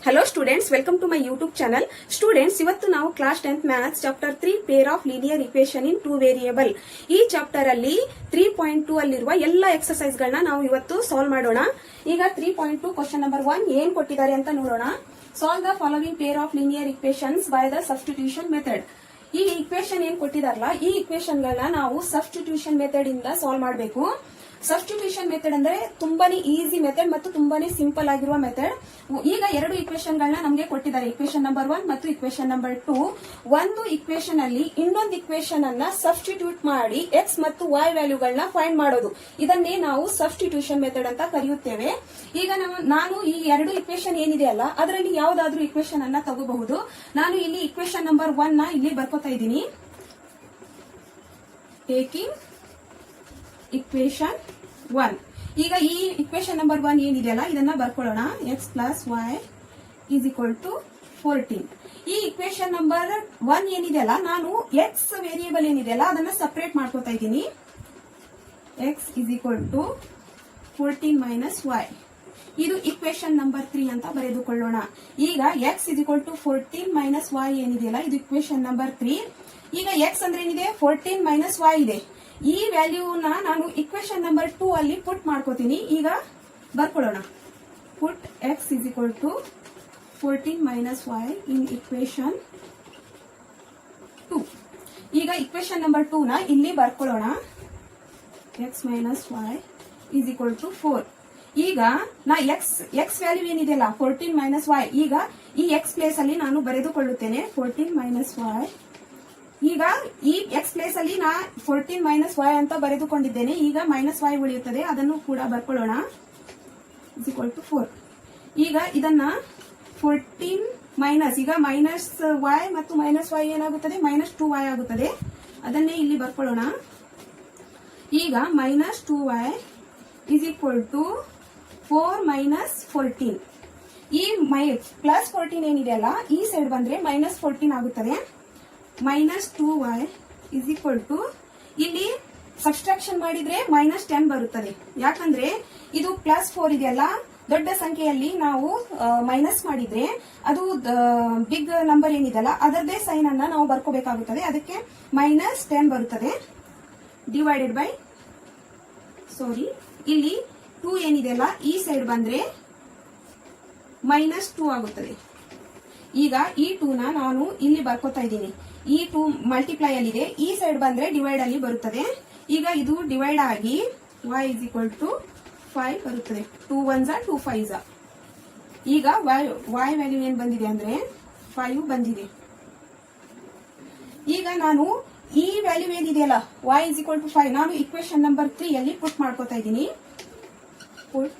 Hello students, welcome to my YouTube channel. Students, ಇವತ್ತು ನಾವು class 10th maths chapter 3 pair of linear equation in 2 variable ಈ chapter ಅಲ್ಲಿ 3.2 ಅಲ್ಲಿರುವ ಎಲ್ಲ exercise ಗಳನ್ನ ನಾವು ಇವತ್ತು ಸಾಲ್ವ್ ಮಾಡೋಣ. ಈಗ 3.2 ಕ್ವೆಶ್ಚನ್ ನಂಬರ್ 1 ಏನ್ ಕೊಟ್ಟಿದ್ದಾರೆ ಅಂತ ನೋಡೋಣ. Solve the following peer of linear equations by the substitution method. ಈ ಇಕ್ವೇಶನ್ ಏನ್ ಕೊಟ್ಟಿದಾರಲ್ಲ ಈ ಇಕ್ವೇಶನ್ ಗಳನ್ನ ನಾವು ಸಬ್ಸ್ಟಿಟ್ಯೂಷನ್ ಮೆಥಡ್ ಇಂದ ಸಾಲ್ವ್ ಮಾಡಬೇಕು. ಸಬ್ಸ್ಟಿಟ್ಯೂಷನ್ ಮೆಥಡ್ ಅಂದ್ರೆ ತುಂಬಾನೇ ಈಸಿ ಮೆಥಡ್ ಮತ್ತು ತುಂಬಾನೇ ಸಿಂಪಲ್ ಆಗಿರುವ ಮೆಥಡ್. ಈಗ ಎರಡು ಇಕ್ವೇಶನ್ ಗಳನ್ನ ನಮಗೆ ಕೊಟ್ಟಿದ್ದಾರೆ, ಇಕ್ವೇಶನ್ ನಂಬರ್ 1 ಮತ್ತು ಇಕ್ವೇಶನ್ ನಂಬರ್ 2. ಒಂದು ಇಕ್ವೇಶನ್ ಅಲ್ಲಿ ಇನ್ನೊಂದು ಇಕ್ವೇಶನ್ ಅನ್ನ ಸಬ್ಸ್ಟಿಟ್ಯೂಟ್ ಮಾಡಿ ಎಕ್ಸ್ ಮತ್ತು ವೈ ವ್ಯಾಲ್ಯೂಗಳನ್ನ ಫೈಂಡ್ ಮಾಡೋದು, ಇದನ್ನೇ ನಾವು ಸಬ್ಸ್ಟಿಟ್ಯೂಷನ್ ಮೆಥಡ್ ಅಂತ ಕರೆಯುತ್ತೇವೆ. ಈಗ ನಾನು ಈ ಎರಡು ಇಕ್ವೇಶನ್ ಏನಿದೆ ಅಲ್ಲ ಅದರಲ್ಲಿ ಯಾವ್ದಾದ್ರೂ ಇಕ್ವೇಶನ್ ಅನ್ನ ತಗೋಬಹುದು. ನಾನು ಇಲ್ಲಿ ಇಕ್ವೇಶನ್ ನಂಬರ್ 1 ನ ಇಲ್ಲಿ ಬರ್ಕೋತಾ ಇದ್ದೀನಿ. Taking equation 1. ಈಗ ಈ ಇಕ್ವೇಶನ್ ನಂಬರ್ 1 ಏನಿದೆಯಲ್ಲ ಇದನ್ನ ಬರ್ಕೊಳ್ಳೋಣ. X plus y is equal to 14. ಈ ಇಕ್ವೇಶನ್ ನಂಬರ್ 1 ಏನಿದೆಯಲ್ಲ ನಾನು ಎಕ್ಸ್ ವೇರಿಯೇಬಲ್ ಏನಿದೆಯಲ್ಲ ಅದನ್ನ ಸಪರೇಟ್ ಮಾಡ್ಕೋತಾ ಇದ್ದೀನಿ. X is equal to 14 minus y. ಇದು ಇಕ್ವೇಶನ್ ನಂಬರ್ 3 ಅಂತ ಬರೆದುಕೊಳ್ಳೋಣ. ಈಗ x is equal to 14 minus y ಏನಿದೆಯಲ್ಲ ಇದು ಇಕ್ವೇಶನ್ ನಂಬರ್ 3. ಈಗ ಎಕ್ಸ್ ಅಂದ್ರೆ ಏನಿದೆ 14 ಮೈನಸ್ ವೈ ಇದೆ. ಈ ವ್ಯಾಲ್ಯೂನ ನಾನು ಇಕ್ವೇಶನ್ ನಂಬರ್ 2 ಅಲ್ಲಿ ಪುಟ್ ಮಾಡ್ಕೋತೀನಿ. ಈಗ ಬರ್ಕೊಳ್ಳೋಣ. Put x is equal to 14 minus y in equation 2. ಈಗ ಇಕ್ವೇಶನ್ ನಂಬರ್ 2 ನ ಇಲ್ಲಿ ಬರ್ಕೊಳ್ಳೋಣ. X minus y is equal to 4. ಈಗ ನಾ ಎಕ್ಸ್ ವ್ಯಾಲ್ಯೂ ಏನಿದೆಯಲ್ಲ 14 ಮೈನಸ್ ವೈ, ಈಗ ಈ ಎಕ್ಸ್ ಪ್ಲೇಸ್ ಅಲ್ಲಿ ನಾನು ಬರೆದುಕೊಳ್ಳುತ್ತೇನೆ 14 ಮೈನಸ್ ವೈ. ಈಗ ಈ ಎಕ್ಸ್ ಪ್ಲೇಸ್ ಅಲ್ಲಿ ನಾ 14 ಮೈನಸ್ ವೈ ಅಂತ ಬರೆದುಕೊಂಡಿದ್ದೇನೆ. ಈಗ ಮೈನಸ್ ವೈ ಉಳಿಯುತ್ತದೆ, ಅದನ್ನು ಕೂಡ ಬರ್ಕೊಳ್ಳೋಣ. Is equal to 4. ಈಗ ಇದನ್ನ 14 ಮೈನಸ್, ಈಗ ಮೈನಸ್ ವೈ ಮತ್ತು ಮೈನಸ್ ವೈ ಏನಾಗುತ್ತದೆ ಮೈನಸ್ 2y ಆಗುತ್ತದೆ, ಅದನ್ನೇ ಇಲ್ಲಿ ಬರ್ಕೊಳ್ಳೋಣ. ಈಗ minus 2y is equal to 4 minus 14. ಈ ಪ್ಲಸ್ 14 ಏನಿದೆಯಲ್ಲ ಈ ಸೈಡ್ ಬಂದ್ರೆ ಮೈನಸ್ 14 ಆಗುತ್ತದೆ. Minus 2y is equal to ಇಲ್ಲಿ ಸಬ್ಸ್ಟ್ರಾಕ್ಷನ್ ಮಾಡಿದ್ರೆ ಮೈನಸ್ 10 ಬರುತ್ತದೆ. ಯಾಕಂದ್ರೆ ಇದು ಪ್ಲಸ್ 4 ಇದೆಯಲ್ಲ, ದೊಡ್ಡ ಸಂಖ್ಯೆಯಲ್ಲಿ ನಾವು ಮೈನಸ್ ಮಾಡಿದ್ರೆ ಅದು ಬಿಗ್ ನಂಬರ್ ಏನಿದೆಯಲ್ಲ ಅದರದೇ ಸೈನ್ ಅನ್ನ ನಾವು ಬರ್ಕೋಬೇಕಾಗುತ್ತದೆ. ಅದಕ್ಕೆ ಮೈನಸ್ 10 ಬರುತ್ತದೆ. ಡಿವೈಡೆಡ್ ಬೈ ಇಲ್ಲಿ 2 ಏನಿದೆಯಲ್ಲ ಈ ಸೈಡ್ ಬಂದ್ರೆ ಮೈನಸ್ 2 ಆಗುತ್ತದೆ. ಈಗ ಈ 2 ನ ನಾನು ಇಲ್ಲಿ ಬರ್ಕೋತಾ ಇದ್ದೀನಿ. ಈ 2 ಮಲ್ಟಿಪ್ಲೈ ಅಲ್ಲಿದೆ, ಈ ಸೈಡ್ ಬಂದ್ರೆ ಡಿವೈಡ್ ಅಲ್ಲಿ ಬರುತ್ತದೆ. ಈಗ ಇದು ಡಿವೈಡ್ ಆಗಿ y ಇಸ್ ಈಕ್ವಲ್ ಟು 5 ಬರುತ್ತದೆ. 2 1s 2 5s. ಈಗ y ವ್ಯಾಲ್ಯೂ ಏನ್ ಬಂದಿದೆ ಅಂದ್ರೆ 5 ಬಂದಿದೆ. ಈಗ ನಾನು ಈ ವ್ಯಾಲ್ಯೂ ಏನಿದೆಯಲ್ಲ y ಇಸ್ ಈಕ್ವಲ್ ಟು 5 ನಾನು ಇಕ್ವೇಶನ್ ನಂಬರ್ 3 ಅಲ್ಲಿ ಪುಟ್ ಮಾಡ್ಕೋತಾ ಇದ್ದೀನಿ. Put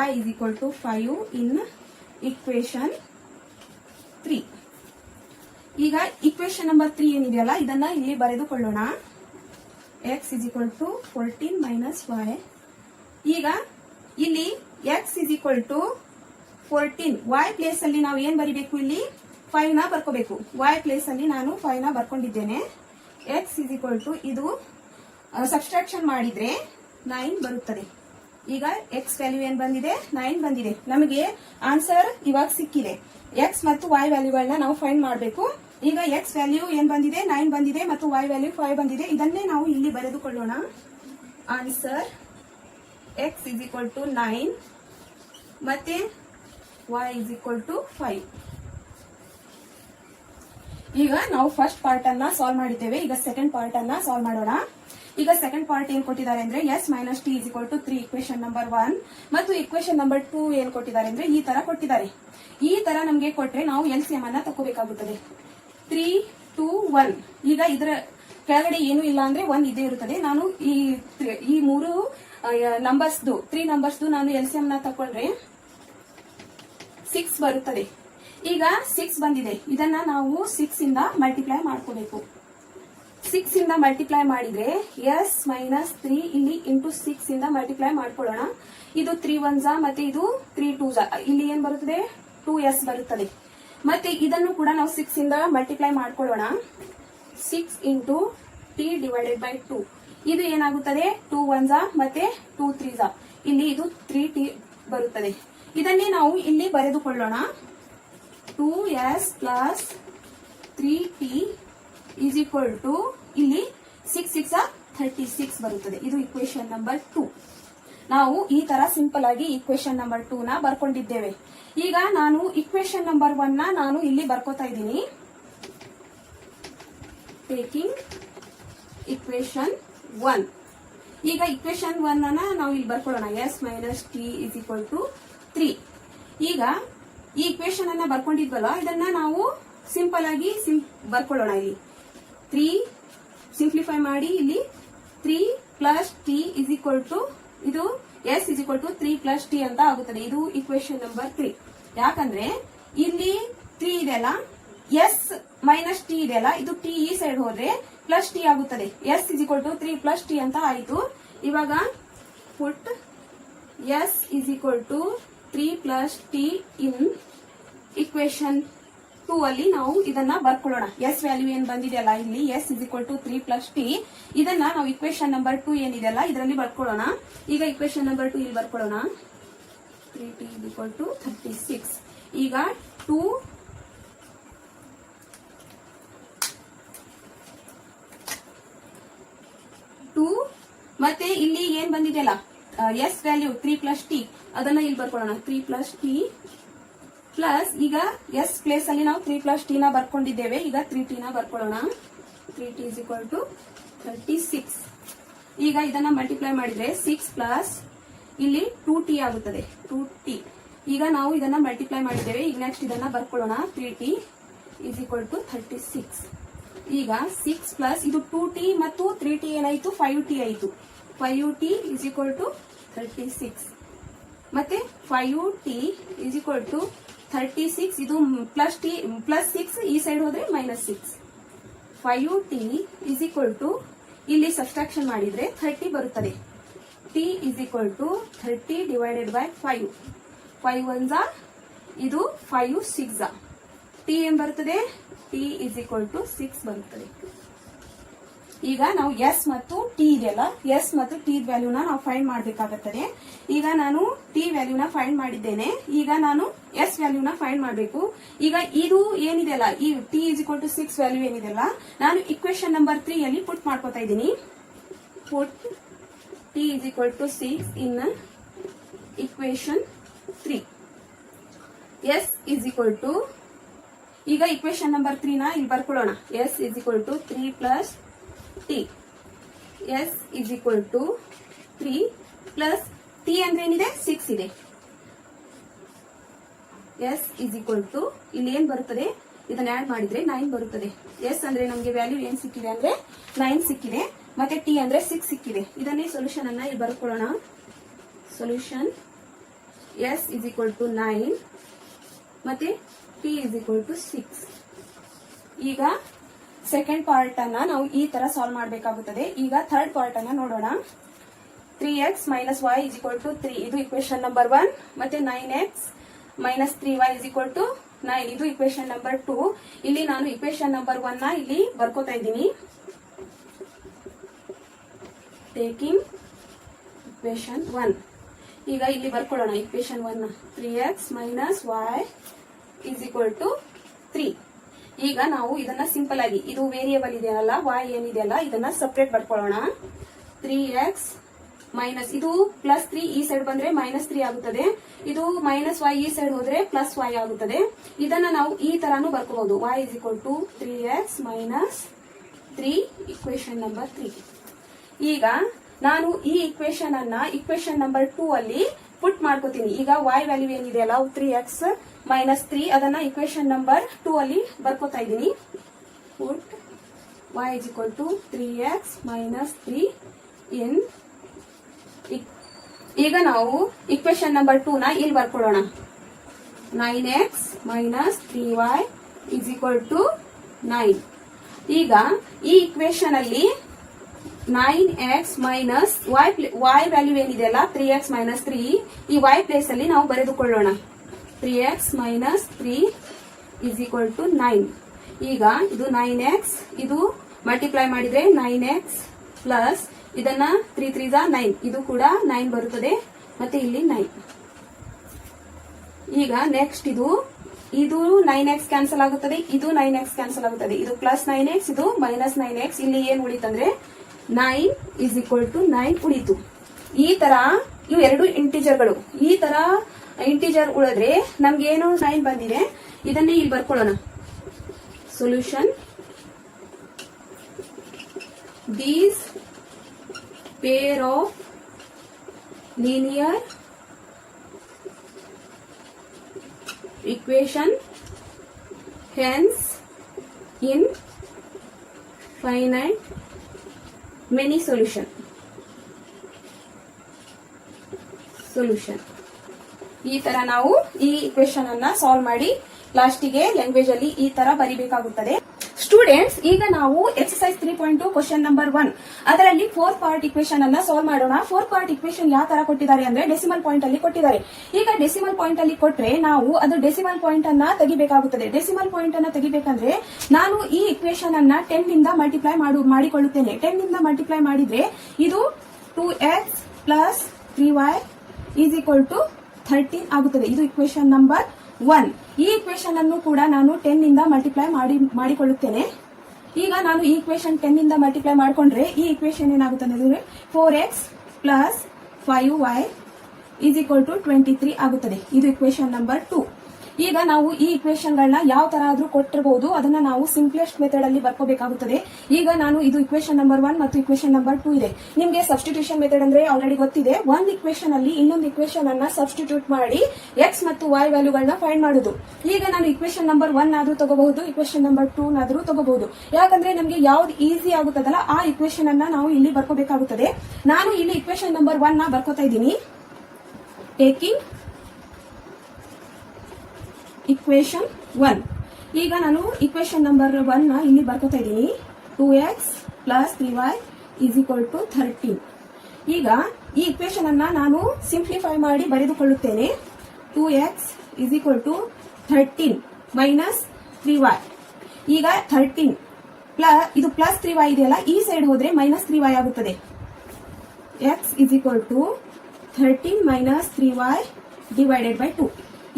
y is equal to 5 in equation 3. ಈಗ ಇಕ್ವೇಶನ್ ನಂಬರ್ 3 ಏನಿದೆಯಲ್ಲ ಇದನ್ನ ಇಲ್ಲಿ ಬರೆದುಕೊಳ್ಳೋಣ. X is equal to 14 minus y. ಈಗ ಇಲ್ಲಿ x is equal to 14, y place ಅಲ್ಲಿ ನಾವು ಏನ್ ಬರಿಬೇಕು, ಇಲ್ಲಿ 5 ನ ಬರ್ಕೋಬೇಕು. ವೈ ಪ್ಲೇಸ್ ಅಲ್ಲಿ ನಾನು 5 ನ ಬರ್ಕೊಂಡಿದ್ದೇನೆ. ಎಕ್ಸ್ ಇಸ್ ಈಕ್ವಲ್ ಟು ಇದು ಸಬ್ಸ್ಟ್ರಾಕ್ಷನ್ ಮಾಡಿದ್ರೆ 9 ಬರುತ್ತದೆ. ಈಗ ಎಕ್ಸ್ ವ್ಯಾಲ್ಯೂ ಏನ್ ಬಂದಿದೆ 9 ಬಂದಿದೆ. ನಮಗೆ ಆನ್ಸರ್ ಇವಾಗ ಸಿಕ್ಕಿದೆ. ಎಕ್ಸ್ ಮತ್ತು ವೈ ವ್ಯಾಲ್ಯೂಗಳನ್ನ ನಾವು ಫೈಂಡ್ ಮಾಡಬೇಕು. ಈಗ ಎಕ್ಸ್ ವ್ಯಾಲ್ಯೂ ಏನ್ ಬಂದಿದೆ 9 ಬಂದಿದೆ ಮತ್ತು ವೈ ವ್ಯಾಲ್ಯೂ 5 ಬಂದಿದೆ. ಇದನ್ನೇ ನಾವು ಇಲ್ಲಿ ಬರೆದುಕೊಳ್ಳೋಣ. Answer x is equal to 9 ಮತ್ತೆ ವೈ ಇಸ್ ಈಕ್ವಲ್ ಟು 5. ಈಗ ನಾವು ಫಸ್ಟ್ ಪಾರ್ಟ್ ಅನ್ನ ಸಾಲ್ವ್ ಮಾಡಿದ್ದೇವೆ. ಈಗ ಸೆಕೆಂಡ್ ಪಾರ್ಟ್ ಅನ್ನ ಸಾಲ್ವ್ ಮಾಡೋಣ. ಈಗ ಸೆಕೆಂಡ್ ಪಾರ್ಟ್ ಏನ್ ಕೊಟ್ಟಿದ್ದಾರೆ ಅಂದ್ರೆ s minus t is equal to 3 equation number 1 ಮತ್ತು ಇಕ್ವೇಶನ್ ನಂಬರ್ 2 ಏನ್ ಕೊಟ್ಟಿದ್ದಾರೆ ಅಂದ್ರೆ ಈ ತರ ಕೊಟ್ಟಿದ್ದಾರೆ. ಈ ತರ ನಮಗೆ ಕೊಟ್ರೆ ನಾವು ಎಲ್ಸಿಎಂ ಅನ್ನ ತಗೋಬೇಕಾಗುತ್ತದೆ. 3 2 1. ಈಗ ಇದರ ಕೆಳಗಡೆ ಏನು ಇಲ್ಲ ಅಂದ್ರೆ 1 ಇದೇ ಇರುತ್ತದೆ. ನಾನು ಈ ಮೂರು ನಂಬರ್ಸ್ 3 ನಂಬರ್ಸ್ ನಾನು ಎಲ್ಸಿಎಂ ನ ತಕೊಂಡ್ರೆ 6 ಬರುತ್ತದೆ. ಈಗ 6 ಬಂದಿದೆ, ಇದನ್ನ ನಾವು 6 ಇಂದ ಮಲ್ಟಿಪ್ಲೈ ಮಾಡ್ಕೋಬೇಕು. 6 ಇಂದ ಮಲ್ಟಿಪ್ಲೈ ಮಾಡಿದ್ರೆ ಎಸ್ ಮೈನಸ್ 3 ಇಲ್ಲಿ ಇಂಟು 6 ಇಂದ ಮಲ್ಟಿಪ್ಲೈ ಮಾಡ್ಕೊಳ್ಳೋಣ. ಇದು 3 1s ಮತ್ತೆ ಇದು 3 2s. ಇಲ್ಲಿ ಏನ್ ಬರುತ್ತದೆ 2s ಬರುತ್ತದೆ. ಮತ್ತೆ ಇದನ್ನು ಕೂಡ ನಾವು 6 ಇಂದ ಮಲ್ಟಿಪ್ಲೈ ಮಾಡ್ಕೊಳ್ಳೋಣ. 6 ಇಂಟು ಟಿ ಡಿವೈಡೆಡ್ ಬೈ 2. ಇದು ಏನಾಗುತ್ತದೆ 2 1s ಮತ್ತೆ 2 3s. ಇಲ್ಲಿ ಇದು 3t ಬರುತ್ತದೆ. ಇದನ್ನೇ ನಾವು ಇಲ್ಲಿ ಬರೆದುಕೊಳ್ಳೋಣ. 2s plus 3t is equal to ಇಲ್ಲಿ 6 6 36 ಬರುತ್ತದೆ. ಇದು ಇಕ್ವೇಶನ್ ನಂಬರ್ 2. ನಾವು ಈ ತರ ಸಿಂಪಲ್ ಆಗಿ ಇಕ್ವೇಶನ್ ನಂಬರ್ 2 ನ ಬರ್ಕೊಂಡಿದ್ದೇವೆ. ಈಗ ನಾನು ಇಕ್ವೇಶನ್ ನಂಬರ್ 1 ನ ನಾನು ಇಲ್ಲಿ ಬರ್ಕೋತಾ ಇದ್ದೀನಿ. Taking equation 1. ಈಗ ಇಕ್ವೇಶನ್ 1 ಅನ್ನ ನಾವು ಇಲ್ಲಿ ಬರ್ಕೊಳ್ಳೋಣ. s minus t is equal to 3. ಈಗ ಈ ಇಕ್ವೇಶನ್ ಅನ್ನ ಬರ್ಕೊಂಡಿದ್ವಲ್ಲ, ಇದನ್ನ ನಾವು ಸಿಂಪಲ್ ಆಗಿ ಬರ್ಕೊಳ್ಳೋಣ. ಇಲ್ಲಿ 3 ಸಿಂಪ್ಲಿಫೈ ಮಾಡಿ ಇಲ್ಲಿ 3 plus t is equal to ಇದು s is equal to 3 plus T ಅಂತ ಆಗುತ್ತದೆ. ಇದು ಇಕ್ವೇಶನ್ ನಂಬರ್ 3. ಯಾಕಂದ್ರೆ ಇಲ್ಲಿ 3 ಇದೆಯಲ್ಲ, ಎಸ್ ಮೈನಸ್ ಟಿ ಇದೆಯಲ್ಲ, ಇದು ಟಿ ಈ ಸೈಡ್ ಹೋದ್ರೆ ಪ್ಲಸ್ ಟಿ ಆಗುತ್ತದೆ. S is equal to 3 plus T ಅಂತ ಆಯಿತು. ಇವಾಗ put S is equal to 3 plus T in equation 2 ಅಲ್ಲಿ ನಾವು ಇದನ್ನ ಬರ್ಕೊಳ್ಳೋಣ. ಎಸ್ ವ್ಯಾಲ್ಯೂ ಏನ್ ಬಂದಿದೆಯಲ್ಲ ಇಲ್ಲಿ s is equal to 3 plus t, ಇದನ್ನ ನಾವು ಇಕ್ವೇಶನ್ ನಂಬರ್ 2 ಏನಿದೆಯಲ್ಲ ಇದರಲ್ಲಿ ಬರ್ಕೊಳ್ಳೋಣ. ಈಗ ಇಕ್ವೇಶನ್ ನಂಬರ್ 2 ಇಲ್ಲಿ ಬರ್ಕೊಳ್ಳೋಣ. 3t is equal to 36. ಈಗ 2 ಮತ್ತೆ ಇಲ್ಲಿ ಏನ್ ಬಂದಿದೆಯಲ್ಲ ಎಸ್ ವ್ಯಾಲ್ಯೂ 3 ಪ್ಲಸ್ ಟಿ, ಅದನ್ನ ಇಲ್ಲಿ ಬರ್ಕೊಳ್ಳೋಣ. 3 ಪ್ಲಸ್ ಟಿ ಪ್ಲಸ್ ಈಗ ಎಸ್ ಪ್ಲೇಸ್ ಅಲ್ಲಿ ನಾವು 3 ಪ್ಲಸ್ ಟಿ ನ ಬರ್ಕೊಂಡಿದ್ದೇವೆ. ಈಗ 3t ನ ಬರ್ಕೊಳ್ಳೋಣ. 3t is equal to 36. ಈಗ ಇದನ್ನ ಮಲ್ಟಿಪ್ಲೈ ಮಾಡಿದ್ರೆ 6 ಪ್ಲಸ್ ಇಲ್ಲಿ 2t ಆಗುತ್ತದೆ. 2t. ಈಗ ನಾವು ಇದನ್ನ ಮಲ್ಟಿಪ್ಲೈ ಮಾಡಿದ್ದೇವೆ. ಈಗ ನೆಕ್ಸ್ಟ್ ಇದನ್ನ ಬರ್ಕೊಳ್ಳೋಣ. 3t is equal to 36. ಈಗ 6 ಪ್ಲಸ್ ಇದು 2t ಮತ್ತು 3t ಏನಾಯ್ತು, 5t ಆಯಿತು. 5t is equal to 36. ಮತ್ತೆ 5t is equal to 36. ಇದು ಪ್ಲಸ್ ಟಿ ಪ್ಲಸ್ 6 ಈ ಸೈಡ್ ಹೋದ್ರೆ minus 6. 5t is equal to ಇಲ್ಲಿ ಸಬ್ಸ್ಟ್ರಾಕ್ಷನ್ ಮಾಡಿದ್ರೆ 30 ಬರುತ್ತದೆ. t is equal to 30 divided by 5. 5 1s ಇದು 5 6. t ಏನ್ ಬರುತ್ತದೆ, t is equal to 6 ಬರುತ್ತದೆ. ಈಗ ನಾವು ಎಸ್ ಮತ್ತು ಟಿ ಇದೆಯಲ್ಲ, ಎಸ್ ಮತ್ತು ಟಿ ವ್ಯಾಲ್ಯೂನ ನಾವು ಫೈಂಡ್ ಮಾಡಬೇಕಾಗುತ್ತದೆ. ಈಗ ನಾನು ಟಿ ವ್ಯಾಲ್ಯೂನ ಫೈಂಡ್ ಮಾಡಿದ್ದೇನೆ. ಈಗ ನಾನು ಎಸ್ ವ್ಯಾಲ್ಯೂನ ಫೈಂಡ್ ಮಾಡಬೇಕು. ಈಗ ಇದು ಏನಿದೆಯಲ್ಲ ಈ t is equal to 6 value ಏನಿದೆಯಲ್ಲ, ನಾನು ಇಕ್ವೇಶನ್ ನಂಬರ್ 3 ಅಲ್ಲಿ ಪುಟ್ ಮಾಡ್ಕೋತಾ ಇದ್ದೀನಿ. Put t is equal to 6 in equation 3. s is equal to ಈಗ ಇಕ್ವೇಶನ್ ನಂಬರ್ 3 ನ ಇಲ್ಲಿ ಬರ್ಕೊಳ್ಳೋಣ. s is equal to 3 plus t. s is equal to 3 plus t ಅಂದ್ರೆ ಏನಿದೆ, 6 ಇದೆ. s is equal to ಇಲ್ಲಿ ಏನ್ ಬರುತ್ತದೆ, ಇದನ್ನ ಆಡ್ ಮಾಡಿದ್ರೆ 9 ಬರುತ್ತದೆ. s ಅಂದ್ರೆ ನಮಗೆ ವ್ಯಾಲ್ಯೂ ಏನ್ ಸಿಕ್ಕಿದೆ ಅಂದ್ರೆ 9 ಸಿಕ್ಕಿದೆ. ಮತ್ತೆ ಟಿ ಅಂದ್ರೆ 6 ಸಿಕ್ಕಿದೆ. ಇದನ್ನೇ ಸೊಲ್ಯೂಷನ್ ಅನ್ನ ಇಲ್ಲಿ ಬರ್ಕೊಳ್ಳೋಣ. Solution S is equal to 9 ಮತ್ತೆ ಟಿ ಇಸ್ ಈಕ್ವಲ್ ಟು 6. ಈಗ ಸೆಕೆಂಡ್ ಪಾರ್ಟ್ ಅನ್ನ ನಾವು ಈ ತರ ಸಾಲ್ವ್ ಮಾಡಬೇಕಾಗುತ್ತದೆ. ಈಗ ಥರ್ಡ್ ಪಾರ್ಟ್ ಅನ್ನ ನೋಡೋಣ. 3x minus y is equal to 3 ಇದು ಇಕ್ವೇಶನ್ ನಂಬರ್ 1. ಮತ್ತೆ 9x minus 3y is equal to 9 ಇದು ಇಕ್ವೇಶನ್ ನಂಬರ್ 2. ಇಲ್ಲಿ ನಾನು ಇಕ್ವೇಶನ್ ನಂಬರ್ 1 ನ ಇಲ್ಲಿ ಬರ್ಕೋತಾ ಇದ್ದೀನಿ. Taking equation 1. ಈಗ ಇಲ್ಲಿ ಬರ್ಕೊಳ್ಳೋಣ ಇಕ್ವೇಶನ್ 1 ನ. 3x minus y is equal to 3. ಈಗ ನಾವು ಇದನ್ನ ಸಿಂಪಲ್ ಆಗಿ ಇದು ವೇರಿಯೇಬಲ್ ಇದೆಯಲ್ಲ y ಏನಿದೆಯಲ್ಲ ಇದನ್ನ ಸಪರೇಟ್ ಬರ್ಕೊಳ್ಳೋಣ. 3x ಮೈನಸ್ ಇದು ಪ್ಲಸ್ 3 ಈ ಸೈಡ್ ಬಂದ್ರೆ ಮೈನಸ್ 3 ಆಗುತ್ತದೆ. ಇದು ಮೈನಸ್ y ಈ ಸೈಡ್ ಹೋದ್ರೆ ಪ್ಲಸ್ y ಆಗುತ್ತದೆ. ಇದನ್ನ ನಾವು ಈ ತರಾನು ಬರ್ಕೋಬಹುದು. y is equal to 3x minus 3 equation number 3. ಈಗ ನಾನು ಈ ಇಕ್ವೇಶನ್ ಅನ್ನ ಇಕ್ವೇಶನ್ ನಂಬರ್ 2 ಅಲ್ಲಿ ಪುಟ್ ಮಾಡ್ಕೋತೀನಿ. ಈಗ y ವ್ಯಾಲ್ಯೂ ಏನಿದೆಯಲ್ಲ 3x ಮೈನಸ್ 3 ಅದನ್ನ ಇಕ್ವೇಶನ್ ನಂಬರ್ 2 ಅಲ್ಲಿ ಬರ್ಕೋತಾ ಇದ್ದೀನಿ. Put y is equal to 3x minus 3 in. ಈಗ ನಾವು ಇಕ್ವೇಶನ್ ನಂಬರ್ 2 ನ ಇಲ್ಲಿ ಬರ್ಕೊಳ್ಳೋಣ. 9x minus 3y is equal to 9. ಈಗ ಈ ಇಕ್ವೇಶನ್ ಅಲ್ಲಿ 9x ಮೈನಸ್ y ವ್ಯಾಲ್ಯೂ ಏನಿದೆಯಲ್ಲ 3x ಮೈನಸ್ 3 ಈ y ಪ್ಲೇಸ್ ಅಲ್ಲಿ ನಾವು ಬರೆದುಕೊಳ್ಳೋಣ. 3x minus 3 is equal to 9. ಈಗ ಇದು 9x ಇದು ಮಲ್ಟಿಪ್ಲೈ ಮಾಡಿದ್ರೆ 9x ಪ್ಲಸ್ ಇದನ್ನ 3 3 9 ಇದು ಕೂಡ 9 ಬರುತ್ತದೆ. ಮತ್ತೆ ಇಲ್ಲಿ 9 ಈಗ ನೆಕ್ಸ್ಟ್ ಇದು 9x ಕ್ಯಾನ್ಸಲ್ ಆಗುತ್ತದೆ, ಇದು 9x ಕ್ಯಾನ್ಸಲ್ ಆಗುತ್ತದೆ, ಇದು ಪ್ಲಸ್ 9x, ಇದು ಮೈನಸ್ 9x. ಇಲ್ಲಿ ಏನ್ ಉಳಿತಂದ್ರೆ 9 ಇಸ್ ಈಕ್ವಲ್ ಟು 9 ಉಳಿತು. ಈ ತರ ಇವು ಎರಡು ಇಂಟಿಜರ್ಗಳು, ಈ ತರ ಇಂಟಿಜರ್ ಉಳಿದ್ರೆ ನಮ್ಗೆ ಏನು 9 ಬಂದಿದೆ, ಇದನ್ನೇ ಇಲ್ಲಿ ಬರ್ಕೊಳ್ಳೋಣ. Solution these pair of linear equation hence in finite many solution ಈ ತರ ನಾವು ಈ ಇಕ್ವೇಶನ್ ಅನ್ನ ಸಾಲ್ವ್ ಮಾಡಿ ಲಾಸ್ಟಿಗೆ ಲ್ಯಾಂಗ್ವೇಜ್ ಅಲ್ಲಿ ಈ ತರ ಬರಿಬೇಕಾಗುತ್ತದೆ. ಸ್ಟೂಡೆಂಟ್ಸ್, ಈಗ ನಾವು ಎಕ್ಸರ್ಸೈಸ್ 3.2 ಕ್ವಶನ್ ನಂಬರ್ 1 ಅದರಲ್ಲಿ 4 ಪಾರ್ಟ್ ಇಕ್ವೇಶನ್ ಅನ್ನ ಸಾಲ್ವ್ ಮಾಡೋಣ. 4 ಪಾರ್ಟ್ ಇಕ್ವೇಶನ್ ಯಾವ ತರ ಕೊಟ್ಟಿದ್ದಾರೆ ಅಂದ್ರೆ ಡೆಸಿಮಲ್ ಪಾಯಿಂಟ್ ಅಲ್ಲಿ ಕೊಟ್ಟಿದ್ದಾರೆ. ಈಗ ಡೆಸಿಮಲ್ ಪಾಯಿಂಟ್ ಅಲ್ಲಿ ಕೊಟ್ರೆ ನಾವು ಅದು ಡೆಸಿಮಲ್ ಪಾಯಿಂಟ್ ಅನ್ನ ತೆಗಿಬೇಕಾಗುತ್ತದೆ. ಡೆಸಿಮಲ್ ಪಾಯಿಂಟ್ ಅನ್ನ ತೆಗಿಬೇಕಂದ್ರೆ ನಾನು ಈ ಇಕ್ವೇಶನ್ ಅನ್ನ 10 ನಿಂದ ಮಲ್ಟಿಪ್ಲೈ ಮಾಡಿಕೊಳ್ಳುತ್ತೇನೆ. 10 ನಿಂದ ಮಲ್ಟಿಪ್ಲೈ ಮಾಡಿದ್ರೆ ಇದು 2x plus 3y is equal to 13 ಆಗುತ್ತದೆ. ಇದು ಇಕ್ವೇಶನ್ ನಂಬರ್ 1. ಈ ಇಕ್ವೇಶನ್ ಅನ್ನು ಕೂಡ ನಾನು 10 ನಿಂದ ಮಲ್ಟಿಪ್ಲೈ ಮಾಡಿಕೊಳ್ಳುತ್ತೇನೆ. ಈಗ ನಾನು ಈ ಇಕ್ವೇಶನ್ 10 ನಿಂದ ಮಲ್ಟಿಪ್ಲೈ ಮಾಡಿಕೊಂಡ್ರೆ ಈ ಇಕ್ವೇಶನ್ ಏನಾಗುತ್ತದೆ ಅಂದ್ರೆ 4x plus 5y is equal to 23 ಆಗುತ್ತದೆ. ಇದು ಇಕ್ವೇಶನ್ ನಂಬರ್ 2. ಈಗ ನಾವು ಈ ಇಕ್ವೇಶನ್ ಗಳನ್ನ ಯಾವ ತರ ಆದ್ರೂ ಕೊಟ್ಟಿರಬಹುದು, ಅದನ್ನ ನಾವು ಸಿಂಪ್ಲೆಸ್ಟ್ ಮೆಥಡ್ ಅಲ್ಲಿ ಬರ್ಕೋಬೇಕಾಗುತ್ತದೆ. ಈಗ ನಾನು ಇದು ಇಕ್ವೇಶನ್ ನಂಬರ್ 1 ಮತ್ತು ಇಕ್ವೇಶನ್ ನಂಬರ್ 2 ಇದೆ. ನಿಮ್ಗೆ ಸಬ್ಸ್ಟಿಟ್ಯೂಷನ್ ಮೆಥಡ್ ಅಂದ್ರೆ ಆಲ್ರೆಡಿ ಗೊತ್ತಿದೆ. ಒಂದು ಇಕ್ವೇಶನ್ ಅಲ್ಲಿ ಇನ್ನೊಂದು ಇಕ್ವೇಶನ್ ಅನ್ನ ಸಬ್ಸ್ಟಿಟ್ಯೂಟ್ ಮಾಡಿ x ಮತ್ತು y ವ್ಯಾಲ್ಯೂಗಳನ್ನ ಫೈಂಡ್ ಮಾಡುದು. ಈಗ ನಾನು ಇಕ್ವೇಶನ್ ನಂಬರ್ 1 ಆದ್ರೂ ತಗೋಬಹುದು, ಇಕ್ವೇಶನ್ ನಂಬರ್ 2 ಆದ್ರೂ ತಗೋಬಹುದು. ಯಾಕಂದ್ರೆ ನಮ್ಗೆ ಯಾವ್ದು ಈಸಿ ಆಗುತ್ತದಲ್ಲ ಆ ಇಕ್ವೇಶನ್ ಅನ್ನ ನಾವು ಇಲ್ಲಿ ಬರ್ಕೋಬೇಕಾಗುತ್ತದೆ. ನಾನು ಇಲ್ಲಿ ಇಕ್ವೇಶನ್ ನಂಬರ್ 1 ನ ಬರ್ಕೋತಾ ಇದ್ದೀನಿ. Taking equation 1. ಈಗ ನಾನು ಇಕ್ವೇಶನ್ ನಂಬರ್ 1 ನ ಇಲ್ಲಿ ಬರ್ಕೋತಾ ಇದ್ದೀನಿ. 2x plus 3y is equal to 13. ಈಗ ಈ ಇಕ್ವೇಶನ್ ಅನ್ನ ನಾನು ಸಿಂಪ್ಲಿಫೈ ಮಾಡಿ ಬರೆದುಕೊಳ್ಳುತ್ತೇನೆ. 2x is equal to 13 minus 3y. ಈಗ 13 ಇದು ಪ್ಲಸ್ 3y ಇದೆಯಲ್ಲ, ಈ ಸೈಡ್ ಹೋದ್ರೆ ಮೈನಸ್ 3y ಆಗುತ್ತದೆ. x is equal to 13 minus 3y divided by 2.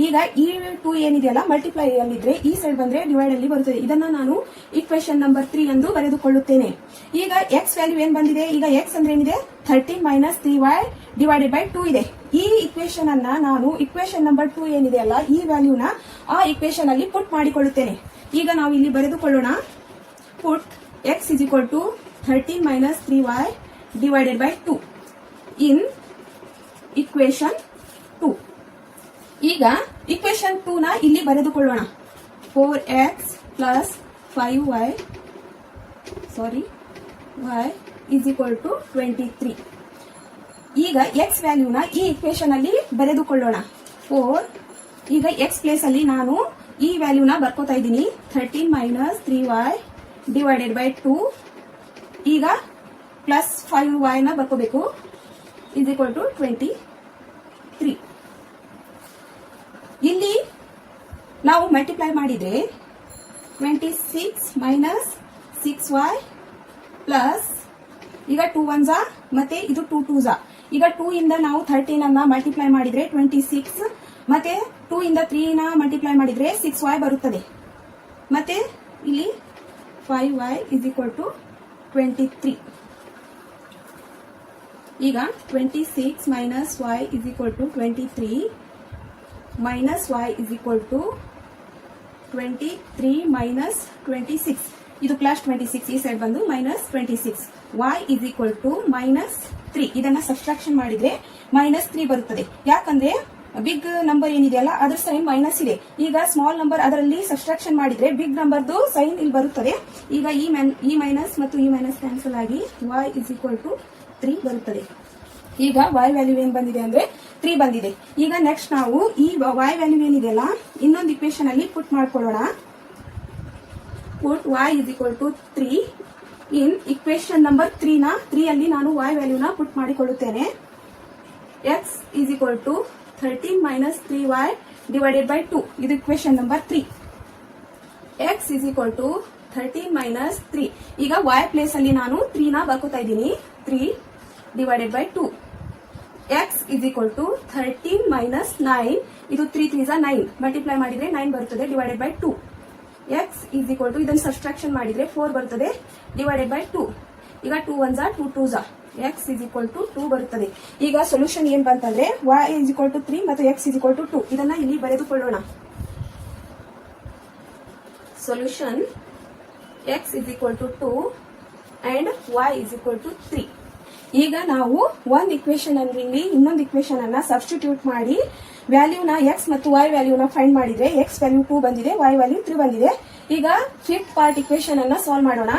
ಈಗ ಈ 2 ಏನಿದೆಯಲ್ಲ ಮಲ್ಟಿಪ್ಲೈ ಅಲ್ಲಿದ್ರೆ ಈ ಸೈಡ್ ಬಂದ್ರೆ ಡಿವೈಡ್ ಅಲ್ಲಿ ಬರುತ್ತದೆ. ಇದನ್ನ ನಾನು ಇಕ್ವೇಶನ್ ನಂಬರ್ 3 ಎಂದು ಬರೆದುಕೊಳ್ಳುತ್ತೇನೆ. ಈಗ x ವ್ಯಾಲ್ಯೂ ಏನ್ ಬಂದಿದೆ, ಈಗ x ಅಂದ್ರೆ ಏನಿದೆ 13 ಮೈನಸ್ 3y ಡಿವೈಡೆಡ್ ಬೈ 2 ಇದೆ. ಈ ಇಕ್ವೇಶನ್ ಅನ್ನ ನಾನು ಇಕ್ವೇಶನ್ ನಂಬರ್ 2 ಏನಿದೆಯಲ್ಲ ಈ ವ್ಯಾಲ್ಯೂನ ಆ ಇಕ್ವೇಶನ್ ಅಲ್ಲಿ ಪುಟ್ ಮಾಡಿಕೊಳ್ಳುತ್ತೇನೆ. ಈಗ ನಾವು ಇಲ್ಲಿ ಬರೆದುಕೊಳ್ಳೋಣ. Put x is equal to 13 minus 3y divided by 2 in equation 2. ಈಗ ಇಕ್ವೇಶನ್ 2 ನ ಇಲ್ಲಿ ಬರೆದುಕೊಳ್ಳೋಣ. 4x plus 5y y is equal to 23. ಈಗ x ವ್ಯಾಲ್ಯೂನ ಈ ಇಕ್ವೇಶನ್ ಅಲ್ಲಿ ಬರೆದುಕೊಳ್ಳೋಣ. 4 ಈಗ x ಪ್ಲೇಸ್ ಅಲ್ಲಿ ನಾನು ಈ ವ್ಯಾಲ್ಯೂನ ಬರ್ಕೋತಾ ಇದ್ದೀನಿ. 13 ಮೈನಸ್ 3y ಡಿವೈಡೆಡ್ ಬೈ 2. ಈಗ ಪ್ಲಸ್ 5y ನ ಬರ್ಕೋಬೇಕು. Is equal to 23. ಇಲ್ಲಿ ನಾವು ಮಲ್ಟಿಪ್ಲೈ ಮಾಡಿದ್ರೆ 26 ಮೈನಸ್ 6y ಪ್ಲಸ್ ಈಗ 2 1 ಮತ್ತೆ ಇದು 2 2 ಈಗ 2 ಇಂದ ನಾವು 13 ಅನ್ನ ಮಲ್ಟಿಪ್ಲೈ ಮಾಡಿದ್ರೆ 26 ಮತ್ತೆ 2 ಇಂದ 3 ನ ಮಲ್ಟಿಪ್ಲೈ ಮಾಡಿದ್ರೆ 6y ಬರುತ್ತದೆ. ಮತ್ತೆ ಇಲ್ಲಿ 5y ಇಸ್ ಈಕ್ವಲ್ ಟು 23. ಈಗ 26 minus y is equal to 23 minus y is equal to 23 minus 26. ಇದು ಪ್ಲಸ್ 26, ಈ ಸೈಡ್ ಬಂದು minus 26. y is equal to minus 3. ಇದನ್ನ ಸಬ್ಸ್ಟ್ರಾಕ್ಷನ್ ಮಾಡಿದ್ರೆ ಮೈನಸ್ 3 ಬರುತ್ತದೆ. ಯಾಕಂದ್ರೆ ಬಿಗ್ ನಂಬರ್ ಏನಿದೆಯಲ್ಲ ಅದ್ರ ಸೈನ್ ಮೈನಸ್ ಇದೆ. ಈಗ ಸ್ಮಾಲ್ ನಂಬರ್ ಅದರಲ್ಲಿ ಸಬ್ಸ್ಟ್ರಾಕ್ಷನ್ ಮಾಡಿದ್ರೆ ಬಿಗ್ ನಂಬರ್ದು ಸೈನ್ ಇಲ್ಲಿ ಬರುತ್ತದೆ. ಈಗ ಈ ಮೈನಸ್ ಮತ್ತು ಈ ಮೈನಸ್ ಕ್ಯಾನ್ಸಲ್ ಆಗಿ y ಇಸ್ ಈಕ್ವಲ್ ಟು 3 ಬರುತ್ತದೆ. ಈಗ y ವ್ಯಾಲ್ಯೂ ಏನ್ ಬಂದಿದೆ ಅಂದ್ರೆ 3 ಬಂದಿದೆ. ಈಗ ನೆಕ್ಸ್ಟ್ ನಾವು ಈ y ವ್ಯಾಲ್ಯೂ ಏನಿದೆಯಲ್ಲ ಇನ್ನೊಂದು ಇಕ್ವೇಶನ್ ಅಲ್ಲಿ ಪುಟ್ ಮಾಡ್ಕೊಳ್ಳೋಣ. Put y is equal to 3 in equation number 3 ನ 3 ಅಲ್ಲಿ ನಾನು y ವ್ಯಾಲ್ಯೂನ ಪುಟ್ ಮಾಡಿಕೊಳ್ಳುತ್ತೇನೆ. x is equal to 13 minus 3y divided by 2. ಇದು equation number 3. x is equal to 13 minus 3. ಈಗ y ಪ್ಲೇಸ್ ಅಲ್ಲಿ ನಾನು 3 ನ ಬರ್ಕೋತಾ ಇದ್ದೀನಿ. 3 divided by 2. X is equal to 13 minus 9, ಇದು 3 3 9, ಮಲ್ಟಿಪ್ಲೈ ಮಾಡಿದ್ರೆ 9 ಬರುತ್ತದೆ divided by 2. X is equal to ಇದನ್ನು ಸಬ್ಸ್ಟ್ರಾಕ್ಷನ್ ಮಾಡಿದ್ರೆ 4 ಬರುತ್ತದೆ ಡಿವೈಡೆಡ್ ಬೈ 2. ಈಗ 2 1 2 2 ಎಕ್ಸ್ ಇಸ್ ಈಕ್ವಲ್ ಟು 2 ಬರುತ್ತದೆ. ಈಗ ಸೊಲ್ಯೂಷನ್ ಏನ್ ಬಂತಂದ್ರೆ y ಇಸ್ ಈಕ್ವಲ್ ಟು 3 ಮತ್ತು ಎಕ್ಸ್ ಇಸ್ ಈಕ್ವಲ್ ಟು 2. ಇದನ್ನ ಇಲ್ಲಿ ಬರೆದುಕೊಳ್ಳೋಣ. Solution x is equal to 2 and y is equal to 3. ಈಗ ನಾವು ಒಂದು ಇಕ್ವೇಶನ್ ಅಲ್ಲಿ ಇನ್ನೊಂದು ಇಕ್ವೇಶನ್ ಅನ್ನ ಸಬ್ಸ್ಟಿಟ್ಯೂಟ್ ಮಾಡಿ ವ್ಯಾಲ್ಯೂನ ಎಕ್ಸ್ ಮತ್ತು y ವ್ಯಾಲ್ಯೂನ ಫೈಂಡ್ ಮಾಡಿದ್ರೆ ಎಕ್ಸ್ ವ್ಯಾಲ್ಯೂ 2 ಬಂದಿದೆ, y ವ್ಯಾಲ್ಯೂ 3 ಬಂದಿದೆ. ಈಗ ಫಿಫ್ತ್ ಪಾರ್ಟ್ ಇಕ್ವೇಶನ್ ಅನ್ನ ಸಾಲ್ವ್ ಮಾಡೋಣ.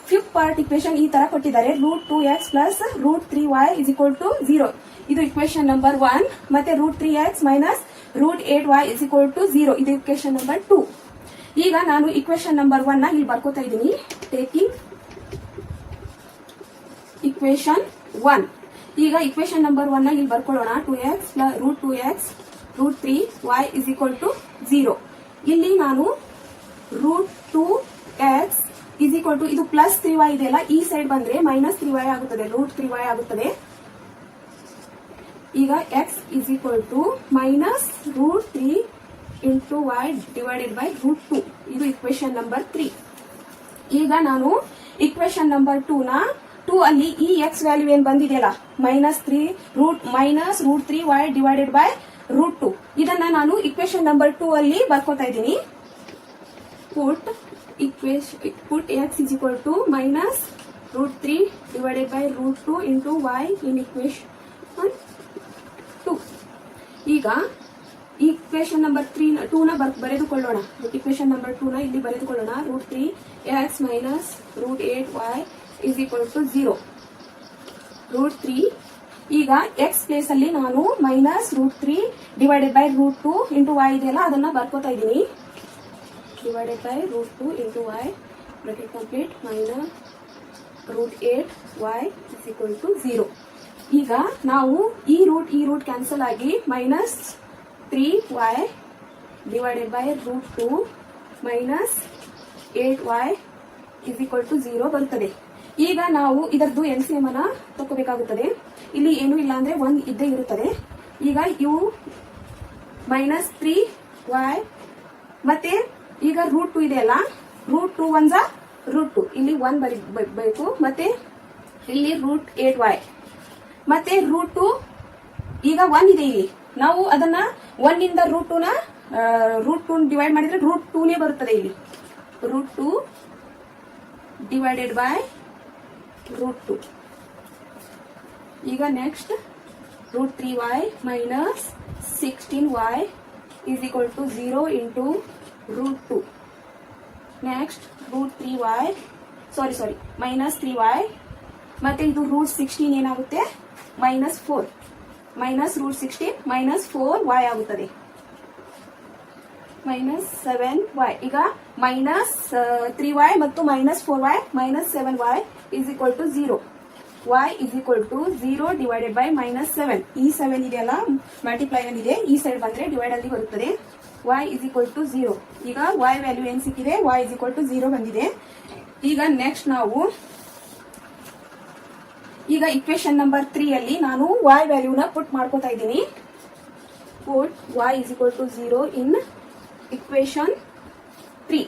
ಫಿಫ್ತ್ ಪಾರ್ಟ್ ಇಕ್ವೇಶನ್ ಈ ತರ ಕೊಟ್ಟಿದ್ದಾರೆ, √2x plus √3y is equal to 0. ಇದು ಇಕ್ವೇಶನ್ ನಂಬರ್ 1. ಮತ್ತೆ √3x minus √8y is equal to 0. ಇದು ಇಕ್ವೇಶನ್ ನಂಬರ್ 2. ಈಗ ನಾನು ಇಕ್ವೇಶನ್ ನಂಬರ್ 1 ನ ಇಲ್ಲಿ ಬರ್ಕೋತಾ ಇದ್ದೀನಿ. Taking equation 1. ಈಗ ಇಕ್ವೇಶನ್ ನಂಬರ್ 1 ನ ಇಲ್ಲಿ ಬರ್ಕೊಳ್ಳೋಣ. 2x √2x √3y is equal to 0. ಇಲ್ಲಿ ನಾನು √2x ಇಸ್ ಈಕ್ವಲ್ ಟು ಇದು ಪ್ಲಸ್ 3y ಇದೆಯಲ್ಲ, ಈ ಸೈಡ್ ಬಂದ್ರೆ ಮೈನಸ್ 3y ಆಗುತ್ತದೆ, √3y ಆಗುತ್ತದೆ. ಈಗ x is equal to minus √3 into y divided by √2. ಇದು ಇಕ್ವೇಶನ್ ನಂಬರ್ 3. ಈಗ ನಾನು ಇಕ್ವೇಶನ್ ನಂಬರ್ 2 ನ 2 ಅಲ್ಲಿ ಈ x ವ್ಯಾಲ್ಯೂ ಏನ್ ಬಂದಿದೆಯಲ್ಲ ಮೈನಸ್ √3y ಡಿವೈಡೆಡ್ ಬೈ √2, ಇದನ್ನ ನಾನು ಇಕ್ವೇಶನ್ ನಂಬರ್ 2 ಅಲ್ಲಿ ಬರ್ಕೋತಾ ಇದ್ದೀನಿ. put x is equal to minus √3 divided by √2 into y in equation 2. ಈಗ ಇಕ್ವೇಶನ್ ನಂಬರ್ 2 ನ ಬರೆದುಕೊಳ್ಳೋಣ. ಇಕ್ವೇಶನ್ ನಂಬರ್ 2 ನ ಇಲ್ಲಿ ಬರೆದುಕೊಳ್ಳೋಣ. √3x minus √8y is equal to 0. √3 ಈಗ x ಪ್ಲೇಸ್ ಅಲ್ಲಿ ನಾನು minus √3 divided by √2 into y ಇದೆಯಲ್ಲ ಅದನ್ನ ಬರ್ಕೋತಾ ಇದ್ದೀನಿ. divided by √2 into y bracket complete minus √8y is equal to 0. ಈಗ ನಾವು ಈ ರೂಟ್ ಕ್ಯಾನ್ಸಲ್ ಆಗಿ minus 3y divided by √2 minus 8y is equal to 0 ಬರುತ್ತದೆ. ಈಗ ನಾವು ಇದರದ್ದು LCM ಅನ್ನ ತಗೋಬೇಕಾಗುತ್ತದೆ. ಇಲ್ಲಿ ಏನು ಇಲ್ಲ ಅಂದ್ರೆ 1 ಇದ್ದೇ ಇರುತ್ತದೆ. ಈಗ ಇವು ಮೈನಸ್ 3y ಮತ್ತೆ ಈಗ √2 ಇದೆಯಲ್ಲ, √2 1 √2 ಇಲ್ಲಿ 1 ಬರಬೇಕು, ಮತ್ತೆ ಇಲ್ಲಿ √8y ಮತ್ತೆ √2 ಈಗ 1 ಇದೆ ಇಲ್ಲಿ. ನಾವು ಅದನ್ನ 1 ಇಂದ √2 ಡಿವೈಡ್ ಮಾಡಿದ್ರೆ √2 ನೇ ಬರುತ್ತದೆ ಇಲ್ಲಿ. √2 ಡಿವೈಡೆಡ್ ಬೈ √2. ಈಗ next √3y minus 16y is equal to 0 into √2. Next √3y minus 3y ಮತ್ತೆ ಇದು √16 ಏನಾಗುತ್ತೆ ಮೈನಸ್ 4 ಮೈನಸ್ √16 ಮೈನಸ್ 4y ಆಗುತ್ತದೆ. ಮೈನಸ್ 7y ಈಗ ಮೈನಸ್ 3y ಮತ್ತು minus 4y minus 7y is equal to 0. y is equal to 0 divided by minus 7. ಈ 7 ಇದೆಯಲ್ಲ multiply ಅಲ್ಲಿ ಇದೆ, ಈ ಸೈಡ್ ಬಂದ್ರೆ ಡಿವೈಡ್ ಅಲ್ಲಿ ಬರುತ್ತದೆ. y is equal to 0. ಈಗ y ವ್ಯಾಲ್ಯೂ ಏನ್ ಸಿಕ್ಕಿದೆ, y is equal to 0 ಬಂದಿದೆ. ಈಗ ನೆಕ್ಸ್ಟ್ ನಾವು ಈಗ ಇಕ್ವೇಶನ್ ನಂಬರ್ 3 ಅಲ್ಲಿ ನಾನು y ವ್ಯಾಲ್ಯೂನ ಪುಟ್ ಮಾಡ್ಕೋತಾ ಇದ್ದೀನಿ. put y is equal to 0 in equation 3.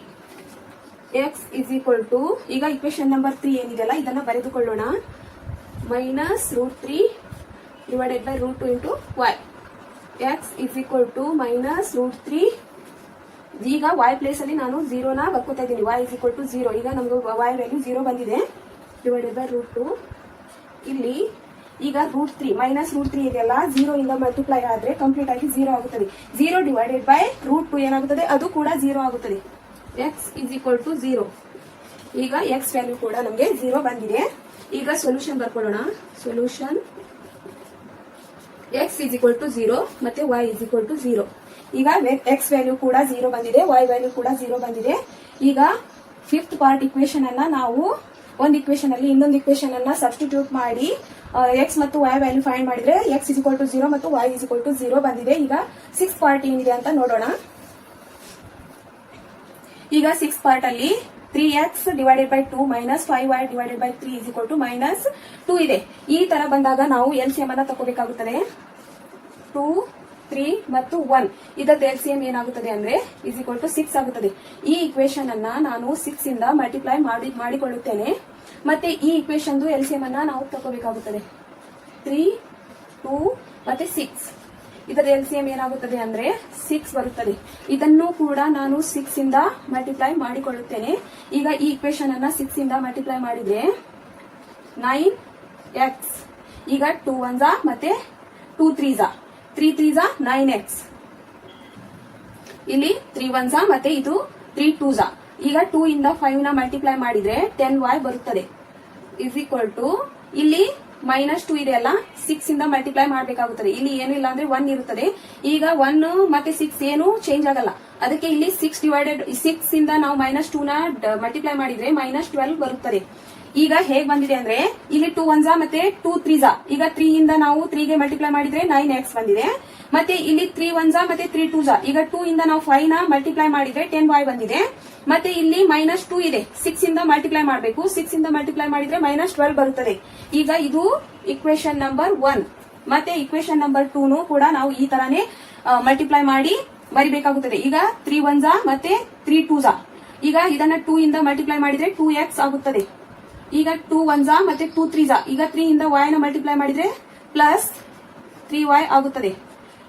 x is equal to ಈಗ ಇಕ್ವೇಶನ್ ನಂಬರ್ 3 ಏನಿದೆಯಲ್ಲ ಇದನ್ನ ಬರೆದುಕೊಳ್ಳೋಣ. Minus √3 divided by √2 into y. x is equal to minus √3. ಈಗ y ಪ್ಲೇಸ್ ಅಲ್ಲಿ ನಾನು 0 ನ ಬರ್ಕೋತಾ ಇದ್ದೀನಿ. y is equal to 0. ಈಗ ನಮ್ಗೆ y ವ್ಯಾಲ್ಯೂ 0 ಬಂದಿದೆ. Divided by √2. ಇಲ್ಲಿ ಈಗ √3 ಮೈನಸ್ √3 ಇದೆಯಲ್ಲ 0 ಇಂದ ಮಲ್ಟಿಪ್ಲೈ ಆದ್ರೆ ಕಂಪ್ಲೀಟ್ ಆಗಿ 0 ಆಗುತ್ತದೆ. 0 ಡಿವೈಡೆಡ್ ಬೈ √2 ಏನಾಗುತ್ತದೆ, ಅದು ಕೂಡ 0 ಆಗುತ್ತದೆ. x is equal to 0. ಈಗ x ವ್ಯಾಲ್ಯೂ ಕೂಡ ನಮಗೆ 0 ಬಂದಿದೆ. ಈಗ ಸೊಲ್ಯೂಷನ್ ಬರ್ಕೊಳ್ಳೋಣ. Solution x is equal to 0 ಮತ್ತೆ y is equal to 0. ಈಗ x ವ್ಯಾಲ್ಯೂ ಕೂಡ 0 ಬಂದಿದೆ, y ವ್ಯಾಲ್ಯೂ ಕೂಡ 0 ಬಂದಿದೆ. ಈಗ ಫಿಫ್ತ್ ಪಾರ್ಟ್ ಇಕ್ವೇಶನ್ ಅನ್ನ ನಾವು ಒಂದು ಇಕ್ವೇಶನ್ ಅಲ್ಲಿ ಇನ್ನೊಂದು ಇಕ್ವೇಶನ್ ಅನ್ನ ಸಬ್ಸ್ಟಿಟ್ಯೂಟ್ ಮಾಡಿ x ಮತ್ತು y ವ್ಯಾಲ್ಯೂ ಫೈಂಡ್ ಮಾಡಿದ್ರೆ x is equal to 0 ಮತ್ತು y is equal to 0 ಬಂದಿದೆ. ಈಗ ಸಿಕ್ಸ್ ಪಾರ್ಟ್ ಏನಿದೆ ಅಂತ ನೋಡೋಣ. ಈಗ ಸಿಕ್ಸ್ ಪಾರ್ಟ್ ಅಲ್ಲಿ 3x divided by 2 minus 5y divided by 3 is equal to minus 2 ಇದೆ. ಈ ತರ ಬಂದಾಗ ನಾವು ಎಲ್ಸಿಎಂ ಅನ್ನ ತಗೋಬೇಕಾಗುತ್ತದೆ. 2, 3 ಮತ್ತು 1 ಇದರ ಎಲ್ಸಿಎಂ ಏನಾಗುತ್ತದೆ ಅಂದ್ರೆ ಇಸ್ ಈಕ್ವಲ್ ಟು 6 ಆಗುತ್ತದೆ. ಈ ಇಕ್ವೇಶನ್ ಅನ್ನ ನಾನು 6 ಇಂದ ಮಲ್ಟಿಪ್ಲೈ ಮಾಡಿಕೊಳ್ಳುತ್ತೇನೆ. ಮತ್ತೆ ಈ ಇಕ್ವೇಶನ್ ಎಲ್ಸಿಎಂ ಅನ್ನ ನಾವು ತಗೋಬೇಕಾಗುತ್ತದೆ. 3, 2 ಮತ್ತೆ 6 ಇದರ ಎಲ್ಸಿಎಂ ಏನಾಗುತ್ತದೆ ಅಂದ್ರೆ 6 ಬರುತ್ತದೆ. ಇದನ್ನು ಕೂಡ ನಾನು 6 ಇಂದ ಮಲ್ಟಿಪ್ಲೈ ಮಾಡಿಕೊಳ್ಳುತ್ತೇನೆ. ಈಗ ಈ ಇಕ್ವೇಶನ್ ಅನ್ನ 6 ಇಂದ ಮಲ್ಟಿಪ್ಲೈ ಮಾಡಿದ್ರೆ 9x. ಈಗ 2 1 ಮತ್ತೆ 2 3 3 3 9x. ಇಲ್ಲಿ 3 1 ಮತ್ತೆ ಇದು 3 2 ಈಗ 2 ಇಂದ 5 ನ ಮಲ್ಟಿಪ್ಲೈ ಮಾಡಿದ್ರೆ 10y ಬರುತ್ತದೆ. ಇಸ್ ಈಕ್ವಲ್ ಟು ಇಲ್ಲಿ -2 ಇದೆಯಲ್ಲ 6 ಇಂದ ಮಲ್ಟಿಪ್ಲೈ ಮಾಡಬೇಕಾಗುತ್ತದೆ. ಇಲ್ಲಿ ಏನು ಇಲ್ಲ ಅಂದ್ರೆ 1 ಇರುತ್ತದೆ. ಈಗ 1 ಮತ್ತೆ 6 ಏನು ಚೇಂಜ್ ಆಗಲ್ಲ. ಅದಕ್ಕೆ ಇಲ್ಲಿ 6 ಇಂದ ನಾವು -2 ನ ಮಲ್ಟಿಪ್ಲೈ ಮಾಡಿದ್ರೆ -12 ಬರುತ್ತದೆ. ಈಗ ಹೇಗ್ ಬಂದಿದೆ ಅಂದ್ರೆ ಇಲ್ಲಿ 2 1 ಮತ್ತೆ 2 3 ಈಗ 3 ಇಂದ ನಾವು 3 ಗೆ ಮಲ್ಟಿಪ್ಲೈ ಮಾಡಿದ್ರೆ 9x ಬಂದಿದೆ. ಮತ್ತೆ ಇಲ್ಲಿ 3 1 ಮತ್ತೆ 3 2 ಈಗ 2 ಇಂದ ನಾವು 5 ನ ಮಲ್ಟಿಪ್ಲೈ ಮಾಡಿದ್ರೆ 10y ಬಂದಿದೆ. ಮತ್ತೆ ಇಲ್ಲಿ -2 ಇದೆ. 6 ಇಂದ ಮಲ್ಟಿಪ್ಲೈ ಮಾಡಬೇಕು. 6 ಇಂದ ಮಲ್ಟಿಪ್ಲೈ ಮಾಡಿದ್ರೆ -12 ಬರುತ್ತದೆ. ಈಗ ಇದು ಇಕ್ವೇಶನ್ ನಂಬರ್ 1. ಮತ್ತೆ ಇಕ್ವೇಶನ್ ನಂಬರ್ 2 ಕೂಡ ನಾವು ಈ ತರಾನೇ ಮಲ್ಟಿಪ್ಲೈ ಮಾಡಿ ಬರಿಬೇಕಾಗುತ್ತದೆ. ಈಗ 3 1 ಮತ್ತೆ 3 2 ಈಗ ಇದನ್ನ 2 ಇಂದ ಮಲ್ಟಿಪ್ಲೈ ಮಾಡಿದ್ರೆ 2x ಆಗುತ್ತದೆ. ಈಗ 2 1 ಮತ್ತೆ 2 3 ಈಗ 3 ಇಂದ y ನ ಮಲ್ಟಿಪ್ಲೈ ಮಾಡಿದ್ರೆ ಪ್ಲಸ್ 3y ಆಗುತ್ತದೆ.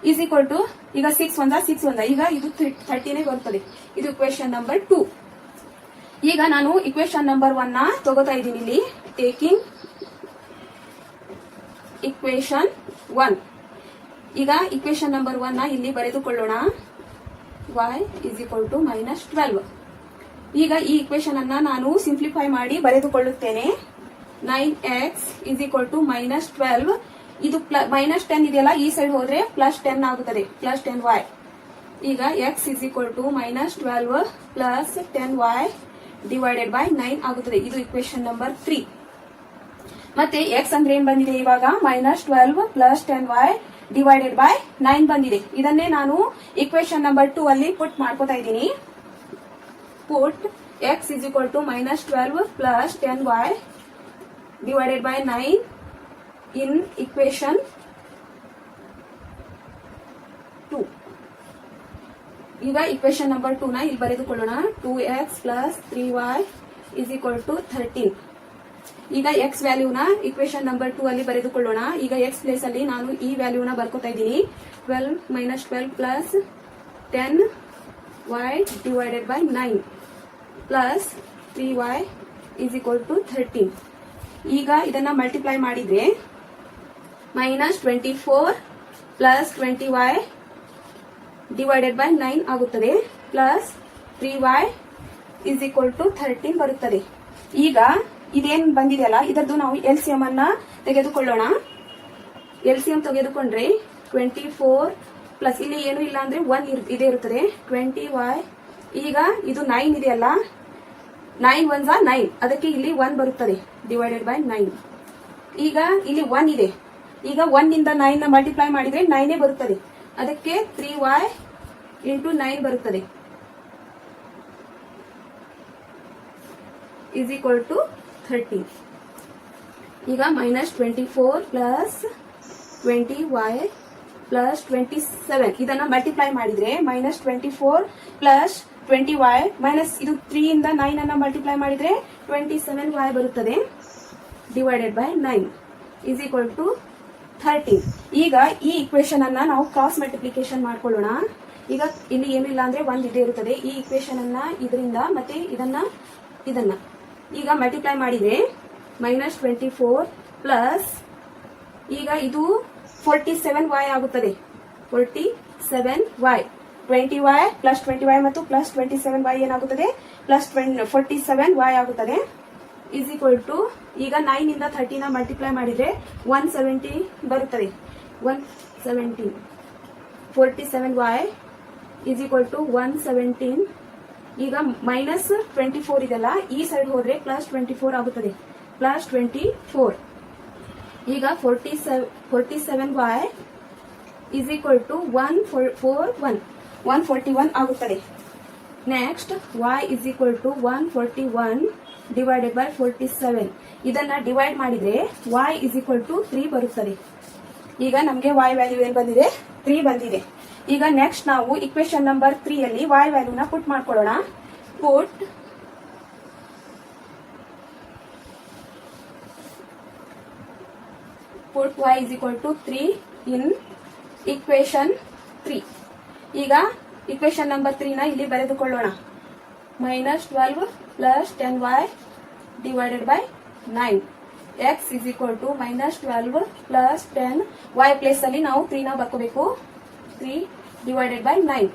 ಈಸ್ ಈಕ್ವಲ್ ಟು ಈಗ 6 1 6 1 ಈಗ ಇದು 30 ಬರುತ್ತದೆ. ಇದು ಇಕ್ವೇಶನ್ ನಂಬರ್ 2. ಈಗ ನಾನು ಇಕ್ವೇಶನ್ ನಂಬರ್ 1 ನ ತಗೋತಾ ಇದ್ದೀನಿ. ಇಲ್ಲಿ ಟೇಕಿಂಗ್ ಇಕ್ವೇಶನ್ 1. ಈಗ ಇಕ್ವೇಶನ್ ನಂಬರ್ 1 ನ ಇಲ್ಲಿ ಬರೆದುಕೊಳ್ಳೋಣ. y is equal to -12. ಈಗ ಈ ಇಕ್ವೇಶನ್ ಅನ್ನ ನಾನು ಸಿಂಪ್ಲಿಫೈ ಮಾಡಿ ಬರೆದುಕೊಳ್ಳುತ್ತೇನೆ. 9x is equal to -12. ಇದು -10 ಇದೆಯಲ್ಲ ಈ ಸೈಡ್ ಹೋದ್ರೆ +10 ಆಗುತ್ತದೆ. +10y. ಈಗ x is equal to -12 plus 10y divided by 9 ಆಗುತ್ತದೆ. ಇದು ಇಕ್ವೇಶನ್ ನಂಬರ್ 3. ಮತ್ತೆ x ಅಂದ್ರೆ ಏನ್ ಬಂದಿದೆ ಇವಾಗ -12 ಪ್ಲಸ್ 10y ಡಿವೈಡೆಡ್ ಬೈ 9 ಬಂದಿದೆ. ಇದನ್ನೇ ನಾನು ಇಕ್ವೇಶನ್ ನಂಬರ್ 2 ಅಲ್ಲಿ ಪುಟ್ ಮಾಡ್ಕೋತಾ ಇದ್ದೀನಿ. ಪುಟ್ x is equal to -12 plus 10y divided by 9 in equation 2. ಈಗ ಇಕ್ವೇಶನ್ ನಂಬರ್ 2 ನ ಇಲ್ಲಿ ಬರೆದುಕೊಳ್ಳೋಣ. 2x plus 3y is equal to 13. ಈಗ x ವ್ಯಾಲ್ಯೂನ ಇಕ್ವೇಶನ್ ನಂಬರ್ 2 ಅಲ್ಲಿ ಬರೆದುಕೊಳ್ಳೋಣ. ಈಗ x ಪ್ಲೇಸ್ ಅಲ್ಲಿ ನಾನು ಈ ವ್ಯಾಲ್ಯೂನ ಬರ್ಕೋತಾ ಇದ್ದೀನಿ. 12 -12 plus 10y divided by 9 plus 3y is equal to 13. ಈಗ ಇದನ್ನ ಮಲ್ಟಿಪ್ಲೈ ಮಾಡಿದ್ರೆ -24 plus 20y divided by 9 ಆಗುತ್ತದೆ. Plus 3y is equal to 13 ಬರುತ್ತದೆ. ಈಗ ಇದೇನ್ ಬಂದಿದೆಯಲ್ಲ ಇದರದ್ದು ನಾವು ಎಲ್ಸಿಎಂ ಅನ್ನ ತೆಗೆದುಕೊಳ್ಳೋಣ. ಎಲ್ಸಿಎಂ ತೆಗೆದುಕೊಂಡ್ರೆ 24 ಪ್ಲಸ್ ಇಲ್ಲಿ ಏನು ಇಲ್ಲ ಅಂದ್ರೆ 1 ಇದೇ ಇರುತ್ತದೆ. 20y ಈಗ ಇದು 9 ಇದೆಯಲ್ಲ 9 1 9 ಅದಕ್ಕೆ ಇಲ್ಲಿ 1 ಬರುತ್ತದೆ ಡಿವೈಡೆಡ್ ಬೈ 9. ಈಗ ಇಲ್ಲಿ 1 ಇದೆ. ಈಗ 1 ಇಂದ 9 ನ ಮಲ್ಟಿಪ್ಲೈ ಮಾಡಿದ್ರೆ 9 ಬರುತ್ತದೆ. ಅದಕ್ಕೆ 3y ಇಂಟು 9 ಬರುತ್ತದೆ. Is equal to 13. ಈಗ -24 ಪ್ಲಸ್ 20y ಪ್ಲಸ್ 27 ಇದನ್ನ ಮಲ್ಟಿಪ್ಲೈ ಮಾಡಿದ್ರೆ -24 ಪ್ಲಸ್ 20y ಮೈನಸ್ ಇದು 3 ಇಂದ 9 ಅನ್ನ ಮಲ್ಟಿಪ್ಲೈ ಮಾಡಿದ್ರೆ 27y ಬರುತ್ತದೆ divided by 9 is equal to 13. ಈಗ ಈ ಇಕ್ವೇಶನ್ ಅನ್ನ ನಾವು ಕ್ರಾಸ್ ಮಲ್ಟಿಪ್ಲಿಕೇಶನ್ ಮಾಡ್ಕೊಳ್ಳೋಣ. ಈಗ ಇಲ್ಲಿ ಏನಿಲ್ಲ ಅಂದ್ರೆ 1 ಇದೇ ಇರುತ್ತದೆ. ಈ ಇಕ್ವೇಶನ್ ಅನ್ನ ಇದರಿಂದ ಮತ್ತೆ ಇದನ್ನ ಈಗ ಮಲ್ಟಿಪ್ಲೈ ಮಾಡಿದ್ರೆ -24 ಪ್ಲಸ್ ಈಗ ಇದು 47y ಆಗುತ್ತದೆ. 47y 20y ಪ್ಲಸ್ 20y ಮತ್ತು ಪ್ಲಸ್ 27y ಏನಾಗುತ್ತದೆ ಪ್ಲಸ್ 47y ಆಗುತ್ತದೆ. ಇಸ್ ಈಕ್ವಲ್ ಟು ಈಗ 9 ಇಂದ 30 ನ ಮಲ್ಟಿಪ್ಲೈ ಮಾಡಿದ್ರೆ 170 ಬರುತ್ತದೆ. 117 47y ಇಸ್ ಈಕ್ವಲ್ ಟು 117. ಈಗ -24 ಇದೆಲ್ಲ ಈ ಸೈಡ್ ಹೋದ್ರೆ ಪ್ಲಸ್ 24 ಆಗುತ್ತದೆ. ಪ್ಲಸ್ 24 ಈಗ 47y ಇಸ್ ಈಕ್ವಲ್ ಟು 141 ಆಗುತ್ತದೆ. Next y is equal to 141 divided by 47. ಇದನ್ನ ಡಿವೈಡ್ ಮಾಡಿದ್ರೆ y ಇಸ್ ಈಕ್ವಲ್ ಟು 3 ಬರುತ್ತದೆ. ಈಗ ನಮಗೆ y ವ್ಯಾಲ್ಯೂ ಏನ್ ಬಂದಿದೆ? 3 ಬಂದಿದೆ. ಈಗ ನೆಕ್ಸ್ಟ್ ನಾವು ಇಕ್ವೇಶನ್ ನಂಬರ್ 3 ಅಲ್ಲಿ y ವ್ಯಾಲ್ಯೂನ ಪುಟ್ ಮಾಡ್ಕೊಳ್ಳೋಣ. put y is equal to 3 in equation 3. ಈಗ ಇಕ್ವೇಶನ್ ನಂಬರ್ 3 ನ ಇಲ್ಲಿ ಬರೆದುಕೊಳ್ಳೋಣ. -12 plus 10y divided by 9. x is equal to -12 plus 10 y place ಅಲ್ಲಿ ನಾವು 3 ನ ಬರ್ಕೋಬೇಕು. 3 divided by 9.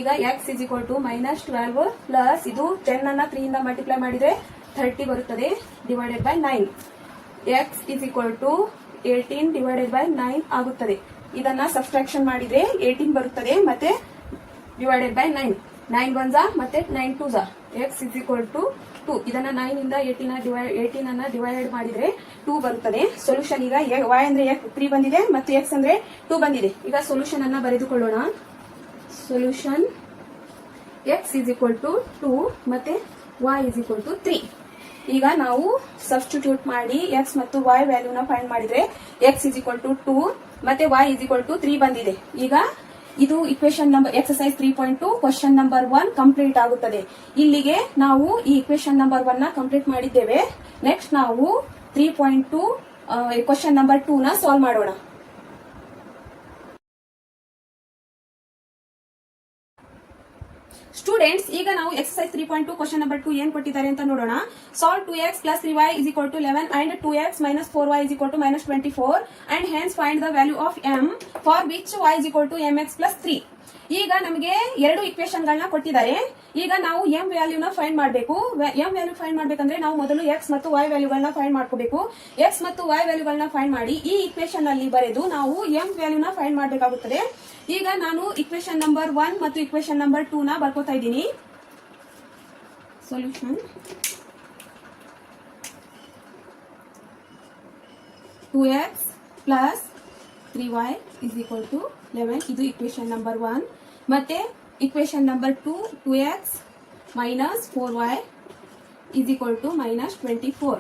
ಈಗ x is equal to -12 plus ಇದು 10 ಅನ್ನ 3 ಇಂದ ಮಲ್ಟಿಪ್ಲೈ ಮಾಡಿದ್ರೆ 30 ಬರುತ್ತದೆ divided by 9. x is equal to 18 divided by 9 ಆಗುತ್ತದೆ. ಇದನ್ನ ಸಬ್ಸ್ಟ್ರಾಕ್ಷನ್ ಮಾಡಿದ್ರೆ 18 ಬರುತ್ತದೆ ಮತ್ತೆ divided by 9. 9 1 ಮತ್ತೆ 9 2 x is equal to 2. ಇದನ್ನ 9 ಇಂದ 18 ಅನ್ನ ಡಿವೈಡ್ ಮಾಡಿದ್ರೆ 2 ಬರುತ್ತದೆ. ಸೊಲ್ಯೂಷನ್ ಈಗ y ಅಂದ್ರೆ 3 ಬಂದಿದೆ ಮತ್ತು x ಅಂದ್ರೆ 2 ಬಂದಿದೆ. ಈಗ ಸೊಲ್ಯೂಷನ್ ಅನ್ನ ಬರೆದುಕೊಳ್ಳೋಣ. Solution x is equal to 2 ಮತ್ತೆ y is equal to 3. ಈಗ ನಾವು ಸಬ್ಸ್ಟಿಟ್ಯೂಟ್ ಮಾಡಿ x ಮತ್ತು y ವ್ಯಾಲ್ಯೂನ ಫೈಂಡ್ ಮಾಡಿದ್ರೆ x is equal to 2 ಮತ್ತೆ y is equal to 3 ಬಂದಿದೆ. ಈಗ ಇದು equation number exercise 3.2 question number 1 complete ಆಗುತ್ತದೆ. ಇಲ್ಲಿಗೆ ನಾವು ಈ ಇಕ್ವೇಶನ್ ನಂಬರ್ 1 ನ ಕಂಪ್ಲೀಟ್ ಮಾಡಿದ್ದೇವೆ. ನೆಕ್ಸ್ಟ್ ನಾವು 3.2 ಕ್ವಶನ್ ನಂಬರ್ 2 ನ ಸಾಲ್ವ್ ಮಾಡೋಣ. ಸ್ಟೂಡೆಂಟ್ಸ್, ಈಗ ನಾವು ಎಕ್ಸರ್ಸೈಸ್ 3.2 ಕ್ವಶನ್ ನಂಬರ್ 2 ಏನ್ ಕೊಟ್ಟಿದ್ದಾರೆ ಅಂತ ನೋಡೋಣ. Solve 2x plus 3y is equal to 11 and 2x minus 4y is equal to minus 24 and hence find the value of m for which y is equal to mx plus 3. ಈಗ ನಮಗೆ ಎರಡು equation ಗಳನ್ನ ಕೊಟ್ಟಿದ್ದಾರೆ. ಈಗ ನಾವು m ವ್ಯಾಲ್ಯೂನ find ಮಾಡಬೇಕು. m value find ಮಾಡಬೇಕಂದ್ರೆ ನಾವು ಮೊದಲು x ಮತ್ತು y ವ್ಯಾಲ್ಯೂಗಳನ್ನ ಫೈಂಡ್ ಮಾಡ್ಕೋಬೇಕು. x ಮತ್ತು y ವ್ಯಾಲ್ಯೂಗಳನ್ನ ಫೈಂಡ್ ಮಾಡಿ ಈ ಇಕ್ವೇಶನ್ ಅಲ್ಲಿ ಬರೆದು ನಾವು m ವ್ಯಾಲ್ಯೂನ ಫೈಂಡ್ ಮಾಡಬೇಕಾಗುತ್ತದೆ. ಈಗ ನಾನು ಇಕ್ವೇಶನ್ ನಂಬರ್ 1 ಮತ್ತು ಇಕ್ವೇಶನ್ ನಂಬರ್ 2 ನ ಬರ್ಕೋತಾ ಇದ್ದೀನಿ. Solution 2x plus 3y is equal to 11. ಇದು ಇಕ್ವೇಶನ್ ನಂಬರ್ 1 ಮತ್ತೆ equation number 2 2x minus 4y is equal to minus 24.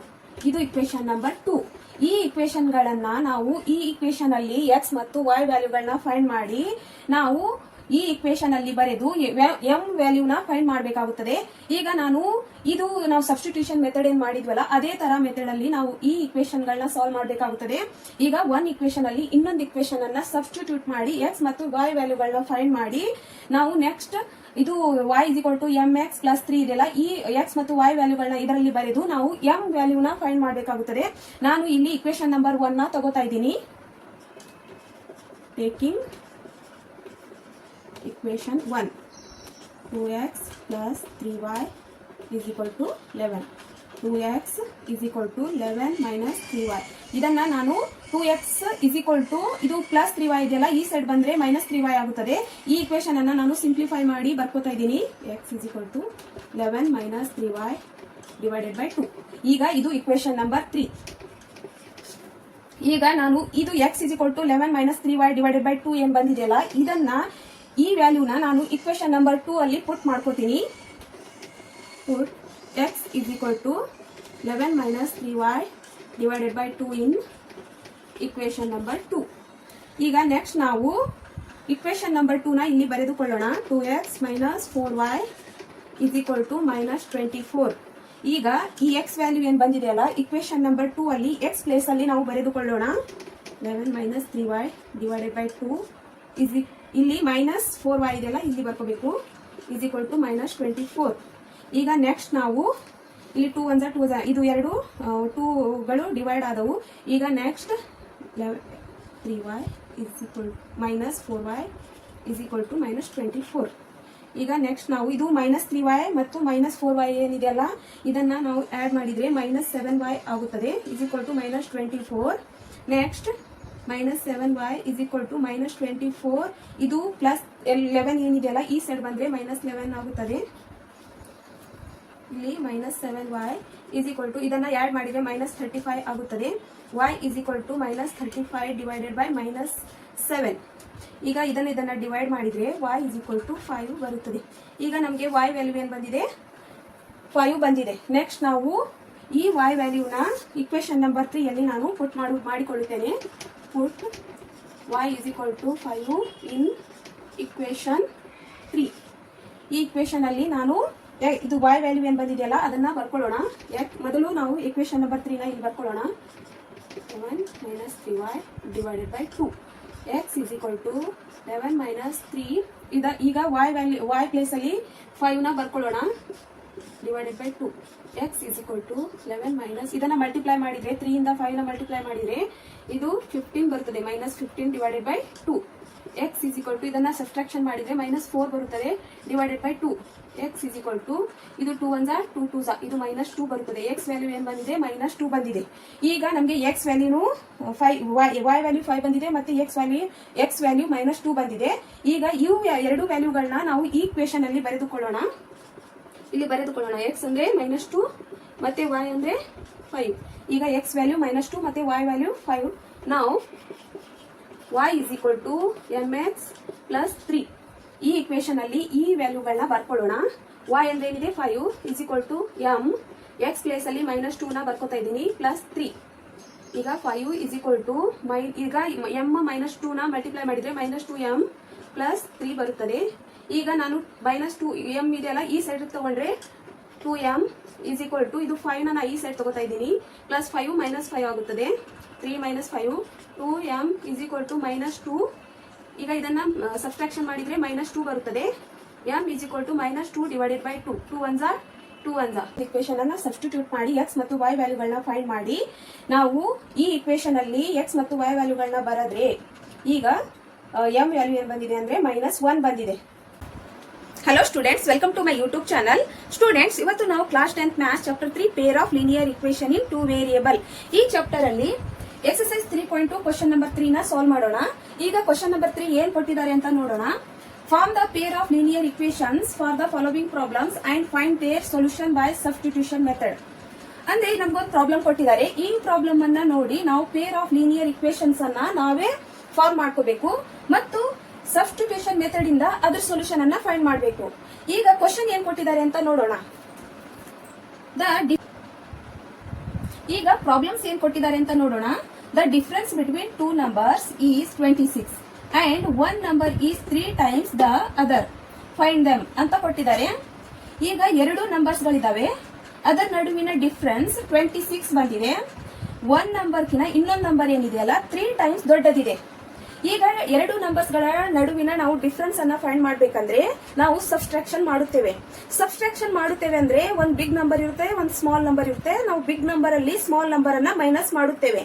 ಇದು ಇಕ್ವೇಶನ್ ನಂಬರ್ 2. ಈ ಇಕ್ವೇಶನ್ ಗಳನ್ನ ನಾವು ಈ ಇಕ್ವೇಶನ್ ಅಲ್ಲಿ x ಮತ್ತು y ವ್ಯಾಲ್ಯೂಗಳನ್ನ ಫೈಂಡ್ ಮಾಡಿ ನಾವು ಈ ಇಕ್ವೇಶನ್ ಅಲ್ಲಿ ಬರೆದು m ವ್ಯಾಲ್ಯೂನ ಫೈಂಡ್ ಮಾಡಬೇಕಾಗುತ್ತದೆ. ಈಗ ನಾವು ಸಬ್ಸ್ಟಿಟ್ಯೂಷನ್ ಮೆಥಡ್ ಏನ್ ಮಾಡಿದ್ವಲ್ಲ ಅದೇ ತರ ಮೆಥಡ್ ಅಲ್ಲಿ ನಾವು ಈ ಇಕ್ವೇಶನ್ ಗಳನ್ನ ಸಾಲ್ವ್ ಮಾಡಬೇಕಾಗುತ್ತದೆ. ಈಗ ಒಂದ್ ಇಕ್ವೇಶನ್ ಅಲ್ಲಿ ಇನ್ನೊಂದು ಇಕ್ವೇಶನ್ ಅನ್ನ ಸಬ್ಸ್ಟಿಟ್ಯೂಟ್ ಮಾಡಿ x ಮತ್ತು y ವ್ಯಾಲ್ಯೂಗಳನ್ನ ಫೈಂಡ್ ಮಾಡಿ ನಾವು ನೆಕ್ಸ್ಟ್ ಇದು y is equal to mx plus 3 ಇದೆಲ್ಲ ಈ x ಮತ್ತು y ವ್ಯಾಲ್ಯೂಗಳನ್ನ ಇದರಲ್ಲಿ ಬರೆದು ನಾವು m ವ್ಯಾಲ್ಯೂನ ಫೈಂಡ್ ಮಾಡಬೇಕಾಗುತ್ತದೆ. ನಾನು ಇಲ್ಲಿ ಇಕ್ವೇಶನ್ ನಂಬರ್ 1 ನ ತಗೋತಾ ಇದ್ದೀನಿ. Taking equation 1 2x plus 3y is equal to 11. 2x is equal to 11 minus 3y. ಇದನ್ನ ನಾನು 2x is equal to ಇದು ಪ್ಲಸ್ 3y ಇದೆಯಲ್ಲ ಈ ಸೈಡ್ ಬಂದ್ರೆ ಮೈನಸ್ 3y ಆಗುತ್ತದೆ. ಈ ಇಕ್ವೇಶನ್ ಅನ್ನ ನಾನು ಸಿಂಪ್ಲಿಫೈ ಮಾಡಿ ಬರ್ಕೋತಾ ಇದ್ದೀನಿ. x is equal to 11 minus 3y divided by 2. ಈಗ ಇದು ಇಕ್ವೇಶನ್ ನಂಬರ್ 3. ಈಗ ನಾನು ಇದು x is equal to 11 minus 3y divided by 2 ಏನ್ ಬಂದಿದೆಯಲ್ಲ ಇದನ್ನ ಈ ವ್ಯಾಲ್ಯೂನ ನಾನು ಇಕ್ವೇಶನ್ ನಂಬರ್ 2 ಅಲ್ಲಿ ಪುಟ್ ಮಾಡ್ಕೋತೀನಿ. ಪುಟ್ x is equal to 11 minus 3y divided by 2 in equation number 2. ಈಗ ನೆಕ್ಸ್ಟ್ ನಾವು ಇಕ್ವೇಶನ್ ನಂಬರ್ 2 ನ ಇಲ್ಲಿ ಬರೆದುಕೊಳ್ಳೋಣ. 2x minus 4y is equal to minus 24. ಈಗ ಈ x ವ್ಯಾಲ್ಯೂ ಏನ್ ಬಂದಿದೆಯಲ್ಲ ಇಕ್ವೇಶನ್ ನಂಬರ್ 2 ಅಲ್ಲಿ x ಪ್ಲೇಸ್ ಅಲ್ಲಿ ನಾವು ಬರೆದುಕೊಳ್ಳೋಣ. 11 minus 3y divided by 2 is ಇಲ್ಲಿ ಮೈನಸ್ 4y ಇದೆಲ್ಲ ಇಲ್ಲಿ ಬರ್ಕೋಬೇಕು. is equal to minus 24. ಈಗ ನೆಕ್ಸ್ಟ್ ನಾವು ಇಲ್ಲಿ 2 1 2 ಇದು ಎರಡು 2 ಗಳು ಡಿವೈಡ್ ಆದವು. ಈಗ next 3y is equal minus 4y is equal to minus 24. ಈಗ ನೆಕ್ಸ್ಟ್ ನಾವು ಇದು minus 3y ಮತ್ತು minus 4y ಏನಿದೆಯಲ್ಲ ಇದನ್ನ ನಾವು ಆಡ್ ಮಾಡಿದ್ರೆ minus 7y ಆಗುತ್ತದೆ. is equal to minus 24. Next minus 7y is equal to minus 24. ಇದು ಪ್ಲಸ್ 11 ಏನಿದೆಯಲ್ಲ ಈ ಸೈಡ್ ಬಂದ್ರೆ minus 11 ಆಗುತ್ತದೆ. ಇಲ್ಲಿ minus 7y is equal to ಇದನ್ನ ಆಡ್ ಮಾಡಿದ್ರೆ minus 35 ಆಗುತ್ತದೆ. y is equal to minus 35 divided by minus 7. ಈಗ ಇದನ್ನ ಡಿವೈಡ್ ಮಾಡಿದ್ರೆ y ಇಸ್ ಈಕ್ವಲ್ ಟು 5 ಬರುತ್ತದೆ. ಈಗ ನಮಗೆ y ವ್ಯಾಲ್ಯೂ ಏನು ಬಂದಿದೆ, 5 ಬಂದಿದೆ. ನೆಕ್ಸ್ಟ್ ನಾವು ಈ y ವ್ಯಾಲ್ಯೂನ ಇಕ್ವೇಶನ್ ನಂಬರ್ 3 ಯಲ್ಲಿ ನಾನು ಮಾಡಿಕೊಳ್ಳುತ್ತೇನೆ. Put y is equal to 5 in equation 3. ಈ ಇಕ್ವೇಶನ್ ಅಲ್ಲಿ ನಾನು ಇದು y ವ್ಯಾಲ್ಯೂ ಏನು ಬಂದಿದೆಯಲ್ಲ ಅದನ್ನ ಬರ್ಕೊಳ್ಳೋಣ. ಮೊದಲು ನಾವು ಇಕ್ವೇಶನ್ ನಂಬರ್ 3 ನ ಇಲ್ಲಿ ಬರ್ಕೊಳ್ಳೋಣ. 7 minus 3y divided by 2. x is equal to 11 minus 3. ಈಗ y ವ್ಯಾಲ್ಯೂ y ಪ್ಲೇಸ್ ಅಲ್ಲಿ 5 ನ ಬರ್ಕೊಳ್ಳೋಣ. divided by 2. x is equal to 11 minus ಇದನ್ನ ಮಲ್ಟಿಪ್ಲೈ ಮಾಡಿದ್ರೆ 3 ಇಂದ 5 ನ ಮಲ್ಟಿಪ್ಲೈ ಮಾಡಿದ್ರೆ ಇದು 15 ಬರುತ್ತದೆ. minus 15 divided by 2. x is equal to ಇದನ್ನ ಸಬ್ಟ್ರಾಕ್ಷನ್ ಮಾಡಿದ್ರೆ minus 4 ಬರುತ್ತದೆ divided by 2. x is equal to ಇದು 2 1 2 2 ಇದು minus 2 ಬರುತ್ತದೆ. x ವ್ಯಾಲ್ಯೂ ಏನು ಬಂದಿದೆ, minus 2 ಬಂದಿದೆ. ಈಗ ನಮಗೆ x ವ್ಯಾಲ್ಯೂನು 5 y ವ್ಯಾಲ್ಯೂ 5 ಬಂದಿದೆ ಮತ್ತೆ x ವ್ಯಾಲ್ಯೂ minus 2 ಬಂದಿದೆ. ಈಗ ಇವು ಎರಡು ವ್ಯಾಲ್ಯೂಗಳನ್ನ ನಾವು ಈ ಇಕ್ವೇಶನ್ ಅಲ್ಲಿ ಬರೆದುಕೊಳ್ಳೋಣ. x ಅಂದ್ರೆ -2 ಮತ್ತೆ y ಅಂದ್ರೆ 5. ಈಗ x ವ್ಯಾಲ್ಯೂ -2 ಮತ್ತೆ y ವ್ಯಾಲ್ಯೂ 5. ನಾವು y is equal to mx plus 3. ಈ ಇಕ್ವೇಶನ್ ಅಲ್ಲಿ ಈ ವ್ಯಾಲ್ಯೂಗಳನ್ನ ಬರ್ಕೊಳ್ಳೋಣ. y ಅಂದ್ರೆ ಏನಿದೆ 5 is equal to m, x place ಅಲ್ಲಿ -2 ನ ಬರ್ಕೋತಾ ಇದ್ದೀನಿ ಪ್ಲಸ್ 3. ಈಗ 5 is equal to ಈಗ m -2 ನ ಮಲ್ಟಿಪ್ಲೈ ಮಾಡಿದ್ರೆ -2m ಪ್ಲಸ್ 3 ಬರುತ್ತದೆ. ಈಗ ನಾನು -2 m ಇದೆಯಲ್ಲ ಈ ಸೈಡ್ ತಗೊಂಡ್ರೆ 2m is equal to ಇದು 5 ನ ಈ ಸೈಡ್ ತಗೋತಾ ಇದ್ದೀನಿ ಪ್ಲಸ್ 5 -5 ಆಗುತ್ತದೆ. 3 - 5 2m is equal to -2. ಈಗ ಇದನ್ನ ಸಬ್ಟ್ರಾಕ್ಷನ್ ಮಾಡಿದ್ರೆ -2 ಬರುತ್ತದೆ. m is equal to -2 divided by 2. 2 1 2 1 equation ಅನ್ನ ಸಬ್ಸ್ಟಿಟ್ಯೂಟ್ ಮಾಡಿ x ಮತ್ತು y ವ್ಯಾಲ್ಯೂಗಳನ್ನ ಫೈಂಡ್ ಮಾಡಿ ನಾವು ಈ ಇಕ್ವೇಶನ್ ಅಲ್ಲಿ x ಮತ್ತು y ವ್ಯಾಲ್ಯೂಗಳನ್ನ ಬರೆದ್ರೆ ಈಗ m ವ್ಯಾಲ್ಯೂ ಏನು ಬಂದಿದೆ ಅಂದ್ರೆ -1 ಬಂದಿದೆ. Hello students, welcome to my YouTube channel. Students, ಇವತ್ತು ನಾವು class 10th maths chapter 3 pair of linear equation in 2 variable ಈ ಚಾಪ್ಟರ್ ಅಲ್ಲಿ ಎಕ್ಸರ್ಸೈಸ್ 3.2 ಕ್ವಶನ್ ನಂಬರ್ 3 ನ ಸಾಲ್ವ್ ಮಾಡೋಣ. ಈಗ ಕ್ವಶನ್ ನಂಬರ್ 3 ಏನ್ ಕೊಟ್ಟಿದ್ದಾರೆ ಅಂತ ನೋಡೋಣ. Form the pair of linear equations for the following problems and find their solution by substitution method. ಅಂದ್ರೆ ನಮ್ಗೊಂದು ಪ್ರಾಬ್ಲಮ್ ಕೊಟ್ಟಿದ್ದಾರೆ. ಈ ಪ್ರಾಬ್ಲಮ್ ಅನ್ನ ನೋಡಿ ನಾವು ಪೇರ್ ಆಫ್ ಲೀನಿಯರ್ ಇಕ್ವೇಶನ್ಸ್ ಅನ್ನ ನಾವೇ ಫಾರ್ಮ್ ಮಾಡ್ಕೋಬೇಕು ಮತ್ತು ಸಬ್ಸ್ಟಿಟ್ಯೂಷನ್ ಮೆಥಡ್ ಇಂದ ಅದ್ರ ಸೊಲ್ಯೂಷನ್ ಅನ್ನ ಫೈಂಡ್ ಮಾಡಬೇಕು. ಈಗ ಕ್ವಶನ್ ಏನ್ ಕೊಟ್ಟಿದ್ದಾರೆ ಅಂತ ನೋಡೋಣ. ಈಗ ಪ್ರಾಬ್ಲಮ್ಸ್ ಏನ್ ಕೊಟ್ಟಿದ್ದಾರೆ ಅಂತ ನೋಡೋಣ. The difference between 2 numbers is 26 and 1 number is 3 times the other. Find them ಅಂತ ಕೊಟ್ಟಿದ್ದಾರೆ. ಈಗ ಎರಡು ನಂಬರ್ಸ್ ಗಳಿದಾವೆ, ಅದರ ನಡುವಿನ ಡಿಫರೆನ್ಸ್ 26 ಬಂದಿದೆ. 1 ನಂಬರ್ ಕಿನ ಇನ್ನೊಂದು ನಂಬರ್ ಏನಿದೆಯಲ್ಲ 3 ಟೈಮ್ಸ್ ದೊಡ್ಡದಿದೆ. ಈಗ ಎರಡು ನಂಬರ್ಸ್ ಗಳ ನಡುವಿನ ನಾವು ಡಿಫರೆನ್ಸ್ ಅನ್ನ ಫೈಂಡ್ ಮಾಡ್ಬೇಕಂದ್ರೆ ನಾವು ಸಬ್ಸ್ಟ್ರಾಕ್ಷನ್ ಮಾಡುತ್ತೇವೆ ಅಂದ್ರೆ ಒಂದು ಬಿಗ್ ನಂಬರ್ ಇರುತ್ತೆ, ಒಂದು ಸ್ಮಾಲ್ ನಂಬರ್ ಇರುತ್ತೆ. ನಾವು ಬಿಗ್ ನಂಬರ್ ಅಲ್ಲಿ ಸ್ಮಾಲ್ ನಂಬರ್ ಅನ್ನ ಮೈನಸ್ ಮಾಡುತ್ತೇವೆ.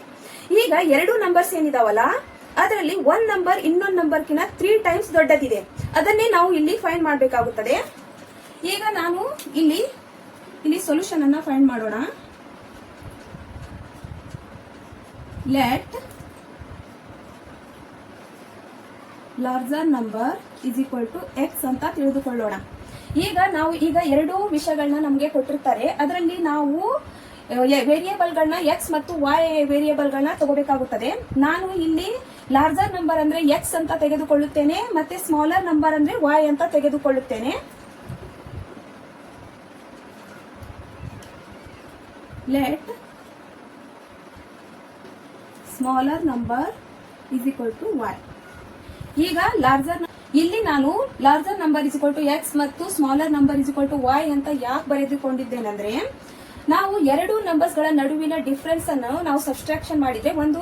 ಈಗ ಎರಡು ನಂಬರ್ಸ್ ಏನಿದಾವಲ್ಲ ಅದರಲ್ಲಿ 1 ನಂಬರ್ ಇನ್ನೊಂದು ನಂಬರ್ ಕಿನ 3 ಟೈಮ್ಸ್ ದೊಡ್ಡದಿದೆ. ಅದನ್ನೇ ನಾವು ಇಲ್ಲಿ ಫೈಂಡ್ ಮಾಡಬೇಕಾಗುತ್ತದೆ. ಈಗ ನಾನು ಇಲ್ಲಿ ಸೊಲ್ಯೂಷನ್ ಅನ್ನ ಫೈಂಡ್ ಮಾಡೋಣ. Let larger number is equal to x ಅಂತ ತಿಳಿದುಕೊಳ್ಳೋಣ. ಈಗ ಎರಡು ವಿಷಯಗಳನ್ನ ನಮಗೆ ಕೊಟ್ಟಿರ್ತಾರೆ. ಅದರಲ್ಲಿ ನಾವು ವೇರಿಯೇಬಲ್ಗಳನ್ನ x ಮತ್ತು y ವೇರಿಯೇಬಲ್ಗಳನ್ನ ತಗೋಬೇಕಾಗುತ್ತದೆ. ನಾನು ಇಲ್ಲಿ ಲಾರ್ಜರ್ ನಂಬರ್ ಅಂದ್ರೆ x ಅಂತ ತೆಗೆದುಕೊಳ್ಳುತ್ತೇನೆ ಮತ್ತೆ ಸ್ಮಾಲರ್ ನಂಬರ್ ಅಂದ್ರೆ y ಅಂತ ತೆಗೆದುಕೊಳ್ಳುತ್ತೇನೆ. Let smaller number is equal to y. ಈಗ ಇಲ್ಲಿ ನಾನು larger number is equal to x ಮತ್ತು smaller number is equal to y ಅಂತ ಯಾಕೆ ಬರೆದುಕೊಂಡಿದ್ದೇನೆಂದ್ರೆ ನಾವು ಎರಡು ನಂಬರ್ಸ್ ಗಳ ನಡುವಿನ ಡಿಫರೆನ್ಸ್ ಅನ್ನು ನಾವು ಸಬ್ಸ್ಟ್ರಾಕ್ಷನ್ ಮಾಡಿದ್ರೆ ಒಂದು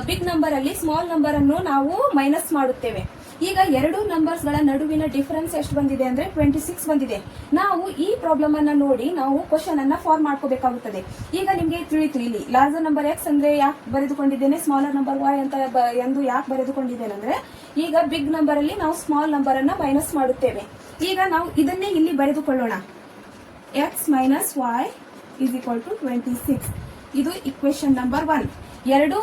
ಬಿಗ್ ನಂಬರ್ ಅಲ್ಲಿ ಸ್ಮಾಲ್ ನಂಬರ್ ಅನ್ನು ನಾವು ಮೈನಸ್ ಮಾಡುತ್ತೇವೆ. ಈಗ ಎರಡು ನಂಬರ್ಸ್ ಗಳ ನಡುವಿನ ಡಿಫರೆನ್ಸ್ ಎಷ್ಟು ಬಂದಿದೆ ಅಂದ್ರೆ 26 ಬಂದಿದೆ. ನಾವು ಈ ಪ್ರಾಬ್ಲಮ್ ಅನ್ನ ನೋಡಿ ನಾವು ಕ್ವಶನ್ ಅನ್ನ ಫಾರ್ಮ್ ಮಾಡ್ಕೋಬೇಕಾಗುತ್ತದೆ. ಈಗ ನಿಮ್ಗೆ ತಿಳಿತು ಇಲ್ಲಿ ಲಾರ್ಜರ್ ನಂಬರ್ x ಅಂದ್ರೆ ಯಾಕೆ ಬರೆದುಕೊಂಡಿದ್ದೇನೆ, ಸ್ಮಾಲರ್ ನಂಬರ್ y ಅಂತ ಎಂದು ಯಾಕೆ ಬರೆದುಕೊಂಡಿದ್ದೇನೆ ಅಂದ್ರೆ ಈಗ ಬಿಗ್ ನಂಬರ್ ಅಲ್ಲಿ ನಾವು ಸ್ಮಾಲ್ ನಂಬರ್ ಅನ್ನ ಮೈನಸ್ ಮಾಡುತ್ತೇವೆ. ಈಗ ನಾವು ಇದನ್ನೇ ಇಲ್ಲಿ ಬರೆದುಕೊಳ್ಳೋಣ. x minus y is equal to 26. ಇದು ಇಕ್ವೇಶನ್ ನಂಬರ್ 1. ಎರಡು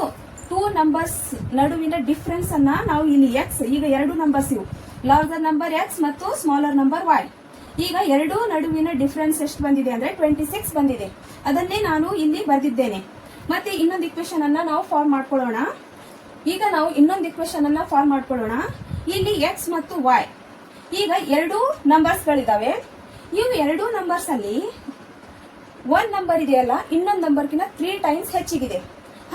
2 ನಂಬರ್ಸ್ ನಡುವಿನ ಡಿಫರೆನ್ಸ್ ಅನ್ನ ನಾವು ಇಲ್ಲಿ x, ಈಗ ಎರಡು ನಂಬರ್ಸ್ ಇವು ಲಾರ್ಜರ್ ನಂಬರ್ x ಮತ್ತು ಸ್ಮಾಲರ್ ನಂಬರ್ y. ಈಗ ಎರಡು ನಡುವಿನ ಡಿಫರೆನ್ಸ್ ಎಷ್ಟು ಬಂದಿದೆ ಅಂದ್ರೆ 26 ಬಂದಿದೆ. ಅದನ್ನೇ ನಾನು ಇಲ್ಲಿ ಬರೆದಿದ್ದೇನೆ. ಮತ್ತೆ ಇನ್ನೊಂದು ಇಕ್ವೇಶನ್ ಅನ್ನ ನಾವು ಫಾರ್ಮ್ ಮಾಡ್ಕೊಳ್ಳೋಣ. ಈಗ ನಾವು ಇನ್ನೊಂದು ಇಕ್ವೇಶನ್ ಅನ್ನ ಫಾರ್ಮ್ ಮಾಡ್ಕೊಳ್ಳೋಣ. ಇಲ್ಲಿ ಎಕ್ಸ್ ಮತ್ತು ವೈ ಈಗ ಎರಡು ನಂಬರ್ಸ್ ಗಳಿದಾವೆ. ಇವು ಎರಡು ನಂಬರ್ಸ್ ಅಲ್ಲಿ ಒಂದ್ ನಂಬರ್ ಇದೆಯಲ್ಲ ಇನ್ನೊಂದು ನಂಬರ್ಗಿನ 3 ಟೈಮ್ಸ್ ಹೆಚ್ಚಿಗಿದೆ.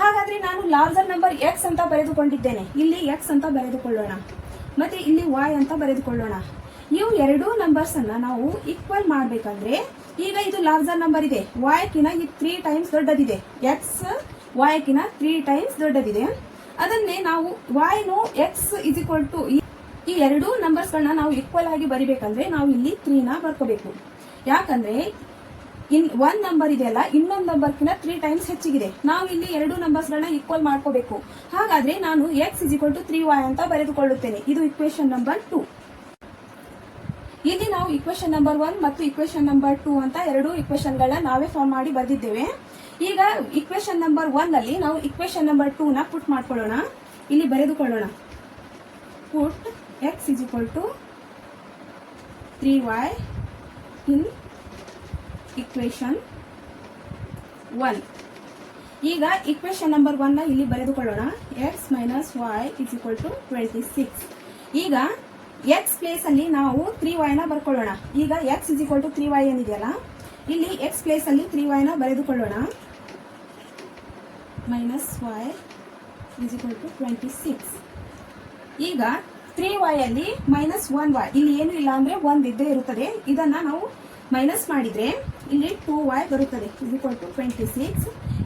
ಹಾಗಾದ್ರೆ ನಾನು ಲಾರ್ಜರ್ ನಂಬರ್ ಎಕ್ಸ್ ಅಂತ ಬರೆದುಕೊಂಡಿದ್ದೇನೆ. ಇಲ್ಲಿ ಎಕ್ಸ್ ಅಂತ ಬರೆದುಕೊಳ್ಳೋಣ, ಮತ್ತೆ ಇಲ್ಲಿ ವೈ ಅಂತ ಬರೆದುಕೊಳ್ಳೋಣ. ಇವು ಎರಡು ನಂಬರ್ಸ್ ಅನ್ನ ನಾವು ಈಕ್ವಲ್ ಮಾಡ್ಬೇಕಂದ್ರೆ ಈಗ ಇದು ಲಾರ್ಜರ್ ನಂಬರ್ ಇದೆ, ವೈ ಕಿನ ಇದು 3 ಟೈಮ್ಸ್ ದೊಡ್ಡದಿದೆ. ಎಕ್ಸ್ ವೈ ಕಿನ 3 ಟೈಮ್ಸ್ ದೊಡ್ಡದಿದೆ. ಅದನ್ನೇ ನಾವು ವೈ ನು ಎಕ್ಸ್ ಇಸ್ ಈಕ್ವಲ್ ಟು ಈ ಎರಡು ನಂಬರ್ಸ್ ಗಳನ್ನ ನಾವು ಈಕ್ವಲ್ ಆಗಿ ಬರಿಬೇಕಂದ್ರೆ ನಾವು ಇಲ್ಲಿ 3 ನ ಬರ್ಕೋಬೇಕು. ಯಾಕಂದ್ರೆ ಒಂದ್ ನಂಬರ್ ಇದೆಯಲ್ಲ ಇನ್ನೊಂದು ನಂಬರ್ಕಿನ 3 ಟೈಮ್ಸ್ ಹೆಚ್ಚಿಗಿದೆ. ನಾವು ಇಲ್ಲಿ ಎರಡು ನಂಬರ್ಸ್ ಗಳನ್ನ ಈಕ್ವಲ್ ಮಾಡ್ಕೋಬೇಕು. ಹಾಗಾದ್ರೆ ನಾನು x is equal to 3y ಅಂತ ಬರೆದುಕೊಳ್ಳುತ್ತೇನೆ. ಇದು ಇಕ್ವೇಶನ್ ನಂಬರ್ 2. ಇಲ್ಲಿ ನಾವು ಇಕ್ವೇಶನ್ ನಂಬರ್ 1 ಮತ್ತು ಇಕ್ವೇಶನ್ ನಂಬರ್ 2 ಅಂತ ಎರಡು ಇಕ್ವೇಶನ್ ಗಳನ್ನ ನಾವೇ ಫಾರ್ಮ್ ಮಾಡಿ ಬರೆದಿದ್ದೇವೆ. ಈಗ ಇಕ್ವೇಶನ್ ನಂಬರ್ 1 ಅಲ್ಲಿ ನಾವು ಇಕ್ವೇಶನ್ ನಂಬರ್ 2 ನ ಪುಟ್ ಮಾಡ್ಕೊಳ್ಳೋಣ. ಇಲ್ಲಿ ಬರೆದುಕೊಳ್ಳೋಣ. Put x is equal to 3y in equation 1. ಈಗ ಇಕ್ವೇಶನ್ ನಂಬರ್ 1 ನ ಇಲ್ಲಿ ಬರೆದುಕೊಳ್ಳೋಣ. x minus y is equal to 26. ಈಗ x ಪ್ಲೇಸ್ ಅಲ್ಲಿ ನಾವು 3y ನ ಬರ್ಕೊಳ್ಳೋಣ. ಈಗ x is equal to 3y ಏನಿದೆಯಲ್ಲ ಇಲ್ಲಿ x ಪ್ಲೇಸ್ ಅಲ್ಲಿ 3y ನ ಬರೆದುಕೊಳ್ಳೋಣ. minus y is equal to 26. ಈಗ 3y ಅಲ್ಲಿ minus 1y ಇಲ್ಲಿ ಏನು ಇಲ್ಲ ಅಂದ್ರೆ 1 ಇದ್ದೇ ಇರುತ್ತದೆ. ಇದನ್ನ ನಾವು ಮೈನಸ್ ಮಾಡಿದ್ರೆ ಇಲ್ಲಿ 2y ಬರುತ್ತದೆ is equal to 26.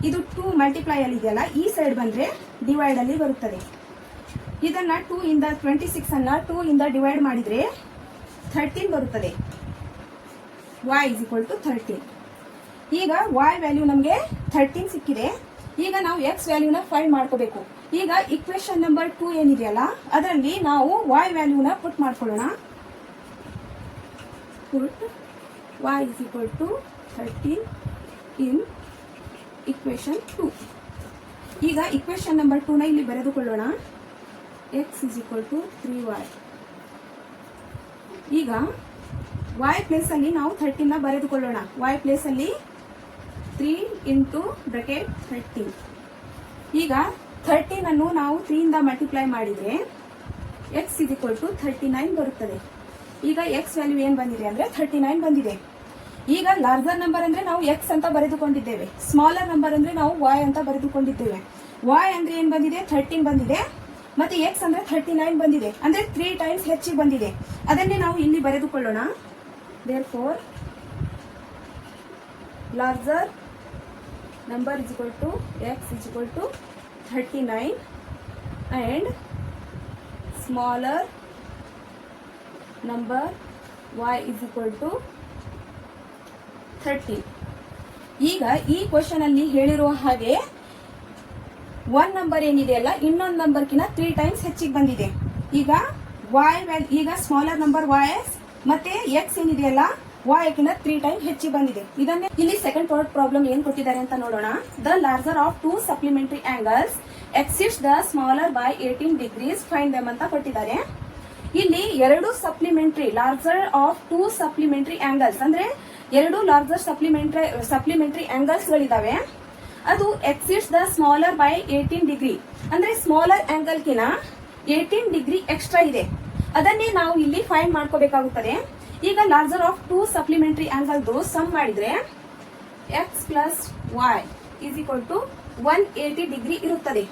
ಇದು 2 ಮಲ್ಟಿಪ್ಲೈ ಅಲ್ಲಿ ಇದೆಯಲ್ಲ ಈ ಸೈಡ್ ಬಂದ್ರೆ ಡಿವೈಡ್ ಅಲ್ಲಿ ಬರುತ್ತದೆ. ಇದನ್ನ 2 ಇಂದ 26 ಅನ್ನ 2 ಇಂದ ಡಿವೈಡ್ ಮಾಡಿದ್ರೆ 13 ಬರುತ್ತದೆ. y is equal to 13. ಈಗ y ವ್ಯಾಲ್ಯೂ ನಮಗೆ 13 ಸಿಕ್ಕಿದೆ. ಈಗ ನಾವು x ವ್ಯಾಲ್ಯೂನ ಫೈಂಡ್ ಮಾಡ್ಕೋಬೇಕು. ಈಗ ಇಕ್ವೇಶನ್ ನಂಬರ್ 2 ಏನಿದೆಯಲ್ಲ ಅದರಲ್ಲಿ ನಾವು y ವ್ಯಾಲ್ಯೂನ ಪುಟ್ ಮಾಡ್ಕೊಳ್ಳೋಣ. Put y is equal to 13 in equation 2. ಈಗ ಇಕ್ವೇಶನ್ ನಂಬರ್ 2 ನ ಇಲ್ಲಿ ಬರೆದುಕೊಳ್ಳೋಣ. x is equal to 3y. ಈಗ y ಪ್ಲೇಸ್ ಅಲ್ಲಿ ನಾವು 13 ನ ಬರೆದುಕೊಳ್ಳೋಣ. y ಪ್ಲೇಸ್ ಅಲ್ಲಿ 3 into bracket 13. ಈಗ 13 ಅನ್ನು ನಾವು 3 ಇಂದ ಮಲ್ಟಿಪ್ಲೈ ಮಾಡಿದ್ರೆ x is equal to 39 ಬರುತ್ತದೆ. ಈಗ x ವ್ಯಾಲ್ಯೂ ಏನ್ ಬಂದಿದೆ ಅಂದ್ರೆ 39 ಬಂದಿದೆ. ಈಗ ಲಾರ್ಜರ್ ನಂಬರ್ ಅಂದ್ರೆ ನಾವು x ಅಂತ ಬರೆದುಕೊಂಡಿದ್ದೇವೆ, ಸ್ಮಾಲರ್ ನಂಬರ್ ಅಂದ್ರೆ ನಾವು y ಅಂತ ಬರೆದುಕೊಂಡಿದ್ದೇವೆ. y ಅಂದ್ರೆ ಏನ್ ಬಂದಿದೆ 13 ಬಂದಿದೆ, ಮತ್ತೆ x ಅಂದ್ರೆ 39 ಬಂದಿದೆ, ಅಂದ್ರೆ 3 ಟೈಮ್ಸ್ ಹೆಚ್ಚಿಗೆ ಬಂದಿದೆ. ಅದನ್ನೇ ನಾವು ಇಲ್ಲಿ ಬರೆದುಕೊಳ್ಳೋಣ. therefore larger number is equal to x is equal to 39 and smaller number y is equal to 13. ಈಗ ಈ ಕ್ವೆಶ್ಚನ್ ಅಲ್ಲಿ ಹೇಳಿರುವ ಹಾಗೆ ಒಂದ್ ನಂಬರ್ ಏನಿದೆಯಲ್ಲ ಇನ್ನೊಂದು ನಂಬರ್ಕಿನ 3 ಟೈಮ್ಸ್ ಹೆಚ್ಚಿಗೆ ಬಂದಿದೆ. ಈಗ ಈಗ ಸ್ಮಾಲರ್ ನಂಬರ್ y ಮತ್ತೆ x ಏನಿದೆಯಲ್ಲ y ಕಿನ 3 ಟೈಮ್ಸ್ ಹೆಚ್ಚಿಗೆ ಬಂದಿದೆ. ಇದನ್ನೇ ಇಲ್ಲಿ ಸೆಕೆಂಡ್ ಪ್ರಾಬ್ಲಮ್ ಏನ್ ಕೊಟ್ಟಿದ್ದಾರೆ ಅಂತ ನೋಡೋಣ. The larger of 2 supplementary angles exceeds the smaller by 18 degrees find them ಅಂತ ಕೊಟ್ಟಿದ್ದಾರೆ. ಇಲ್ಲಿ ಎರಡು supplementary larger of 2 supplementary angles ಅಂದ್ರೆ ಎರಡು ಲಾರ್ಜರ್ ಸಪ್ಲಿಮೆಂಟರಿ ಆಂಗಲ್ಸ್ ಗಳಿದಾವೆ. ಅದು exceeds the smaller by 18 degree ಅಂದ್ರೆ ಸ್ಮಾಲರ್ ಆಂಗಲ್ ಕಿನ 18 ಡಿಗ್ರಿ ಎಕ್ಸ್ಟ್ರಾ ಇದೆ. ಅದನ್ನೇ ನಾವು ಇಲ್ಲಿ ಫೈಂಡ್ ಮಾಡ್ಕೋಬೇಕಾಗುತ್ತದೆ. ಈಗ larger of 2 supplementary angle sum ಮಾಡಿದ್ರೆ x plus y is equal to 180 degree ಇರುತ್ತದೆ.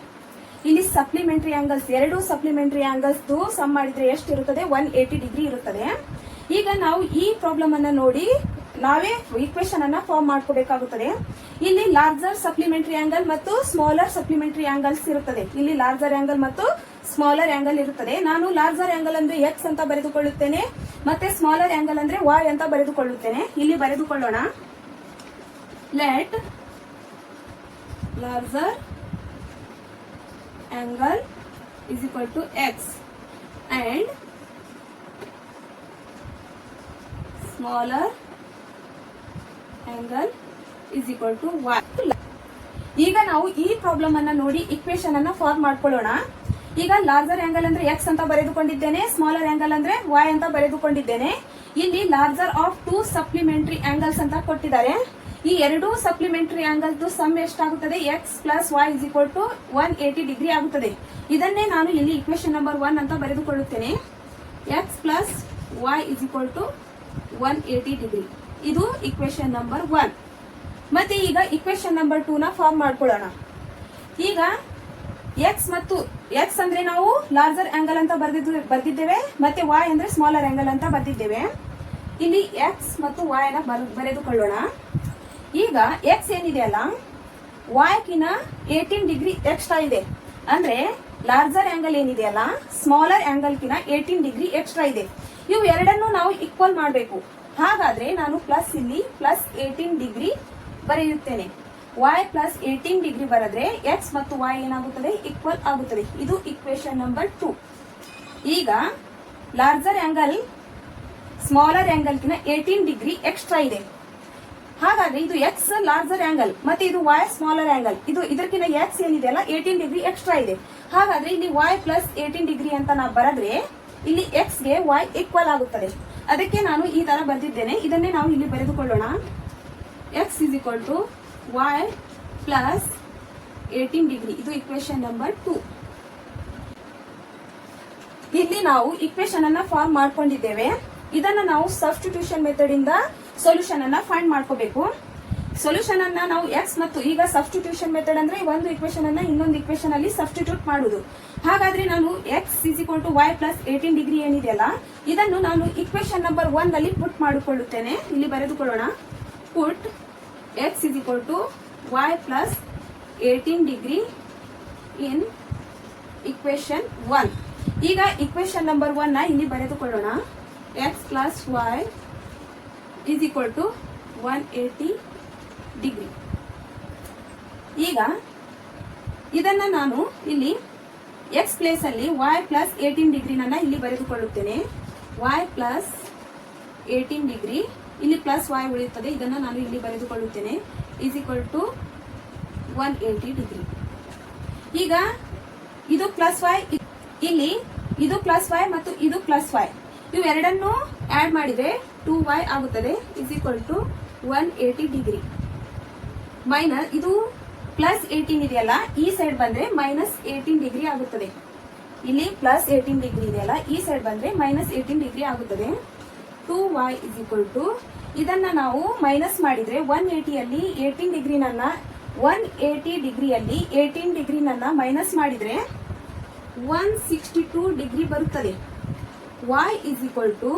ಇಲ್ಲಿ ಸಪ್ಲಿಮೆಂಟರಿ ಆಂಗಲ್ಸ್ ಎರಡು ಸಪ್ಲಿಮೆಂಟರಿ ಆಂಗಲ್ಸ್ ಸಮ್ ಮಾಡಿದ್ರೆ ಎಷ್ಟು ಇರುತ್ತದೆ 180 ಡಿಗ್ರಿ ಇರುತ್ತದೆ. ಈಗ ನಾವು ಈ ಪ್ರಾಬ್ಲಮ್ ಅನ್ನ ನೋಡಿ ನಾವೇ ಈಕ್ವೇಶನ್ ಅನ್ನ ಫಾರ್ಮ್ ಮಾಡ್ಕೋಬೇಕಾಗುತ್ತದೆ. ಇಲ್ಲಿ ಲಾರ್ಜರ್ ಸಪ್ಲಿಮೆಂಟರಿ ಆಂಗಲ್ ಮತ್ತು ಸ್ಮಾಲರ್ ಸಪ್ಲಿಮೆಂಟರಿ ಆಂಗಲ್ಸ್ ಇರುತ್ತದೆ. ಇಲ್ಲಿ ಲಾರ್ಜರ್ ಆಂಗಲ್ ಮತ್ತು ಸ್ಮಾಲರ್ ಆಂಗಲ್ ಇರುತ್ತದೆ. ನಾನು ಲಾರ್ಜರ್ ಆಂಗಲ್ ಅಂದ್ರೆ x ಅಂತ ಬರೆದುಕೊಳ್ಳುತ್ತೇನೆ, ಮತ್ತೆ ಸ್ಮಾಲರ್ ಆಂಗಲ್ ಅಂದ್ರೆ y ಅಂತ ಬರೆದುಕೊಳ್ಳುತ್ತೇನೆ. ಇಲ್ಲಿ ಬರೆದುಕೊಳ್ಳೋಣ. Let larger angle is equal to x and smaller angle is equal to y. ಈಗ ನಾವು ಈ ಪ್ರಾಬ್ಲಮ್ ಅನ್ನ ನೋಡಿ ಇಕ್ವೇಶನ್ ಅನ್ನ ಫಾರ್ಮ್ ಮಾಡ್ಕೊಳ್ಳೋಣ. ಈಗ ಲಾರ್ಜರ್ ಆಂಗಲ್ ಅಂದ್ರೆ x ಅಂತ ಬರೆದುಕೊಂಡಿದ್ದೇನೆ, ಸ್ಮಾಲರ್ ಆಂಗಲ್ ಅಂದ್ರೆ y ಅಂತ ಬರೆದುಕೊಂಡಿದ್ದೇನೆ. ಇಲ್ಲಿ ಲಾರ್ಜರ್ ಆಫ್ 2 ಸಪ್ಲಿಮೆಂಟರಿ ಆಂಗಲ್ಸ್ ಅಂತ ಕೊಟ್ಟಿದ್ದಾರೆ. ಈ ಎರಡು ಸಪ್ಲಿಮೆಂಟರಿ ಆಂಗಲ್ ಸಮ್ ಎಷ್ಟಾಗುತ್ತದೆ x plus y is equal to 180 degree ಆಗುತ್ತದೆ. ಇದನ್ನೇ ನಾನು ಇಲ್ಲಿ ಇಕ್ವೇಶನ್ ನಂಬರ್ 1 ಅಂತ ಬರೆದುಕೊಳ್ಳುತ್ತೇನೆ. X plus y is equal to 180 degree. ಇದು ಇಕ್ವೇಶನ್ ನಂಬರ್ 1. ಮತ್ತೆ ಈಗ ಇಕ್ವೇಶನ್ ನಂಬರ್ 2 ನ ಫಾರ್ಮ್ ಮಾಡ್ಕೊಳ್ಳೋಣ. ಈಗ ಎಕ್ಸ್ ಮತ್ತು ಎಕ್ಸ್ ಅಂದ್ರೆ ನಾವು ಲಾರ್ಜರ್ ಆಂಗಲ್ ಅಂತ ಬರೆದಿದ್ದೇವೆ, ಮತ್ತೆ ವೈ ಅಂದ್ರೆ ಸ್ಮಾಲರ್ ಆಂಗಲ್ ಅಂತ ಬರೆದಿದ್ದೇವೆ. ಇಲ್ಲಿ ಎಕ್ಸ್ ಮತ್ತು ವೈ ನ ಬರೆದುಕೊಳ್ಳೋಣ. ಈಗ ಎಕ್ಸ್ ಏನಿದೆ ಅಲ್ಲ, ವೈ ಕಿನ 18 ಡಿಗ್ರಿ ಎಕ್ಸ್ಟ್ರಾ ಇದೆ. ಅಂದ್ರೆ ಲಾರ್ಜರ್ ಆಂಗಲ್ ಏನಿದೆಯಲ್ಲ, ಸ್ಮಾಲರ್ ಆಂಗಲ್ ಕಿನ 18 ಡಿಗ್ರಿ ಎಕ್ಸ್ಟ್ರಾ ಇದೆ. ಇವು ಎರಡನ್ನು ನಾವು ಈಕ್ವಲ್ ಮಾಡಬೇಕು. ಹಾಗಾದ್ರೆ ನಾನು ಪ್ಲಸ್ ಇಲ್ಲಿ ಪ್ಲಸ್ 18 ಡಿಗ್ರಿ ಬರೆಯುತ್ತೇನೆ. y ಪ್ಲಸ್ 18 ಡಿಗ್ರಿ ಬರೆದ್ರೆ ಎಕ್ಸ್ ಮತ್ತು y ಏನಾಗುತ್ತದೆ, ಈಕ್ವಲ್ ಆಗುತ್ತದೆ. ಇದು ಇಕ್ವೇಶನ್ ನಂಬರ್ 2. ಈಗ ಲಾರ್ಜರ್ ಆಂಗಲ್ ಸ್ಮಾಲರ್ ಆಂಗಲ್ ಕಿನ 18 ಡಿಗ್ರಿ ಎಕ್ಸ್ಟ್ರಾ ಇದೆ. ಹಾಗಾದ್ರೆ ಇದು ಎಕ್ಸ್ ಲಾರ್ಜರ್ ಆಂಗಲ್ ಮತ್ತೆ ಇದು y ಸ್ಮಾಲರ್ ಆಂಗಲ್. ಇದು ಇದಕ್ಕಿಂತ ಎಕ್ಸ್ ಏನಿದೆ ಅಲ್ಲ 18 ಡಿಗ್ರಿ ಎಕ್ಸ್ಟ್ರಾ ಇದೆ. ಹಾಗಾದ್ರೆ ಇಲ್ಲಿ y ಪ್ಲಸ್ 18 ಡಿಗ್ರಿ ಅಂತ ನಾವು ಬರೆದ್ರೆ ಇಲ್ಲಿ ಎಕ್ಸ್ ಗೆ y ಈಕ್ವಲ್ ಆಗುತ್ತದೆ. ಅದಕ್ಕೆ ನಾನು ಈ ತರ ಬರೆದಿದ್ದೇನೆ. ಇದನ್ನೇ ನಾವು ಇಲ್ಲಿ ಬರೆದುಕೊಳ್ಳೋಣ. x is equal to y plus 18 degree. ಇದು ಇಕ್ವೇಶನ್ ನಂಬರ್ 2. ಇಲ್ಲಿ ನಾವು ಇಕ್ವೇಶನ್ ಅನ್ನ ಫಾರ್ಮ್ ಮಾಡ್ಕೊಂಡಿದ್ದೇವೆ. ಇದನ್ನ ನಾವು ಸಬ್ಸ್ಟಿಟ್ಯೂಷನ್ ಮೆಥಡ್ ಇಂದ ಸೊಲ್ಯೂಷನ್ ಅನ್ನ ಫೈಂಡ್ ಮಾಡ್ಕೋಬೇಕು. ಸೊಲ್ಯೂಷನ್ ಅನ್ನ ನಾವು ಎಕ್ಸ್ ಮತ್ತು ಈಗ ಸಬ್ಸ್ಟಿಟ್ಯೂಷನ್ ಮೆಥಡ್ ಅಂದ್ರೆ ಒಂದು ಇಕ್ವೇಶನ್ ಅನ್ನ ಇನ್ನೊಂದು ಇಕ್ವೇಶನ್ ಅಲ್ಲಿ ಸಬ್ಸ್ಟಿಟ್ಯೂಟ್ ಮಾಡುದು. ಹಾಗಾದ್ರೆ ನಾನು x is equal to y plus 18 degree ಏನಿದೆಯಲ್ಲ, ಇದನ್ನು ನಾನು ಇಕ್ವೇಶನ್ ನಂಬರ್ 1 ಅಲ್ಲಿ ಪುಟ್ ಮಾಡಿಕೊಳ್ಳುತ್ತೇನೆ. ಇಲ್ಲಿ ಬರೆದುಕೊಳ್ಳೋಣ. Put x is equal to y plus 18 degree in equation 1. ಈಗ equation number 1 ನ ಇಲ್ಲಿ ಬರೆದುಕೊಳ್ಳೋಣ. x plus y is equal to 180 degree. ಈಗ ಇದನ್ನ ನಾನು ಇಲ್ಲಿ x ಪ್ಲೇಸ್ ಅಲ್ಲಿ y plus 18 ಡಿಗ್ರಿ ನನ್ನ ಇಲ್ಲಿ ಬರೆದುಕೊಳ್ಳುತ್ತೇನೆ. y plus 18 ಡಿಗ್ರಿ ಇಲ್ಲಿ ಪ್ಲಸ್ y ಉಳಿಯುತ್ತದೆ. ಇದನ್ನ ನಾನು ಇಲ್ಲಿ ಬರೆದುಕೊಳ್ಳುತ್ತೇನೆ. Is equal to 180 degree. ಈಗ ಇದು ಪ್ಲಸ್ y, ಇಲ್ಲಿ ಇದು ಪ್ಲಸ್ y ಮತ್ತು ಇದು ಪ್ಲಸ್ y, ಇವೆರಡನ್ನು ಆಡ್ ಮಾಡಿದ್ರೆ 2y ಆಗುತ್ತದೆ. Is equal to 180 degree. Minus ಇದು ಪ್ಲಸ್ 18 ಇದೆಯಲ್ಲ, ಈ ಸೈಡ್ ಬಂದ್ರೆ ಮೈನಸ್ 18 ಡಿಗ್ರಿ ಆಗುತ್ತದೆ. ಇಲ್ಲಿ ಪ್ಲಸ್ 18 ಡಿಗ್ರಿ ಇದೆಯಲ್ಲ, ಈ ಸೈಡ್ ಬಂದ್ರೆ ಮೈನಸ್ 18 ಡಿಗ್ರಿ ಆಗುತ್ತದೆ. 2y is equal to ಇದನ್ನ ನಾವು ಮೈನಸ್ ಮಾಡಿದ್ರೆ 180 ಅಲ್ಲಿ 18 ಡಿಗ್ರಿ ನನ್ನ 180 ಡಿಗ್ರಿಯಲ್ಲಿ 18 ಡಿಗ್ರಿ ನನ್ನ ಮೈನಸ್ ಮಾಡಿದ್ರೆ 162 ಡಿಗ್ರಿ ಬರುತ್ತದೆ. y is equal to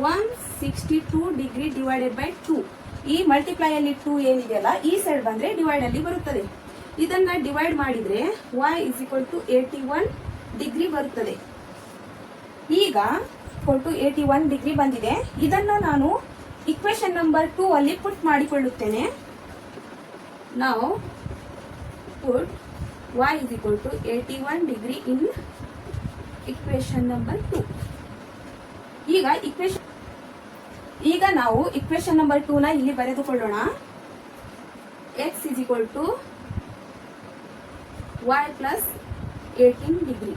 162 degree divided by 2. ಈ ಮಲ್ಟಿಪ್ಲೈ ಅಲ್ಲಿ 2 ಏನಿದೆಯಲ್ಲ, ಈ ಸೈಡ್ ಬಂದ್ರೆ ಡಿವೈಡ್ ಅಲ್ಲಿ ಬರುತ್ತದೆ. ಇದನ್ನ ಡಿವೈಡ್ ಮಾಡಿದ್ರೆ y is equal to 81 degree ಬರುತ್ತದೆ. ಈಗ 81 ಡಿಗ್ರಿ ಬಂದಿದೆ. ಇದನ್ನು ನಾನು ಇಕ್ವೇಶನ್ ನಂಬರ್ 2 ಅಲ್ಲಿ ಪುಟ್ ಮಾಡಿಕೊಳ್ಳುತ್ತೇನೆ. ನಾವು ಪುಟ್ y is equal to 81 degree in equation number 2. ಈಗ ನಾವು ಇಕ್ವೇಶನ್ ನಂಬರ್ 2 ನ ಇಲ್ಲಿ ಬರೆದುಕೊಳ್ಳೋಣ. x is equal to y plus 18 degree.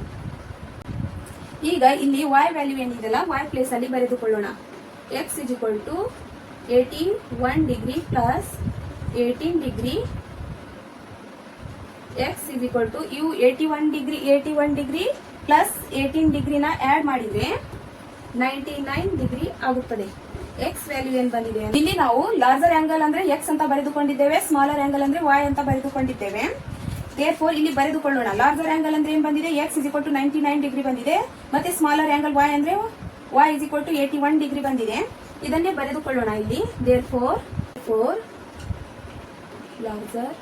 ಈಗ ಇಲ್ಲಿ y ವ್ಯಾಲ್ಯೂ ಏನಿದೆಯಲ್ಲ, y ಪ್ಲೇಸ್ ಅಲ್ಲಿ ಬರೆದುಕೊಳ್ಳೋಣ. x is equal to 81 degree plus 18 degree. x is equal to ಇವು 81 ಡಿಗ್ರಿ ಪ್ಲಸ್ 18 ಡಿಗ್ರಿನ ಆಡ್ ಮಾಡಿದ್ರೆ 99 ಡಿಗ್ರಿ ಆಗುತ್ತದೆ. x ವ್ಯಾಲ್ಯೂ ಏನ್ ಬಂದಿದೆ, ಇಲ್ಲಿ ನಾವು ಲಾರ್ಜರ್ ಆಂಗಲ್ ಅಂದ್ರೆ x ಅಂತ ಬರೆದುಕೊಂಡಿದ್ದೇವೆ, ಸ್ಮಾಲರ್ ಆಂಗಲ್ ಅಂದ್ರೆ y ಅಂತ ಬರೆದುಕೊಂಡಿದ್ದೇವೆ. therefore ಇಲ್ಲಿ ಬರೆದುಕೊಳ್ಳೋಣ. ಲಾರ್ಜರ್ ಆಂಗಲ್ ಅಂದ್ರೆ ಏನ್ ಬಂದಿದೆ, x is equal to 99 degree ಬಂದಿದೆ. ಮತ್ತೆ ಸ್ಮಾಲರ್ ಆಂಗಲ್ y ಅಂದ್ರೆ y is equal to 81 degree ಬಂದಿದೆ. ಇದನ್ನೇ ಬರೆದುಕೊಳ್ಳೋಣ ಇಲ್ಲಿ. therefore larger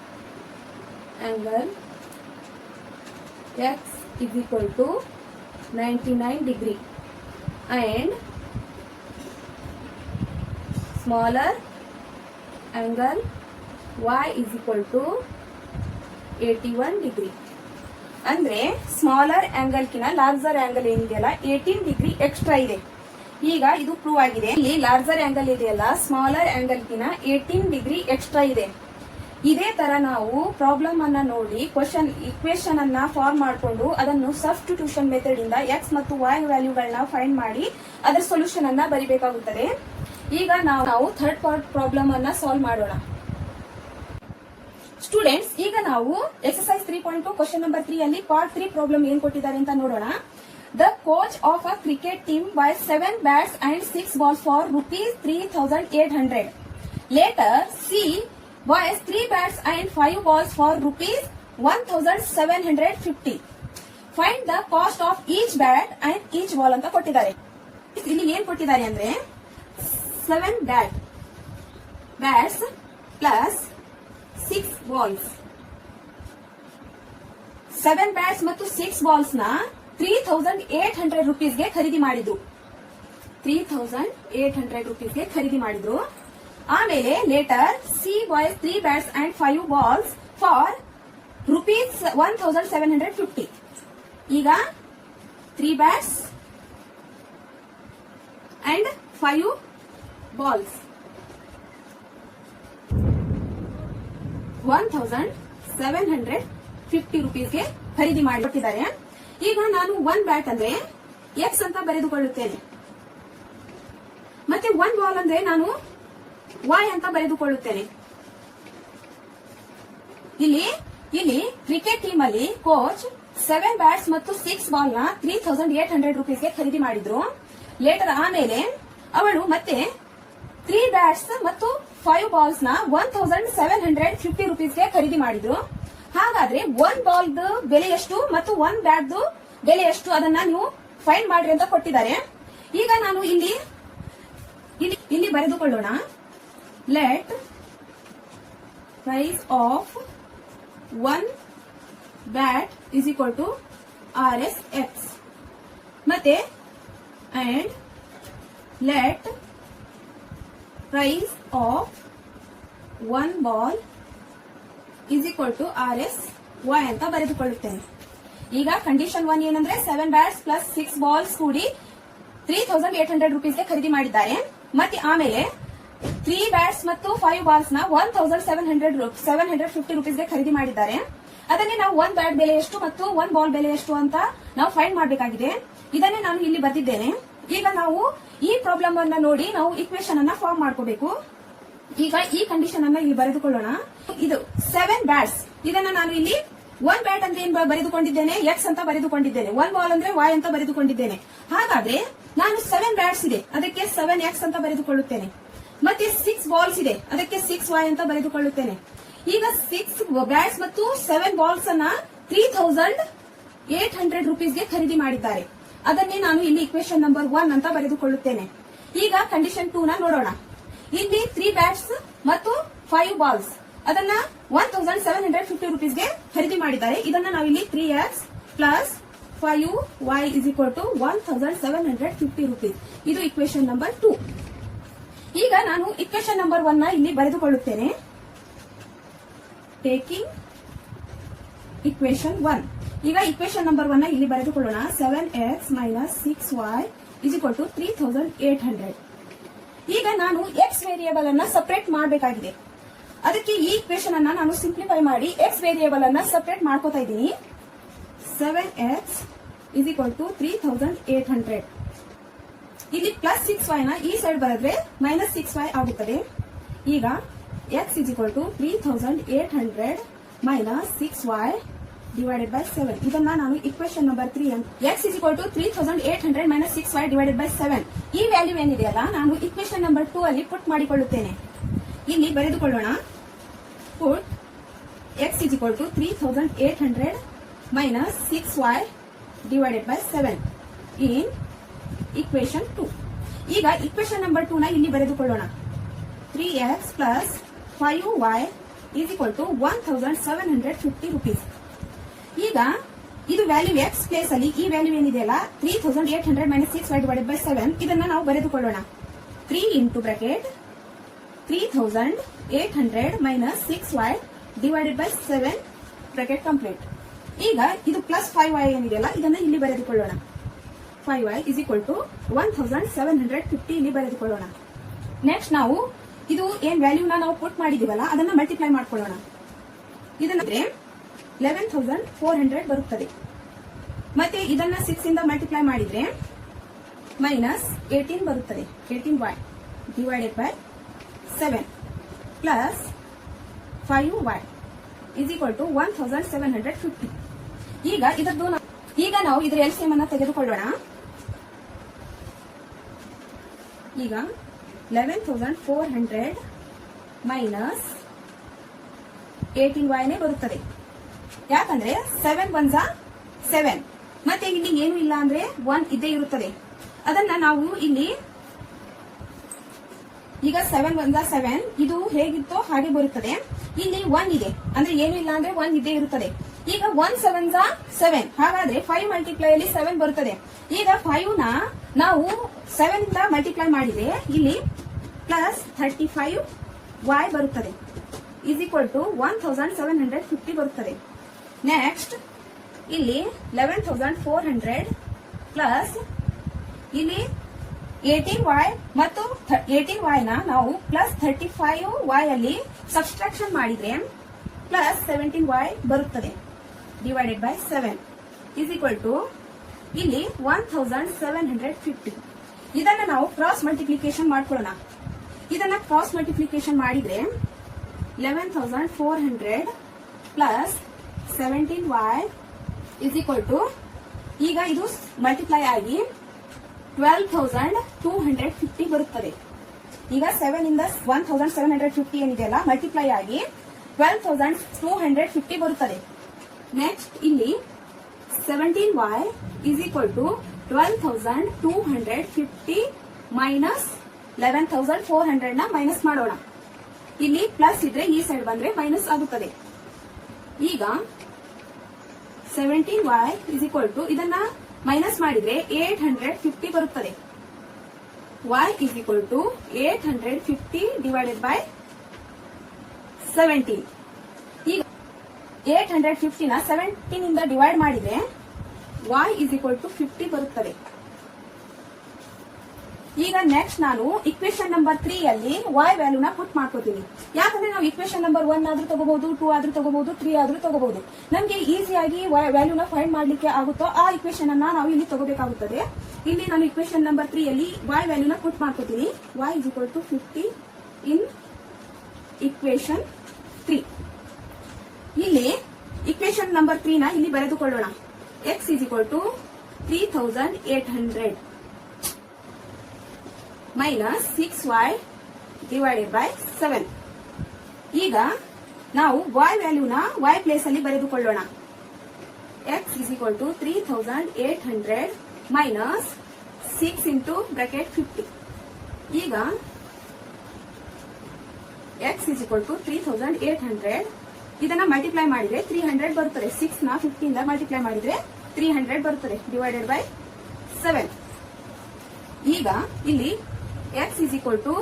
angle x is equal to 99 degree and smaller angle y is equal to 81 degree. ಅಂದ್ರೆ ಸ್ಮಾಲರ್ ಆಂಗಲ್ ಕಿನ ಲಾರ್ಜರ್ ಆಂಗಲ್ ಏನಿದೆಯಲ್ಲ 18 degree extra ಇದೆ. ಈಗ ಇದು ಪ್ರೂವ್ ಆಗಿದೆ. ಇಲ್ಲಿ ಲಾರ್ಜರ್ ಆಂಗಲ್ ಇದೆಯಲ್ಲ, ಸ್ಮಾಲರ್ ಆಂಗಲ್ ಕಿನ 18 ಡಿಗ್ರಿ ಎಕ್ಸ್ಟ್ರಾ ಇದೆ. ಇದೇ ತರ ನಾವು ಪ್ರಾಬ್ಲಮ್ ಅನ್ನ ನೋಡಿ ಇಕ್ವೇಶನ್ ಅನ್ನ ಫಾರ್ಮ್ ಮಾಡಿಕೊಂಡು ಅದನ್ನು ಸಬ್ಸ್ಟಿಟ್ಯೂಷನ್ ಮೆಥಡ್ ಇಂದ x ಮತ್ತು y ವ್ಯಾಲ್ಯೂಗಳನ್ನ ಫೈಂಡ್ ಮಾಡಿ ಅದರ ಸೊಲ್ಯೂಷನ್ ಅನ್ನ ಬರಿಬೇಕಾಗುತ್ತದೆ. ಈಗ ನಾವು ಥರ್ಡ್ ಪಾರ್ಟ್ ಪ್ರಾಬ್ಲಮ್ ಅನ್ನ ಸಾಲ್ವ್ ಮಾಡೋಣ. ಸ್ಟೂಡೆಂಟ್ಸ್, ಈಗ ನಾವು ಎಕ್ಸರ್ಸೈಸ್ 3.2 ಕ್ವಶನ್ ನಂಬರ್ 3 ಅಲ್ಲಿ ಪಾರ್ಟ್ 3 ಪ್ರಾಬ್ಲಮ್ ಏನ್ ಕೊಟ್ಟಿದ್ದಾರೆ ಅಂತ ನೋಡೋಣ. The coach of a cricket team buy 7 bats and 6 balls for ₹3,800. Later she buys 3 bats and 5 balls for ₹1,750. Find the cost of each bat and each ball ಅಂತ ಕೊಟ್ಟಿದ್ದಾರೆ. ಇಲ್ಲಿ ಏನ್ ಕೊಟ್ಟಿದ್ದಾರೆ ಅಂದ್ರೆ 7 ಬ್ಯಾಟ್ಸ್ ಪ್ಲಸ್ 6 balls. 7 ಬ್ಯಾಟ್ಸ್ ಮತ್ತು 6 balls ನ ₹3,800 ಗೆ ಖರೀದಿ ಮಾಡಿದ್ರು. 3,800 ಗೆ ಖರೀದಿ ಮಾಡಿದ್ರು. ಆಮೇಲೆ later she buys 3 bats and 5 balls for ₹1,750. ಈಗ 3 bats and 5 balls ₹1,750 ಗೆ ಖರೀದಿ ಮಾಡಿಕೊಟ್ಟಿದ್ದಾರೆ. ಈಗ ನಾನು 1 ಬ್ಯಾಟ್ ಅಂದ್ರೆ ಎಕ್ಸ್ ಅಂತ ಬರೆದುಕೊಳ್ಳುತ್ತೇನೆ, ಮತ್ತೆ 1 ಬಾಲ್ ಅಂದ್ರೆ ನಾನು ವೈ ಅಂತ ಬರೆದುಕೊಳ್ಳುತ್ತೇನೆ. ಇಲ್ಲಿ ಕ್ರಿಕೆಟ್ ಟೀಮ್ ಅಲ್ಲಿ ಕೋಚ್ 7 ಬ್ಯಾಟ್ಸ್ ಮತ್ತು 6 ಬಾಲ್ ನ ₹3,800 ಗೆ ಖರೀದಿ ಮಾಡಿದ್ರು. ಲೇಟರ್ ಆಮೇಲೆ ಅವಳು ಮತ್ತೆ 3 ಬ್ಯಾಟ್ಸ್ ಮತ್ತು 5 balls ನ ₹1,750 ಗೆ ಖರೀದಿ ಮಾಡಿದ್ರು. ಹಾಗಾದ್ರೆ 1 ಬಾಲ್ ಬೆಲೆ ಎಷ್ಟು ಮತ್ತು 1 ಬ್ಯಾಟ್ ಬೆಲೆ ಎಷ್ಟು ಅದನ್ನ ನೀವು ಫೈಂಡ್ ಮಾಡ್ರಿ ಅಂತ ಕೊಟ್ಟಿದ್ದಾರೆ. ಈಗ ನಾನು ಇಲ್ಲಿ ಬರೆದುಕೊಳ್ಳೋಣ. Let price of 1 bat is equal to RSX ಮತ್ತೆ and let price of 1 ball is equal to RSY ಅಂತ ಬರೆದುಕೊಳ್ಳುತ್ತೇನೆ. ಈಗ ಕಂಡೀಷನ್ 1 ಏನಂದ್ರೆ 7 ಬ್ಯಾಟ್ಸ್ ಪ್ಲಸ್ 6 balls ಕೂಡಿ ₹3,800 ಗೆ ಖರೀದಿ ಮಾಡಿದ್ದಾರೆ. ಮತ್ತೆ ಆಮೇಲೆ 3 ಬ್ಯಾಟ್ಸ್ ಮತ್ತು 5 balls ನ ₹1,750 ಗೆ ಖರೀದಿ ಮಾಡಿದ್ದಾರೆ. ಅದನ್ನೇ ನಾವು 1 ಬ್ಯಾಟ್ ಬೆಲೆ ಎಷ್ಟು ಮತ್ತು 1 ಬಾಲ್ ಬೆಲೆ ಎಷ್ಟು ಅಂತ ನಾವು ಫೈಂಡ್ ಮಾಡಬೇಕಾಗಿದೆ. ಇದನ್ನೇ ನಾನು ಇಲ್ಲಿ ಬರೆದಿದ್ದೇನೆ. ಈಗ ನಾವು ಈ ಪ್ರಾಬ್ಲಮ್ ಅನ್ನ ನೋಡಿ ನಾವು ಇಕ್ವೇಶನ್ ಅನ್ನ ಫಾರ್ಮ್ ಮಾಡ್ಕೋಬೇಕು. ಈಗ ಈ ಕಂಡೀಷನ್ ಅನ್ನ ಇಲ್ಲಿ ಬರೆದುಕೊಳ್ಳೋಣ. ಇದು 7 ಬ್ಯಾಟ್ಸ್, ಇದನ್ನ ನಾನು ಇಲ್ಲಿ 1 ಬ್ಯಾಟ್ ಅಂದ್ರೆ ಏನ್ ಬರೆದುಕೊಂಡಿದ್ದೇನೆ, ಎಕ್ಸ್ ಅಂತ ಬರೆದುಕೊಂಡಿದ್ದೇನೆ. 1 ಬಾಲ್ ಅಂದ್ರೆ ವೈ ಅಂತ ಬರೆದುಕೊಂಡಿದ್ದೇನೆ. ಹಾಗಾದ್ರೆ ನಾನು 7 ಬ್ಯಾಟ್ಸ್ ಇದೆ, ಅದಕ್ಕೆ 7X ಅಂತ ಬರೆದುಕೊಳ್ಳುತ್ತೇನೆ. ಮತ್ತೆ 6 balls ಇದೆ, ಅದಕ್ಕೆ 6Y ಅಂತ ಬರೆದುಕೊಳ್ಳುತ್ತೇನೆ. ಈಗ 6 ಬ್ಯಾಟ್ಸ್ ಮತ್ತು 7 balls ಅನ್ನ ₹3,800 ಗೆ ಖರೀದಿ ಮಾಡಿದ್ದಾರೆ. ಅದನ್ನೇ ನಾನು ಇಲ್ಲಿ ಇಕ್ವೇಶನ್ ನಂಬರ್ 1 ಅಂತ ಬರೆದುಕೊಳ್ಳುತ್ತೇನೆ. ಈಗ ಕಂಡೀಷನ್ 2 ನ ನೋಡೋಣ. ಇಲ್ಲಿ 3 ಬ್ಯಾಟ್ಸ್ ಮತ್ತು 5 balls ಅದನ್ನ ₹1,750 ಗೆ ಖರೀದಿ ಮಾಡಿದ್ದಾರೆ. ಇದನ್ನ ನಾವು ಇಲ್ಲಿ 3X plus 5Y is equal to ₹1,750. ಇದು ಇಕ್ವೇಶನ್ ನಂಬರ್ 2. ಈಗ ನಾನು ಇಕ್ವೇಶನ್ ನಂಬರ್ 1 ನ ಇಲ್ಲಿ ಬರೆದುಕೊಳ್ಳುತ್ತೇನೆ. Taking equation 1. ಈಗ ಇಕ್ವೇಶನ್ ನಂಬರ್ 1 ನ ಇಲ್ಲಿ ಬರೆದುಕೊಳ್ಳೋಣ. 7X minus 6Y is equal to 3,800. ಈಗ ನಾನು ಎಕ್ಸ್ ವೇರಿಯೇಬಲ್ ಅನ್ನ ಸಪರೇಟ್ ಮಾಡಬೇಕಾಗಿದೆ. ಅದಕ್ಕೆ ಈ ಇಕ್ವೇಶನ್ ಅನ್ನ ನಾನು ಸಿಂಪ್ಲಿಫೈ ಮಾಡಿ ಎಕ್ಸ್ ವೇರಿಯೇಬಲ್ ಅನ್ನ ಸಪರೇಟ್ ಮಾಡ್ಕೋತಾ ಇದ್ದೀನಿ. 7X is equal to 3,800. ಇಲ್ಲಿ ಪ್ಲಸ್ 6Y ನ ಈ ಸೈಡ್ ಬರೆದ್ರೆ ಮೈನಸ್ 6Y ಆಗುತ್ತದೆ. ಈಗ X is equal to 3,800 minus 6Y divided by 7. ಇದನ್ನ ನಾನು equation number 3 X is equal to 3,800 minus 6Y divided by 7. ಈ ವ್ಯಾಲ್ಯೂ ಏನಿದೆಯಲ್ಲ ನಾನು ಇಕ್ವೇಶನ್ ನಂಬರ್ 2 ಅಲ್ಲಿ ಪುಟ್ ಮಾಡಿಕೊಳ್ಳುತ್ತೇನೆ. ಇಲ್ಲಿ ಬರೆದುಕೊಳ್ಳೋಣ. Put X is equal to 3,800 minus 6Y divided by 7 in equation 2. ಈಗ ಇಕ್ವೇಶನ್ ನಂಬರ್ 2 ನ ಇಲ್ಲಿ ಬರೆದುಕೊಳ್ಳೋಣ. 3X plus 5Y is equal to ₹1,750. ಈಗ ಇದು ವ್ಯಾಲ್ಯೂ X ಪ್ಲೇಸ್ ಅಲ್ಲಿ ಈ ವ್ಯಾಲ್ಯೂ ಏನಿದೆಯಲ್ಲ 3,800 ಮೈನಸ್ 6Y ಡಿವೈಡೆಡ್ ಬೈ 7 ಇದನ್ನ ನಾವು ಬರೆದುಕೊಳ್ಳೋಣ. 3 into bracket 3,800 minus 6Y divided by 7 bracket complete. ಈಗ ಇದು ಪ್ಲಸ್ 5Y ಏನಿದೆಯಲ್ಲ ಇದನ್ನ ಇಲ್ಲಿ ಬರೆದುಕೊಳ್ಳೋಣ. 5Y ಇಸ್ ಈಕ್ವಲ್ ಟು 1,750 ಇಲ್ಲಿ ಬರೆದುಕೊಳ್ಳೋಣ. ನೆಕ್ಸ್ಟ್ ನಾವು ಇದು ಏನ್ ವ್ಯಾಲ್ಯೂನ ನಾವು ಪುಟ್ ಮಾಡಿದೀವಲ್ಲ ಅದನ್ನ ಮಲ್ಟಿಪ್ಲೈ ಮಾಡ್ಕೊಳ್ಳೋಣ. ಇದನ್ನ 11,400 ಬರುತ್ತದೆ. ಮತ್ತೆ ಇದನ್ನ 6 ಇಂದ ಮಲ್ಟಿಪ್ಲೈ ಮಾಡಿದ್ರೆ ಮೈನಸ್ 18 ಬರುತ್ತದೆ. 18Y divided by 7 plus 5y is equal to 1750. ಈಗ ನಾವು ಇದರ LCM ಅನ್ನು ತೆಗೆದುಕೊಳ್ಳೋಣ. ಈಗ 11400 ಮೈನಸ್ 18y ನೇ ಬರುತ್ತದೆ. ಯಾಕಂದ್ರೆ 7 1 7 ಮತ್ತೆ ಇಲ್ಲಿ ಏನು ಇಲ್ಲ ಅಂದ್ರೆ 1 ಇದ್ದೇ ಇರುತ್ತದೆ. ಅದನ್ನ ನಾವು ಇಲ್ಲಿ ಈಗ 7 1 7 ಇದು ಹೇಗಿತ್ತೋ ಹಾಗೆ ಬರುತ್ತದೆ. ಇಲ್ಲಿ 1 ಇದೆ ಅಂದ್ರೆ ಏನು ಇಲ್ಲ ಅಂದ್ರೆ 1 ಇದ್ದೇ ಇರುತ್ತದೆ. ಈಗ 1 7 7 ಹಾಗಾದ್ರೆ 5 ಮಲ್ಟಿಪ್ಲೈ ಅಲ್ಲಿ 7 ಬರುತ್ತದೆ. ಈಗ 5 ನ ನಾವು 7 ಇಂದ ಮಲ್ಟಿಪ್ಲೈ ಮಾಡಿದ್ರೆ ಇಲ್ಲಿ ಪ್ಲಸ್ 35y ಬರುತ್ತದೆ is equal to 1750 ಬರುತ್ತದೆ. ನೆಕ್ಸ್ಟ್ ಇಲ್ಲಿ 11400 ಪ್ಲಸ್ ಇಲ್ಲಿ 18y ಮತ್ತು 18y ನ ನಾವು ಪ್ಲಸ್ 35y ಅಲ್ಲಿ ಸಬ್ಸ್ಟ್ರಾಕ್ಷನ್ ಮಾಡಿದ್ರೆ ಪ್ಲಸ್ 17y ಬರುತ್ತದೆ divided by 7 is equal to ಇಲ್ಲಿ 1750. ಇದನ್ನ ನಾವು ಕ್ರಾಸ್ ಮಲ್ಟಿಪ್ಲಿಕೇಶನ್ ಮಾಡ್ಕೊಳ್ಳೋಣ. ಇದನ್ನ ಕ್ರಾಸ್ ಮಲ್ಟಿಪ್ಲಿಕೇಶನ್ ಮಾಡಿದ್ರೆ 11400 plus 17y is equal to ಈಗ ಇದು ಮಲ್ಟಿಪ್ಲೈ ಆಗಿ 12250 ಬರುತ್ತದೆ. ಈಗ 7 ಇಂದ 1750 ಏನಿದೆಯಲ್ಲ ಮಲ್ಟಿಪ್ಲೈ ಆಗಿ 12250 ಬರುತ್ತದೆ. ನೆಕ್ಸ್ಟ್ ಇಲ್ಲಿ 17y is equal to 12250 minus 11400 ನ ಮೈನಸ್ ಮಾಡೋಣ. ಇಲ್ಲಿ ಪ್ಲಸ್ ಇದ್ರೆ ಈ ಸೈಡ್ ಬಂದ್ರೆ ಮೈನಸ್ ಆಗುತ್ತದೆ. ಈಗ 17y is equal to ಇದನ್ನ ಮೈನಸ್ ಮಾಡಿದ್ರೆ 850 ಬರುತ್ತದೆ. y is equal to 850 divided by 17. ಈಗ 850 ನ 17 ಇಂದ ಡಿವೈಡ್ ಮಾಡಿದ್ರೆ y is equal to 50 ಬರುತ್ತದೆ. ಈಗ ನೆಕ್ಸ್ಟ್ ನಾನು ಇಕ್ವೇಶನ್ ನಂಬರ್ 3 ಅಲ್ಲಿ y ವ್ಯಾಲ್ಯೂನ ಪುಟ್ ಮಾಡ್ಕೋತೀನಿ. ಯಾಕಂದ್ರೆ ನಾವು ಇಕ್ವೇಶನ್ ನಂಬರ್ 1 ಆದ್ರೂ ತಗೋಬಹುದು, 2 ಆದ್ರೂ ತಗೋಬಹುದು, 3 ಆದ್ರೂ ತಗೋಬಹುದು. ನಮ್ಗೆ ಈಸಿಯಾಗಿ y ವ್ಯಾಲ್ಯೂನ ಫೈಂಡ್ ಮಾಡ್ಲಿಕ್ಕೆ ಆಗುತ್ತೋ ಆ ಇಕ್ವೇಶನ್ ಅನ್ನ ನಾವು ಇಲ್ಲಿ ತಗೋಬೇಕಾಗುತ್ತದೆ. ಇಲ್ಲಿ ನಾನು ಇಕ್ವೇಶನ್ ನಂಬರ್ 3 ಅಲ್ಲಿ y ವ್ಯಾಲ್ಯೂನ ಪುಟ್ ಮಾಡ್ಕೋತೀನಿ. y is equal to 50 in equation 3. ಇಲ್ಲಿ ಇಕ್ವೇಶನ್ ನಂಬರ್ 3 ನ ಇಲ್ಲಿ ಬರೆದುಕೊಳ್ಳೋಣ. x is equal to 3800 minus 6y divided by 7. ಈಗ ನಾವು y ವ್ಯಾಲ್ಯೂನ y ಪ್ಲೇಸ್ ಅಲ್ಲಿ ಬರೆದುಕೊಳ್ಳೋಣ. x is equal to 3800 minus 6 into bracket 50. ಈಗ x is equal to 3800 ಇದನ್ನ ಮಲ್ಟಿಪ್ಲೈ ಮಾಡಿದ್ರೆ 300 ಬರುತ್ತದೆ. 6 ನ 50 ಇಂದ ಮಲ್ಟಿಪ್ಲೈ ಮಾಡಿದ್ರೆ 300 ಬರುತ್ತದೆ ಡಿವೈಡೆಡ್ ಬೈ 7. ಈಗ ಇಲ್ಲಿ x is equal to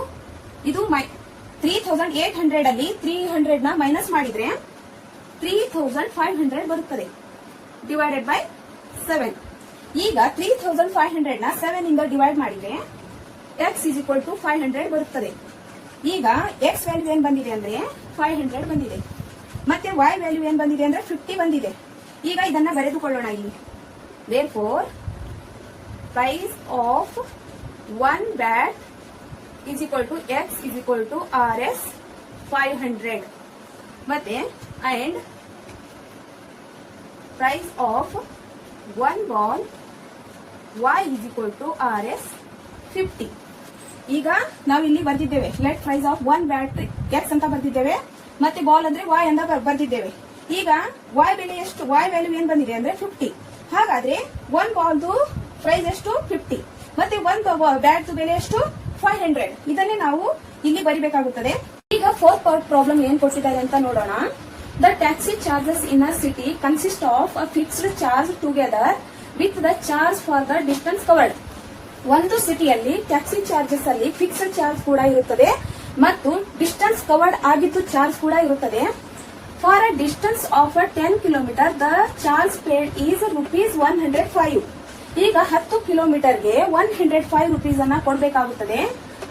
ಇದು 3800 ಅಲ್ಲಿ 300 ನ ಮೈನಸ್ ಮಾಡಿದ್ರೆ 3500 ಬರುತ್ತದೆ ಡಿವೈಡೆಡ್ ಬೈ 7. ಈಗ 3500 ನ 7 ಇಂದ ಡಿವೈಡ್ ಮಾಡಿದ್ರೆ x is equal to 500 ಬರುತ್ತದೆ. ಈಗ x ವ್ಯಾಲ್ಯೂ ಏನ್ ಬಂದಿದೆ ಅಂದ್ರೆ 500 ಬಂದಿದೆ. ಮತ್ತೆ y ವ್ಯಾಲ್ಯೂ ಏನ್ ಬಂದಿದೆ ಅಂದ್ರೆ 50 ಬಂದಿದೆ. ಈಗ ಇದನ್ನ ಬರೆದುಕೊಳ್ಳೋಣ ಇಲ್ಲಿ. therefore price of 1 bat is equal to x is equal to rs 500 ಮತ್ತೆ and price of 1 ball y is equal to rs 50. ಈಗ ನಾವು ಇಲ್ಲಿ ಬರ್ತಿದ್ದೇವೆ let price of 1 bat x ಅಂತ ಬರ್ತಿದ್ದೇವೆ, ಮತ್ತೆ ಬಾಲ್ ಅಂದ್ರೆ y ಅಂತ ಬರ್ತಿದ್ದೇವೆ. ಈಗ y ಬೆಲೆ ಎಷ್ಟು, y ವ್ಯಾಲ್ಯೂ ಏನ್ ಬಂದಿದೆ ಅಂದ್ರೆ 50. ಹಾಗಾದ್ರೆ 1 ಬಾಲ್ದು ಪ್ರೈಸ್ ಎಷ್ಟು 50 ಮತ್ತೆ 1 ಬ್ಯಾಟ್ ಬೆಲೆ ಎಷ್ಟು 500. ಇದನ್ನೇ ನಾವು ಇಲ್ಲಿ ಬರಿಬೇಕಾಗುತ್ತದೆ. ಈಗ 4th ಪಾರ್ಟ್ ಪ್ರಾಬ್ಲಮ್ ಏನ್ ಕೊಟ್ಟಿದ್ದಾರೆ ಅಂತ ನೋಡೋಣ. The taxi charges in a city consist of a fixed charge together with the charge for the distance covered. ಒಂದು ಸಿಟಿಯಲ್ಲಿ ಟ್ಯಾಕ್ಸಿ ಚಾರ್ಜಸ್ ಅಲ್ಲಿ ಫಿಕ್ಸ್ಡ್ ಚಾರ್ಜ್ ಕೂಡ ಇರುತ್ತದೆ ಮತ್ತು ಡಿಸ್ಟೆನ್ಸ್ ಕವರ್ಡ್ ಆಗಿದ್ದು ಚಾರ್ಜ್ ಕೂಡ ಇರುತ್ತದೆ. For a distance of 10 kilometre the charge paid is ₹105. ಈಗ 10 ಕಿಲೋಮೀಟರ್ಗೆ 105 rupees ಅನ್ನ ಕೊಡಬೇಕಾಗುತ್ತದೆ.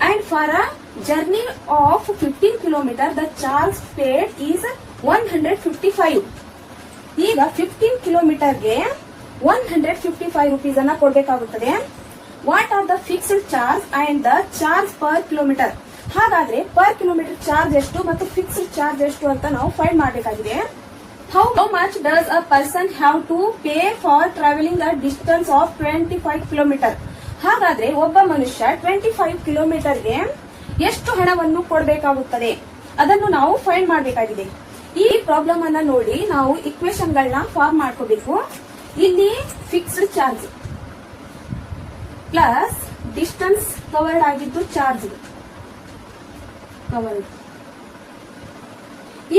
And for a journey of 15 kilometre the charge paid is 155. ಈಗ 15 ಕಿಲೋಮೀಟರ್ಗೆ 155 rupees ಅನ್ನ ಕೊಡಬೇಕಾಗುತ್ತದೆ. What are the fixed charge and the charge per kilometre. ಹಾಗಾದ್ರೆ per kilometre charge ಎಷ್ಟು ಮತ್ತು ಫಿಕ್ಸ್ಡ್ ಚಾರ್ಜ್ ಎಷ್ಟು ಅಂತ ನಾವು ಫೈಂಡ್ ಮಾಡಬೇಕಾಗಿದೆ. How much does a person have to pay for travelling a distance of 25 kilometre. ಹಾಗಾದ್ರೆ ಒಬ್ಬ ಮನುಷ್ಯ 25 ಕಿಲೋಮೀಟರ್ಗೆ ಎಷ್ಟು ಹಣವನ್ನು ಕೊಡಬೇಕಾಗುತ್ತದೆ ಅದನ್ನು ನಾವು ಫೈಂಡ್ ಮಾಡಬೇಕಾಗಿದೆ. ಈ ಪ್ರಾಬ್ಲಮ್ ಅನ್ನ ನೋಡಿ ನಾವು ಇಕ್ವೇಶನ್ ಗಳನ್ನ ಫಾರ್ಮ್ ಮಾಡ್ಕೋಬೇಕು. ಇಲ್ಲಿ fixed charge plus distance covered ಆಗಿದ್ದು ಚಾರ್ಜ್ ಕವರ್ಡ್.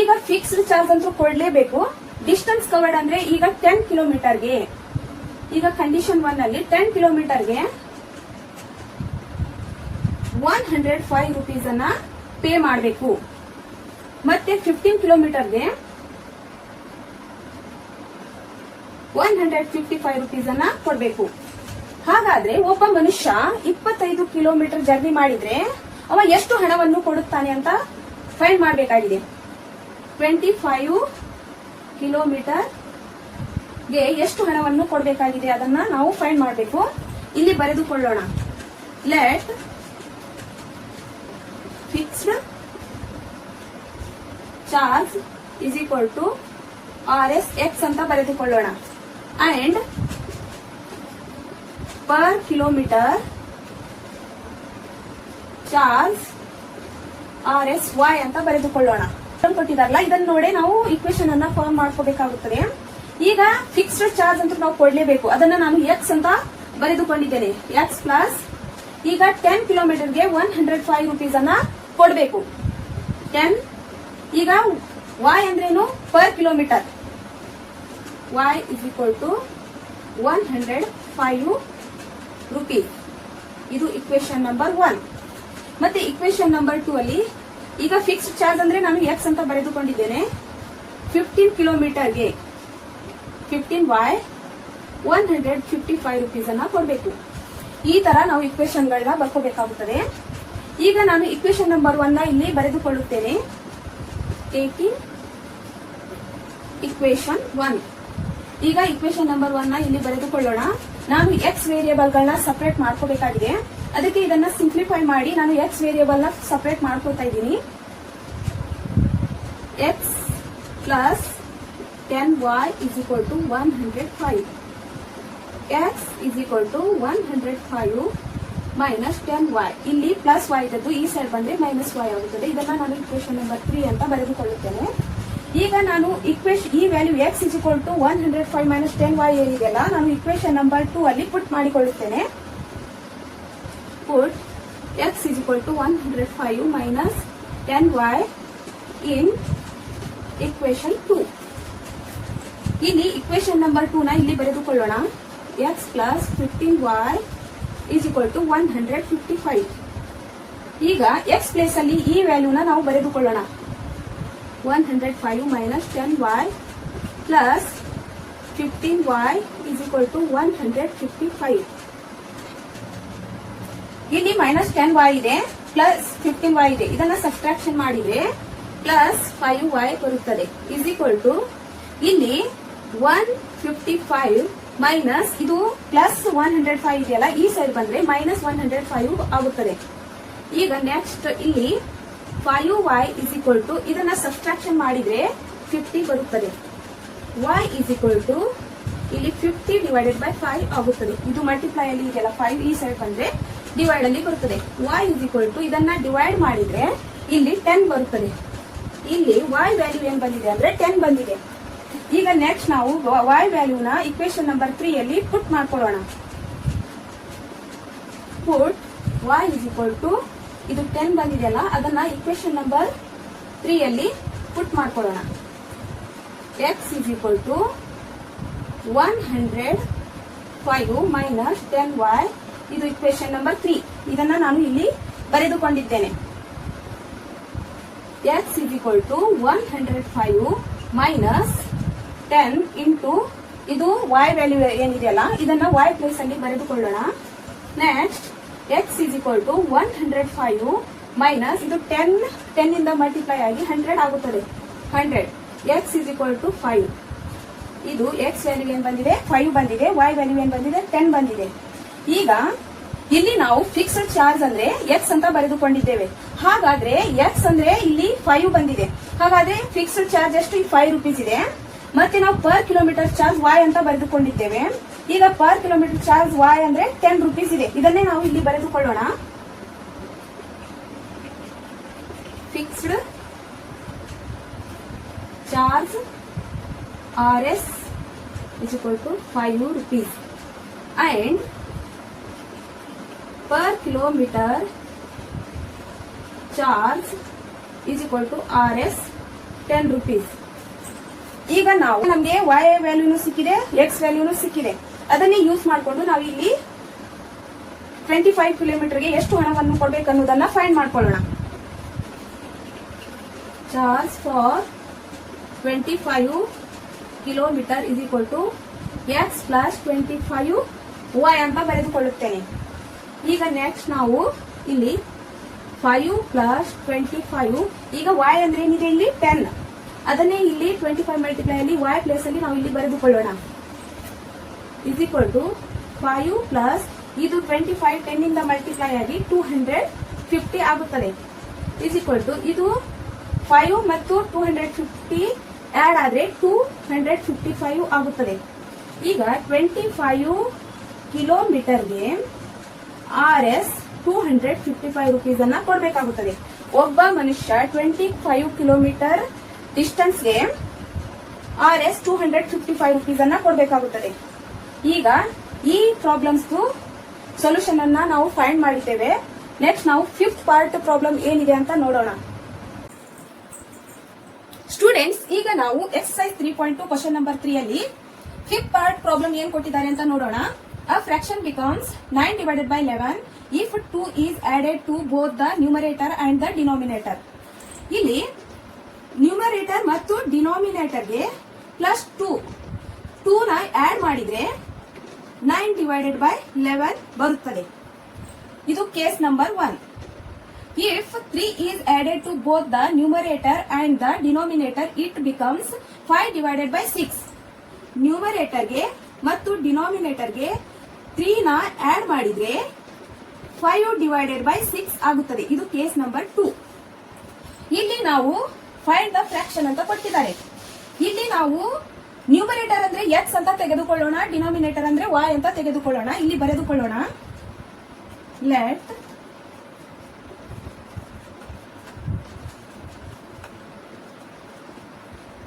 ಈಗ ಫಿಕ್ಸ್ಡ್ ಚಾರ್ಜ್ ಅಂತೂ ಕೊಡ್ಲೇಬೇಕು. ಡಿಸ್ಟೆನ್ಸ್ ಕವರ್ಡ್ ಅಂದ್ರೆ ಈಗ 10 ಕಿಲೋಮೀಟರ್ಗೆ, ಈಗ ಕಂಡೀಷನ್ 1 ಅಲ್ಲಿ 10 ಕಿಲೋಮೀಟರ್ಗೆ 105 ರೂಪೀಸ್ ಅನ್ನ ಪೇ ಮಾಡಬೇಕು. ಮತ್ತೆ 15 ಕಿಲೋಮೀಟರ್ಗೆ 155 ರೂಪೀಸ್ ಅನ್ನ ಕೊಡಬೇಕು. ಹಾಗಾದ್ರೆ ಒಬ್ಬ ಮನುಷ್ಯ 25 ಕಿಲೋಮೀಟರ್ ಜರ್ನಿ ಮಾಡಿದ್ರೆ ಅವ ಎಷ್ಟು ಹಣವನ್ನು ಕೊಡುತ್ತಾನೆ ಅಂತ ಫೈಂಡ್ ಮಾಡಬೇಕಾಗಿದೆ. 25 ಕಿಲೋಮೀಟರ್ಗೆ ಎಷ್ಟು ಹಣವನ್ನು ಕೊಡಬೇಕಾಗಿದೆ ಅದನ್ನ ನಾವು ಫೈಂಡ್ ಮಾಡಬೇಕು. ಇಲ್ಲಿ ಬರೆದುಕೊಳ್ಳೋಣ. Let fixed charge is equal to RS X ಅಂತ ಬರೆದುಕೊಳ್ಳೋಣ. And per kilometre charge RS Y ಅಂತ ಬರೆದುಕೊಳ್ಳೋಣ. ಕೊಟ್ಟಿದಾರಲ್ಲ ಇದನ್ನ ನೋಡಿ ನಾವು ಇಕ್ವೇಶನ್ ಅನ್ನ ಫಾರ್ಮ್ ಮಾಡ್ಕೋಬೇಕಾಗುತ್ತದೆ. ಈಗ ಫಿಕ್ಸ್ಡ್ ಚಾರ್ಜ್ ಅಂತ ನಾವು ಕೊಡ್ಲೇಬೇಕು. ಅದನ್ನ ನಾನು X ಅಂತ ಬರೆದುಕೊಂಡಿದ್ದೇನೆ. X ಪ್ಲಸ್ ಈಗ 10 ಕಿಲೋಮೀಟರ್ಗೆ 105 ರೂಪೀಸ್ ಅನ್ನ ಕೊಡಬೇಕು. 10 ಈಗ Y ಅಂದ್ರೇನು per kilometre. Y is equal to 105 rupees. ಇದು ಇಕ್ವೇಶನ್ ನಂಬರ್ 1. ಮತ್ತೆ ಇಕ್ವೇಶನ್ ನಂಬರ್ 2 ಅಲ್ಲಿ ಈಗ ಫಿಕ್ಸ್ಡ್ ಚಾರ್ಜ್ ಅಂದ್ರೆ ನಾನು X ಅಂತ ಬರೆದುಕೊಂಡಿದ್ದೇನೆ. 15 ಕಿಲೋಮೀಟರ್ಗೆ 15Y 155 ರೂಪೀಸ್ ಅನ್ನ ಕೊಡಬೇಕು. ಈ ತರ ನಾವು ಇಕ್ವೇಶನ್ ಗಳನ್ನ ಬರ್ಕೋಬೇಕಾಗುತ್ತದೆ. ಈಗ ನಾನು ಇಕ್ವೇಶನ್ ನಂಬರ್ 1 ನ ಇಲ್ಲಿ ಬರೆದುಕೊಳ್ಳುತ್ತೇನೆ. Taking equation 1. ಈಗ ಇಕ್ವೇಶನ್ ನಂಬರ್ 1 ನ ಇಲ್ಲಿ ಬರೆದುಕೊಳ್ಳೋಣ. ನಾನು X ವೇರಿಯೇಬಲ್ ಗಳನ್ನ ಸಪರೇಟ್ ಮಾಡ್ಕೋಬೇಕಾಗಿದೆ. ಅದಕ್ಕೆ ಇದನ್ನ ಸಿಂಪ್ಲಿಫೈ ಮಾಡಿ ನಾನು X ವೇರಿಯೇಬಲ್ ನ ಸಪರೇಟ್ ಮಾಡ್ಕೊತಾ ಇದ್ದೀನಿ. X plus 10Y is equal to 105. X is equal to 105 minus 10Y. ಇಲ್ಲಿ ಪ್ಲಸ್ Y ಇದ್ದದ್ದು ಈ ಸೈಡ್ ಬಂದ್ರೆ ಮೈನಸ್ Y ಆಗುತ್ತದೆ. ಇದನ್ನ ನಾನು ಇಕ್ವೇಶನ್ ನಂಬರ್ 3 ಅಂತ ಬರೆದುಕೊಳ್ಳುತ್ತೇನೆ. ಈಗ ನಾನು ಈ value X is equal to 105 minus 10Y ಏನಿದೆಯಲ್ಲ ನಾನು ಇಕ್ವೇಶನ್ ನಂಬರ್ 2 ಅಲ್ಲಿ ಪುಟ್ ಮಾಡಿಕೊಳ್ಳುತ್ತೇನೆ. Put X is equal to 105 minus 10Y in equation 2. ಇಲ್ಲಿ equation number 2 ನ ಇಲ್ಲಿ ಬರೆದುಕೊಳ್ಳೋಣ. X plus 15Y is equal to 155. ಈಗ X ಪ್ಲೇಸ್ ಅಲ್ಲಿ ಈ ವ್ಯಾಲ್ಯೂನ ನಾವು ಬರೆದುಕೊಳ್ಳೋಣ. 105 minus 10Y plus 15Y is equal to 155. ಇಲ್ಲಿ ಮೈನಸ್ 10Y ಇದೆ ಪ್ಲಸ್ 15Y ಇದೆ. ಇದನ್ನ ಸಬ್ಟ್ರಾಕ್ಷನ್ ಮಾಡಿದ್ರೆ ಪ್ಲಸ್ 5Y ಬರುತ್ತದೆ. ಇಸ್ ಈಕ್ವಲ್ ಟು ಇಲ್ಲಿ 155 ಮೈನಸ್ ಇದು ಪ್ಲಸ್ 105 ಇದೆಯಲ್ಲ ಈ ಸೈಡ್ ಬಂದ್ರೆ ಮೈನಸ್ 105 ಆಗುತ್ತದೆ. ಈಗ ನೆಕ್ಸ್ಟ್ ಇಲ್ಲಿ 5Y ಇಸ್ ಈಕ್ವಲ್ ಟು ಇದನ್ನ ಸಬ್ಟ್ರಾಕ್ಷನ್ ಮಾಡಿದ್ರೆ 50 ಬರುತ್ತದೆ. Y ಇಸ್ ಈಕ್ವಲ್ ಟು ಇಲ್ಲಿ 50 ಡಿವೈಡೆಡ್ ಬೈ 5 ಆಗುತ್ತದೆ. ಇದು ಮಲ್ಟಿಪ್ಲೈ ಅಲ್ಲಿ ಇದೆಯಲ್ಲ 5 ಈ ಸೈಡ್ ಬಂದ್ರೆ ಡಿವೈಡ್ ಅಲ್ಲಿ ಬರುತ್ತದೆ. Y ಇಸ್ ಈಕ್ವಲ್ ಟು ಇದನ್ನ ಡಿವೈಡ್ ಮಾಡಿದ್ರೆ ಇಲ್ಲಿ 10 ಬರುತ್ತದೆ. ಇಲ್ಲಿ Y ವ್ಯಾಲ್ಯೂ ಏನ್ ಬಂದಿದೆ ಅಂದ್ರೆ 10 ಬಂದಿದೆ. ಈಗ ನೆಕ್ಸ್ಟ್ ನಾವು Y ವ್ಯಾಲ್ಯೂನ ಇಕ್ವೇಶನ್ ನಂಬರ್ 3 ಅಲ್ಲಿ ಪುಟ್ ಮಾಡ್ಕೊಳ್ಳೋಣ. Put Y is equal to ಇದು 10 ಬಂದಿದೆಯಲ್ಲ ಅದನ್ನ ಇಕ್ವೇಶನ್ ನಂಬರ್ 3 ಅಲ್ಲಿ ಪುಟ್ ಮಾಡ್ಕೊಳ್ಳೋಣ. X is equal to 105 minus 10Y ಇದು ಇಕ್ವೇಶನ್ ನಂಬರ್ 3. ಇದನ್ನ ನಾನು ಇಲ್ಲಿ ಬರೆದುಕೊಂಡಿದ್ದೇನೆ. X is equal to 105 minus 10 into ಇದು Y ವ್ಯಾಲ್ಯೂ ಏನಿದೆಯಲ್ಲ ಇದನ್ನ Y ಪ್ಲೇಸ್ ಅಲ್ಲಿ ಬರೆದುಕೊಳ್ಳೋಣ. Next X is equal to 105 minus ಇದು 10 ಇಂದ ಮಲ್ಟಿಪ್ಲೈ ಆಗಿ 100 ಆಗುತ್ತದೆ. 100 X ಇಸ್ ಈಕ್ವಲ್ ಟು 5. ಇದು X ವ್ಯಾಲ್ಯೂ ಏನ್ ಬಂದಿದೆ 5 ಬಂದಿದೆ. Y ವ್ಯಾಲ್ಯೂ ಏನ್ ಬಂದಿದೆ 10 ಬಂದಿದೆ. ಈಗ ಇಲ್ಲಿ ನಾವು ಫಿಕ್ಸ್ಡ್ ಚಾರ್ಜ್ ಅಂದ್ರೆ ಎಕ್ಸ್ ಅಂತ ಬರೆದುಕೊಂಡಿದ್ದೇವೆ. ಹಾಗಾದ್ರೆ ಎಕ್ಸ್ ಅಂದ್ರೆ ಇಲ್ಲಿ 5 ಬಂದಿದೆ. ಹಾಗಾದ್ರೆ ಫಿಕ್ಸ್ಡ್ ಚಾರ್ಜ್ ಎಷ್ಟು 5 ರೂಪೀಸ್ ಇದೆ. ಮತ್ತೆ ನಾವು ಪರ್ ಕಿಲೋಮೀಟರ್ ಚಾರ್ಜ್ y ಅಂತ ಬರೆದುಕೊಂಡಿದ್ದೇವೆ. ಈಗ ಪರ್ ಕಿಲೋಮೀಟರ್ ಚಾರ್ಜ್ y ಅಂದ್ರೆ 10 ರೂಪೀಸ್ ಇದೆ. ಇದನ್ನೇ ನಾವು ಇಲ್ಲಿ ಬರೆದುಕೊಳ್ಳೋಣ. Fixed charge RS is equal to 5 rupees and per kilometer charge is equal to RS 10 rupees. ಈಗ ನಾವು ನಮಗೆ y ವ್ಯಾಲ್ಯೂನು ಸಿಕ್ಕಿದೆ, x ವ್ಯಾಲ್ಯೂನು ಸಿಕ್ಕಿದೆ. ಅದನ್ನೇ ಯೂಸ್ ಮಾಡಿಕೊಂಡು ನಾವು ಇಲ್ಲಿ 25 ಕಿಲೋಮೀಟರ್ಗೆ ಎಷ್ಟು ಹಣವನ್ನು ಕೊಡಬೇಕು ಅನ್ನೋದನ್ನ ಫೈಂಡ್ ಮಾಡ್ಕೊಳ್ಳೋಣ. Charge for 25 kilometre is equal to x plus 25 y ಅಂತ ಬರೆದುಕೊಳ್ಳುತ್ತೇನೆ. ಈಗ ನೆಕ್ಸ್ಟ್ ನಾವು ಇಲ್ಲಿ 5 plus 25, ಈಗ y ಅಂದ್ರೆ ಏನಿದೆ ಇಲ್ಲಿ 10, ಅದನ್ನೇ ಇಲ್ಲಿ 25 ಮಲ್ಟಿಪ್ಲೈ ಅಲ್ಲಿ y ಪ್ಲೇಸ್ ಅಲ್ಲಿ ನಾವು ಇಲ್ಲಿ ಬರೆದುಕೊಳ್ಳೋಣ. is equal to 5 ಪ್ಲಸ್ ಇದು 25 10 ಇಂದ ಮಲ್ಟಿಪ್ಲೈ ಆಗಿ 250 ಆಗುತ್ತದೆ. is equal to ಇದು 5 ಮತ್ತು 250 ಆಡ್ ಆದ್ರೆ 255 ಆಗುತ್ತದೆ. ಈಗ 25 ಕಿಲೋಮೀಟರ್ಗೆ RS 255 ರೂಪೀಸ್ ಅನ್ನ ಕೊಡಬೇಕಾಗುತ್ತದೆ. ಒಬ್ಬ ಮನುಷ್ಯ 25 ಕಿಲೋಮೀಟರ್ ಡಿಸ್ಟೆನ್ಸ್ಗೆ RS 255 ರೂಪೀಸ್ ಅನ್ನ ಕೊಡಬೇಕಾಗುತ್ತದೆ. ಈಗ ಈ ಪ್ರಾಬ್ಲಮ್ಸ್ ಸೊಲ್ಯೂಷನ್ ಅನ್ನ ನಾವು ಫೈಂಡ್ ಮಾಡಿದ್ದೇವೆ. ನೆಕ್ಸ್ಟ್ ನಾವು 5th ಪಾರ್ಟ್ ಪ್ರಾಬ್ಲಮ್ ಏನಿದೆ ಅಂತ ನೋಡೋಣ. ಸ್ಟೂಡೆಂಟ್ಸ್, ಈಗ ನಾವು ಎಕ್ಸರ್ಸೈಸ್ 3.2 ಕ್ವಶನ್ ನಂಬರ್ 3 ಅಲ್ಲಿ 5th ಪಾರ್ಟ್ ಪ್ರಾಬ್ಲಮ್ ಏನ್ ಕೊಟ್ಟಿದ್ದಾರೆ ಅಂತ ನೋಡೋಣ. A fraction becomes 9 divided by 11 if 2 is added to both the numerator and the denominator. ಇಲ್ಲಿ ನ್ಯೂಮರೇಟರ್ ಮತ್ತು ಡಿನಾಮಿನೇಟರ್ಗೆ ಪ್ಲಸ್ 2 ನ ಆಡ್ ಮಾಡಿದ್ರೆ 9 divided by 11 ಬರುತ್ತದೆ. ಇದು case number 1. If 3 is added to both the numerator and the denominator, it becomes 5 divided by 6. ನ್ಯೂಮರೇಟರ್ಗೆ ಮತ್ತು ಡಿನಾಮಿನೇಟರ್ಗೆ 3 ನ add ಮಾಡಿದ್ರೆ 5 divided by 6 ಆಗುತ್ತದೆ. ಇದು ಕೇಸ್ ನಂಬರ್ 2. ಇಲ್ಲಿ ನಾವು ಫೈಂಡ್ ದ ಫ್ರಾಕ್ಷನ್ ಅಂತ ಕೊಟ್ಟಿದ್ದಾರೆ. ಇಲ್ಲಿ ನಾವು ನ್ಯೂಮರೇಟರ್ ಅಂದ್ರೆ x ಅಂತ ತೆಗೆದುಕೊಳ್ಳೋಣ, ಡಿನಾಮಿನೇಟರ್ ಅಂದ್ರೆ y ಅಂತ ತೆಗೆದುಕೊಳ್ಳೋಣ. ಇಲ್ಲಿ ಬರೆದುಕೊಳ್ಳೋಣ.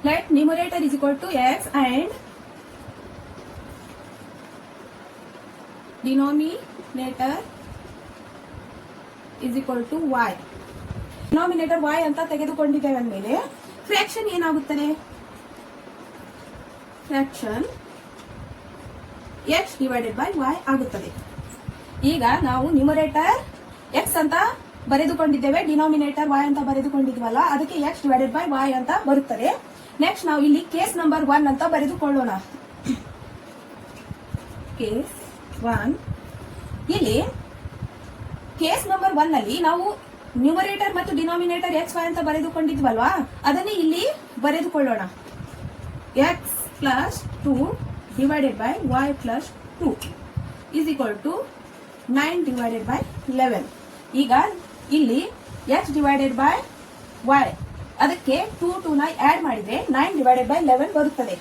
Let numerator is equal to x and denominator is equal to y. Denominator y ಅಂತ ತೆಗೆದುಕೊಂಡಿದ್ದೇವೆ ಅಂದಮೇಲೆ ಫ್ರಾಕ್ಷನ್ ಏನಾಗುತ್ತದೆ? Fraction x divided by y ಆಗುತ್ತದೆ. ಈಗ ನಾವು ನ್ಯೂಮರೇಟರ್ x ಅಂತ ಬರೆದುಕೊಂಡಿದ್ದೇವೆ, ಡಿನಾಮಿನೇಟರ್ y ಅಂತ ಬರೆದುಕೊಂಡಿದ್ವಲ್ಲ, ಅದಕ್ಕೆ x ಡಿವೈಡೆಡ್ ಬೈ y ಅಂತ ಬರುತ್ತದೆ. ನೆಕ್ಸ್ಟ್ ನಾವು ಇಲ್ಲಿ ಕೇಸ್ ನಂಬರ್ 1 ಅಂತ ಬರೆದುಕೊಳ್ಳೋಣ. ಕೇಸ್ 1. ಇಲ್ಲಿ ಕೇಸ್ ನಂಬರ್ 1 ನಲ್ಲಿ ನಾವು ನ್ಯೂಮರೇಟರ್ ಮತ್ತು ಡಿನಾಮಿನೇಟರ್ x y ಅಂತ ಬರೆದುಕೊಂಡಿದ್ವಲ್ವಾ, ಅದನ್ನೇ ಇಲ್ಲಿ ಬರೆದುಕೊಳ್ಳೋಣ. x plus 2 divided by y plus 2 is equal to 9 divided by 11. ಈಗ ಇಲ್ಲಿ x ಡಿವೈಡೆಡ್ ಬೈ y ಅದಕ್ಕೆ 2 ನ ಆಡ್ ಮಾಡಿದ್ರೆ 9 ಡಿವೈಡೆಡ್ ಬೈ 11 ಬರುತ್ತದೆ.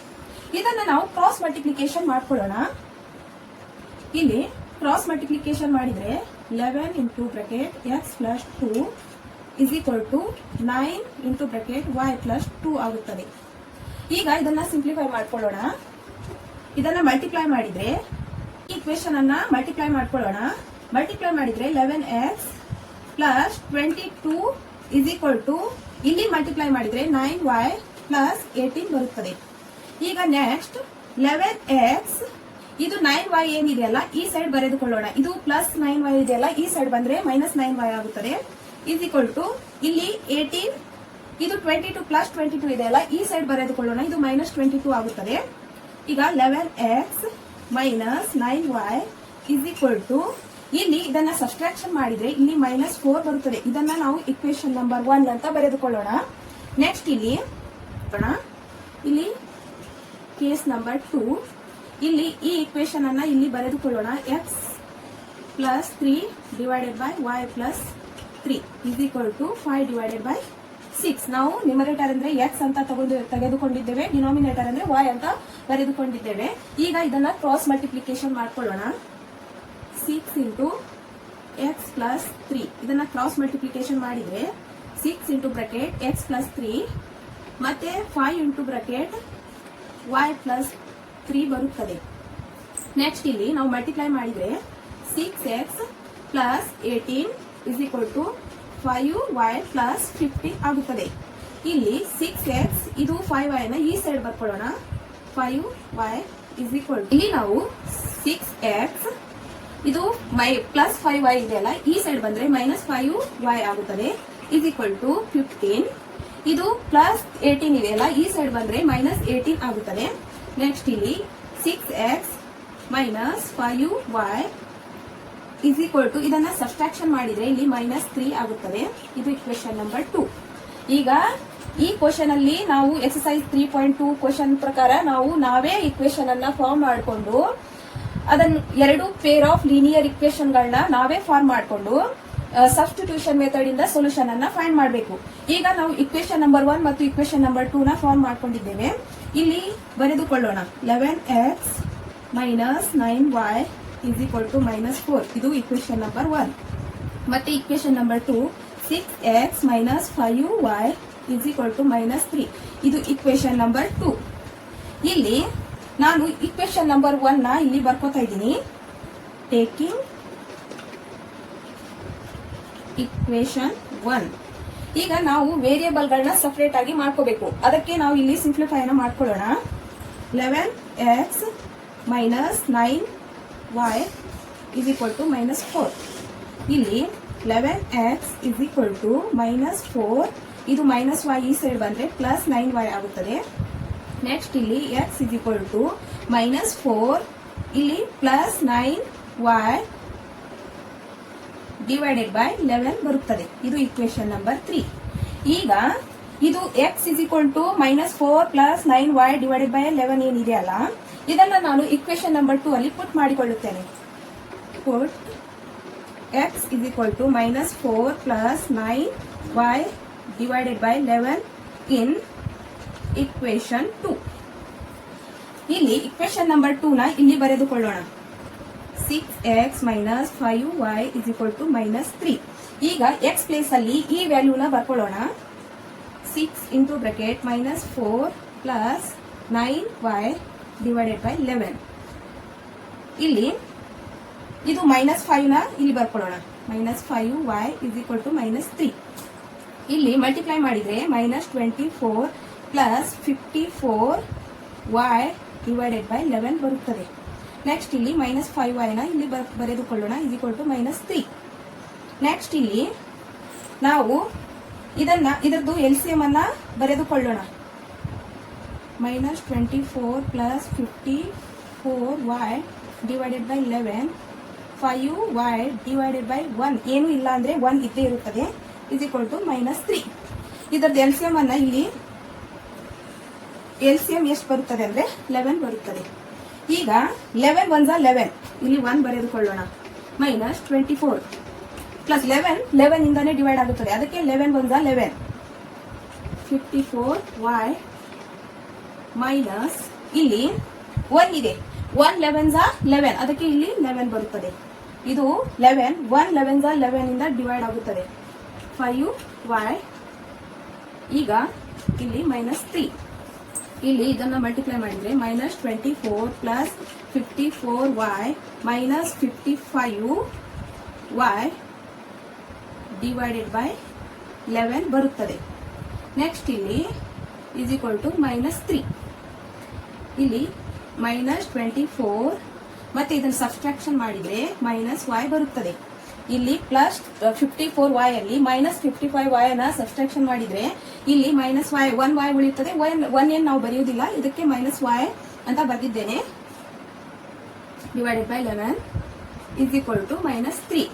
ಇದನ್ನ ನಾವು ಕ್ರಾಸ್ ಮಲ್ಟಿಪ್ಲಿಕೇಶನ್ ಮಾಡ್ಕೊಳ್ಳೋಣ. ಇಲ್ಲಿ ಕ್ರಾಸ್ ಮಲ್ಟಿಪ್ಲಿಕೇಶನ್ ಮಾಡಿದ್ರೆ 11 into bracket x plus 2 is equal to 9 into bracket y plus 2 ಆಗುತ್ತದೆ. ಈಗ ಇದನ್ನ ಸಿಂಪ್ಲಿಫೈ ಮಾಡ್ಕೊಳ್ಳೋಣ. ಇದನ್ನ ಮಲ್ಟಿಪ್ಲೈ ಮಾಡಿದ್ರೆ ಈಕ್ವೇಶನ್ ಅನ್ನ ಮಲ್ಟಿಪ್ಲೈ ಮಾಡ್ಕೊಳ್ಳೋಣ. ಮಲ್ಟಿಪ್ಲೈ ಮಾಡಿದ್ರೆ 11x plus 22 is equal to ಇಲ್ಲಿ ಮಲ್ಟಿಪ್ಲೈ ಮಾಡಿದ್ರೆ 9y ಪ್ಲಸ್ 18 ಬರುತ್ತದೆ. ಈಗ ನೆಕ್ಸ್ಟ್ 11x ಇದು 9y ಏನಿದೆಯಲ್ಲ ಈ ಸೈಡ್ ಬರೆದುಕೊಳ್ಳೋಣ. ಇದು ಪ್ಲಸ್ 9y ಇದೆಯಲ್ಲ ಈ ಸೈಡ್ ಬಂದ್ರೆ ಮೈನಸ್ 9y ಆಗುತ್ತದೆ. is equal to ಇಲ್ಲಿ 18 ಇದು 22 ಪ್ಲಸ್ 22 ಇದೆಯಲ್ಲ ಈ ಸೈಡ್ ಬರೆದುಕೊಳ್ಳೋಣ. ಇದು ಮೈನಸ್ 22 ಆಗುತ್ತದೆ. ಈಗ 11x minus 9y is equal to ಇಲ್ಲಿ ಇದನ್ನ ಸಬ್ಸ್ಟ್ರಾಕ್ಷನ್ ಮಾಡಿದ್ರೆ ಇಲ್ಲಿ ಮೈನಸ್ 4 ಬರುತ್ತದೆ. ಇದನ್ನ ನಾವು ಇಕ್ವೇಶನ್ ನಂಬರ್ 1 ಅಂತ ಬರೆದುಕೊಳ್ಳೋಣ. ನೆಕ್ಸ್ಟ್ ಇಲ್ಲಿ ಕೇಸ್ ನಂಬರ್ 2 ಇಲ್ಲಿ ಈ ಇಕ್ವೇಶನ್ ಅನ್ನ ಇಲ್ಲಿ ಬರೆದುಕೊಳ್ಳೋಣ. x plus 3 divided by y plus 3 is equal to 5 divided by 6. ನಾವು ನ್ಯೂಮರೇಟರ್ ಅಂದ್ರೆ x ಅಂತ ತೆಗೆದುಕೊಂಡಿದ್ದೇವೆ, ಡಿನಾಮಿನೇಟರ್ ಅಂದ್ರೆ y ಅಂತ ಬರೆದುಕೊಂಡಿದ್ದೇವೆ. ಈಗ ಇದನ್ನ ಕ್ರಾಸ್ ಮಲ್ಟಿಪ್ಲಿಕೇಶನ್ ಮಾಡ್ಕೊಳ್ಳೋಣ. 6 into x plus 3 ಇದನ್ನ ಕ್ರಾಸ್ ಮಲ್ಟಿಪ್ಲಿಕೇಶನ್ ಮಾಡಿದ್ರೆ 6 into bracket x plus 3 ಮತ್ತೆ 5 into bracket y plus 3 ಬರುತ್ತದೆ. ನೆಕ್ಸ್ಟ್ ಇಲ್ಲಿ ನಾವು ಮಲ್ಟಿಪ್ಲೈ ಮಾಡಿದ್ರೆ 6x plus 18 is equal to 5y plus 50 ಆಗುತ್ತದೆ. ಇಲ್ಲಿ 6x ಇದು 5y ನ ಈ side ಬರ್ಕೊಳ್ಳೋಣ. 5y is equal to ಇಲ್ಲಿ ನಾವು 6x ಇದು ಪ್ಲಸ್ 5y ಇದೆಯಲ್ಲ ಈ ಸೈಡ್ ಬಂದ್ರೆ ಮೈನಸ್ 5y ಆಗುತ್ತದೆ is equal to 15. ಇದು ಪ್ಲಸ್ 18 ಇದೆಯಲ್ಲ ಈ ಸೈಡ್ ಬಂದ್ರೆ ಮೈನಸ್ 18 ಆಗುತ್ತದೆ. ನೆಕ್ಸ್ಟ್ ಇಲ್ಲಿ 6x minus 5y is equal to ಇದನ್ನ ಸಬ್ಸ್ಟ್ರಾಕ್ಷನ್ ಮಾಡಿದ್ರೆ ಇಲ್ಲಿ ಮೈನಸ್ 3 ಆಗುತ್ತದೆ. ಇದು ಇಕ್ವೇಶನ್ ನಂಬರ್ 2. ಈಗ ಈ ಕ್ವಶನ್ ಅಲ್ಲಿ ನಾವು ಎಕ್ಸರ್ಸೈಸ್ 3.2 ಕ್ವಶನ್ ಪ್ರಕಾರ ನಾವೇ ಇಕ್ವೇಶನ್ ಅನ್ನ ಫಾರ್ಮ್ ಮಾಡಿಕೊಂಡು ಅದನ್ನು ಎರಡು ಪೇರ್ ಆಫ್ ಲೀನಿಯರ್ ಇಕ್ವೇಶನ್ ಗಳನ್ನ ನಾವೇ ಫಾರ್ಮ್ ಮಾಡಿಕೊಂಡು ಸಬ್ಸ್ಟಿಟ್ಯೂಷನ್ ಮೆಥಡ್ ಇಂದ ಸೊಲ್ಯೂಷನ್ ಅನ್ನ ಫೈಂಡ್ ಮಾಡಬೇಕು. ಈಗ ನಾವು ಇಕ್ವೇಶನ್ ನಂಬರ್ 1 ಮತ್ತು ಇಕ್ವೇಶನ್ ನಂಬರ್ 2 ನ ಫಾರ್ಮ್ ಮಾಡ್ಕೊಂಡಿದ್ದೇವೆ. ಇಲ್ಲಿ ಬರೆದುಕೊಳ್ಳೋಣ. 11x minus 9y is equal to minus 4. ಇದು ಇಕ್ವೇಶನ್ ನಂಬರ್ 1. ಮತ್ತೆ equation number 2 6x minus 5y is equal to minus 3. ಇದು ಇಕ್ವೇಶನ್ ನಂಬರ್ 2. ಇಲ್ಲಿ ನಾನು ಇಕ್ವೇಶನ್ ನಂಬರ್ 1 ನ ಇಲ್ಲಿ ಬರ್ಕೋತಾ ಇದ್ದೀನಿ. Taking equation 1. ಈಗ ನಾವು ವೇರಿಯೇಬಲ್ ಗಳನ್ನ ಸಪರೇಟ್ ಆಗಿ ಮಾಡ್ಕೋಬೇಕು. ಅದಕ್ಕೆ ನಾವು ಇಲ್ಲಿ ಸಿಂಪ್ಲಿಫೈ ಅನ್ನು ಮಾಡ್ಕೊಳ್ಳೋಣ. 11x minus 9y is equal to minus 4. ಇಲ್ಲಿ 11x is equal to minus 4. ಇದು minus y ಈ ಸೈಡ್ ಬಂದ್ರೆ ಪ್ಲಸ್ 9y ಆಗುತ್ತದೆ. ನೆಕ್ಸ್ಟ್ ಇಲ್ಲಿ x is equal to minus 4. ಇಲ್ಲಿ ಪ್ಲಸ್ 9y ಡಿವೈಡೆಡ್ ಬೈ 11 ಬರುತ್ತದೆ. ಇದು ಇಕ್ವೇಶನ್ ನಂಬರ್ 3. ಈಗ ಇದು x is equal to minus 4 plus 9y divided by 11 ಏನಿದೆಯಲ್ಲ ಇದನ್ನ ನಾನು ಇಕ್ವೇಶನ್ ನಂಬರ್ 2 ಅಲ್ಲಿ ಪುಟ್ ಮಾಡಿಕೊಳ್ಳುತ್ತೇನೆ. put x is equal to minus 4 plus 9y divided by 11 in equation 2. ಇಲ್ಲಿ ಇಕ್ವೇಶನ್ ನಂಬರ್ 2 ನ ಇಲ್ಲಿ ಬರೆದುಕೊಳ್ಳೋಣ. 6x minus 5y is equal to minus 3. ಈಗ x place ಅಲ್ಲಿ ಈ ವ್ಯಾಲ್ಯೂನ ಬರ್ಕೊಳ್ಳೋಣ. 6 into bracket minus 4 plus 9y divided by 11. ಇಲ್ಲಿ ಇದು minus 5 ನ ಇಲ್ಲಿ ಬರ್ಕೊಳ್ಳೋಣ. minus 5y is equal to minus 3. ಇಲ್ಲಿ ಮಲ್ಟಿಪ್ಲೈ ಮಾಡಿದ್ರೆ minus 24 plus 54y divided by 11 ಬರುತ್ತದೆ. ನೆಕ್ಸ್ಟ್ ಇಲ್ಲಿ minus 5y ನ ಇಲ್ಲಿ ಬರೆದುಕೊಳ್ಳೋಣ is equal to minus 3. Next ಇಲ್ಲಿ ನಾವು ಇದರದ್ದು LCM ಅನ್ನ ಬರೆದುಕೊಳ್ಳೋಣ. minus 24 plus 54y divided by 11 5y divided by 1 ಏನು ಇಲ್ಲ ಅಂದ್ರೆ 1 ಇದ್ದೇ ಇರುತ್ತದೆ is equal to minus 3. ಇದರದ್ದು LCM ಅನ್ನ ಇಲ್ಲಿ LCM ಎಷ್ಟು ಬರುತ್ತದೆ ಅಂದ್ರೆ 11 ಬರುತ್ತದೆ. ಈಗ 11 1 11 ಇಲ್ಲಿ 1 ಬರೆದುಕೊಳ್ಳೋಣ. minus 24 ಪ್ಲಸ್ 11 ಇಂದಾನೆ ಡಿವೈಡ್ ಆಗುತ್ತದೆ. ಅದಕ್ಕೆ 11 1 11 54y ಮೈನಸ್ ಇಲ್ಲಿ 1 ಇದೆ. 1 11 11 ಅದಕ್ಕೆ ಇಲ್ಲಿ 11 ಬರುತ್ತದೆ. ಇದು 11 1 11 11 ಇಂದ ಡಿವೈಡ್ ಆಗುತ್ತದೆ. 5y ಈಗ ಇಲ್ಲಿ minus 3. ಇಲ್ಲಿ ಇದನ್ನ ಮಲ್ಟಿಪ್ಲೈ ಮಾಡಿದ್ರೆ minus 24 plus 54y minus 55y divided by 11 ಬರುತ್ತದೆ. ನೆಕ್ಸ್ಟ್ ಇಲ್ಲಿ is equal to minus 3. ಇಲ್ಲಿ minus 24 ಮತ್ತೆ ಇದನ್ನ ಸಬ್ಸ್ಟ್ರಾಕ್ಷನ್ ಮಾಡಿದ್ರೆ minus y ಬರುತ್ತದೆ. ಇಲ್ಲಿ ಪ್ಲಸ್ 54y ಅಲ್ಲಿ minus 55y ಅನ್ನ ಸಬ್ಸ್ಟ್ರಾಕ್ಷನ್ ಮಾಡಿದ್ರೆ ಇಲ್ಲಿ minus y 1y ಉಳಿಯುತ್ತದೆ. 1 ಏನ್ ನಾವು ಬರೆಯುವುದಿಲ್ಲ, ಇದಕ್ಕೆ minus y ಅಂತ ಬರೆದಿದ್ದೇನೆ. Divided by 11 is equal to minus 3.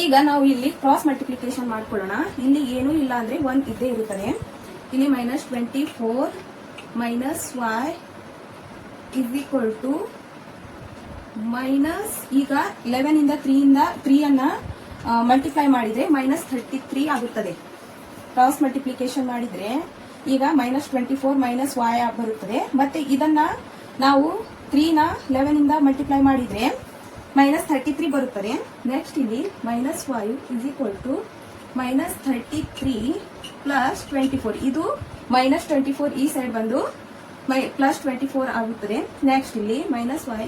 ಈಗ ನಾವು ಇಲ್ಲಿ ಕ್ರಾಸ್ ಮಲ್ಟಿಪ್ಲಿಕೇಶನ್ ಮಾಡ್ಕೊಳ್ಳೋಣ. ಇಲ್ಲಿ ಏನೂ ಇಲ್ಲ ಅಂದ್ರೆ 1 ಇದ್ದೇ ಇರುತ್ತದೆ. ಇಲ್ಲಿ minus 24 minus y is equal to minus ಈಗ 11 ಇಂದ 3 ಅನ್ನ ಮಲ್ಟಿಪ್ಲೈ ಮಾಡಿದ್ರೆ -33 ಆಗುತ್ತದೆ. ಕ್ರಾಸ್ ಮಲ್ಟಿಪ್ಲಿಕೇಶನ್ ಮಾಡಿದ್ರೆ ಈಗ -24 ಮೈನಸ್ y ಬರುತ್ತದೆ. ಮತ್ತೆ ಇದನ್ನ ನಾವು 3 ನ 11 ಇಂದ ಮಲ್ಟಿಪ್ಲೈ ಮಾಡಿದ್ರೆ -33 ಬರುತ್ತದೆ. ನೆಕ್ಸ್ಟ್ ಇಲ್ಲಿ -5 ಇಸ್ ಈಕ್ವಲ್ ಟು -33 ಪ್ಲಸ್ 24. ಇದು -24 ಈ ಸೈಡ್ ಬಂದು ಪ್ಲಸ್ 24 ಆಗುತ್ತದೆ. ನೆಕ್ಸ್ಟ್ ಇಲ್ಲಿ -y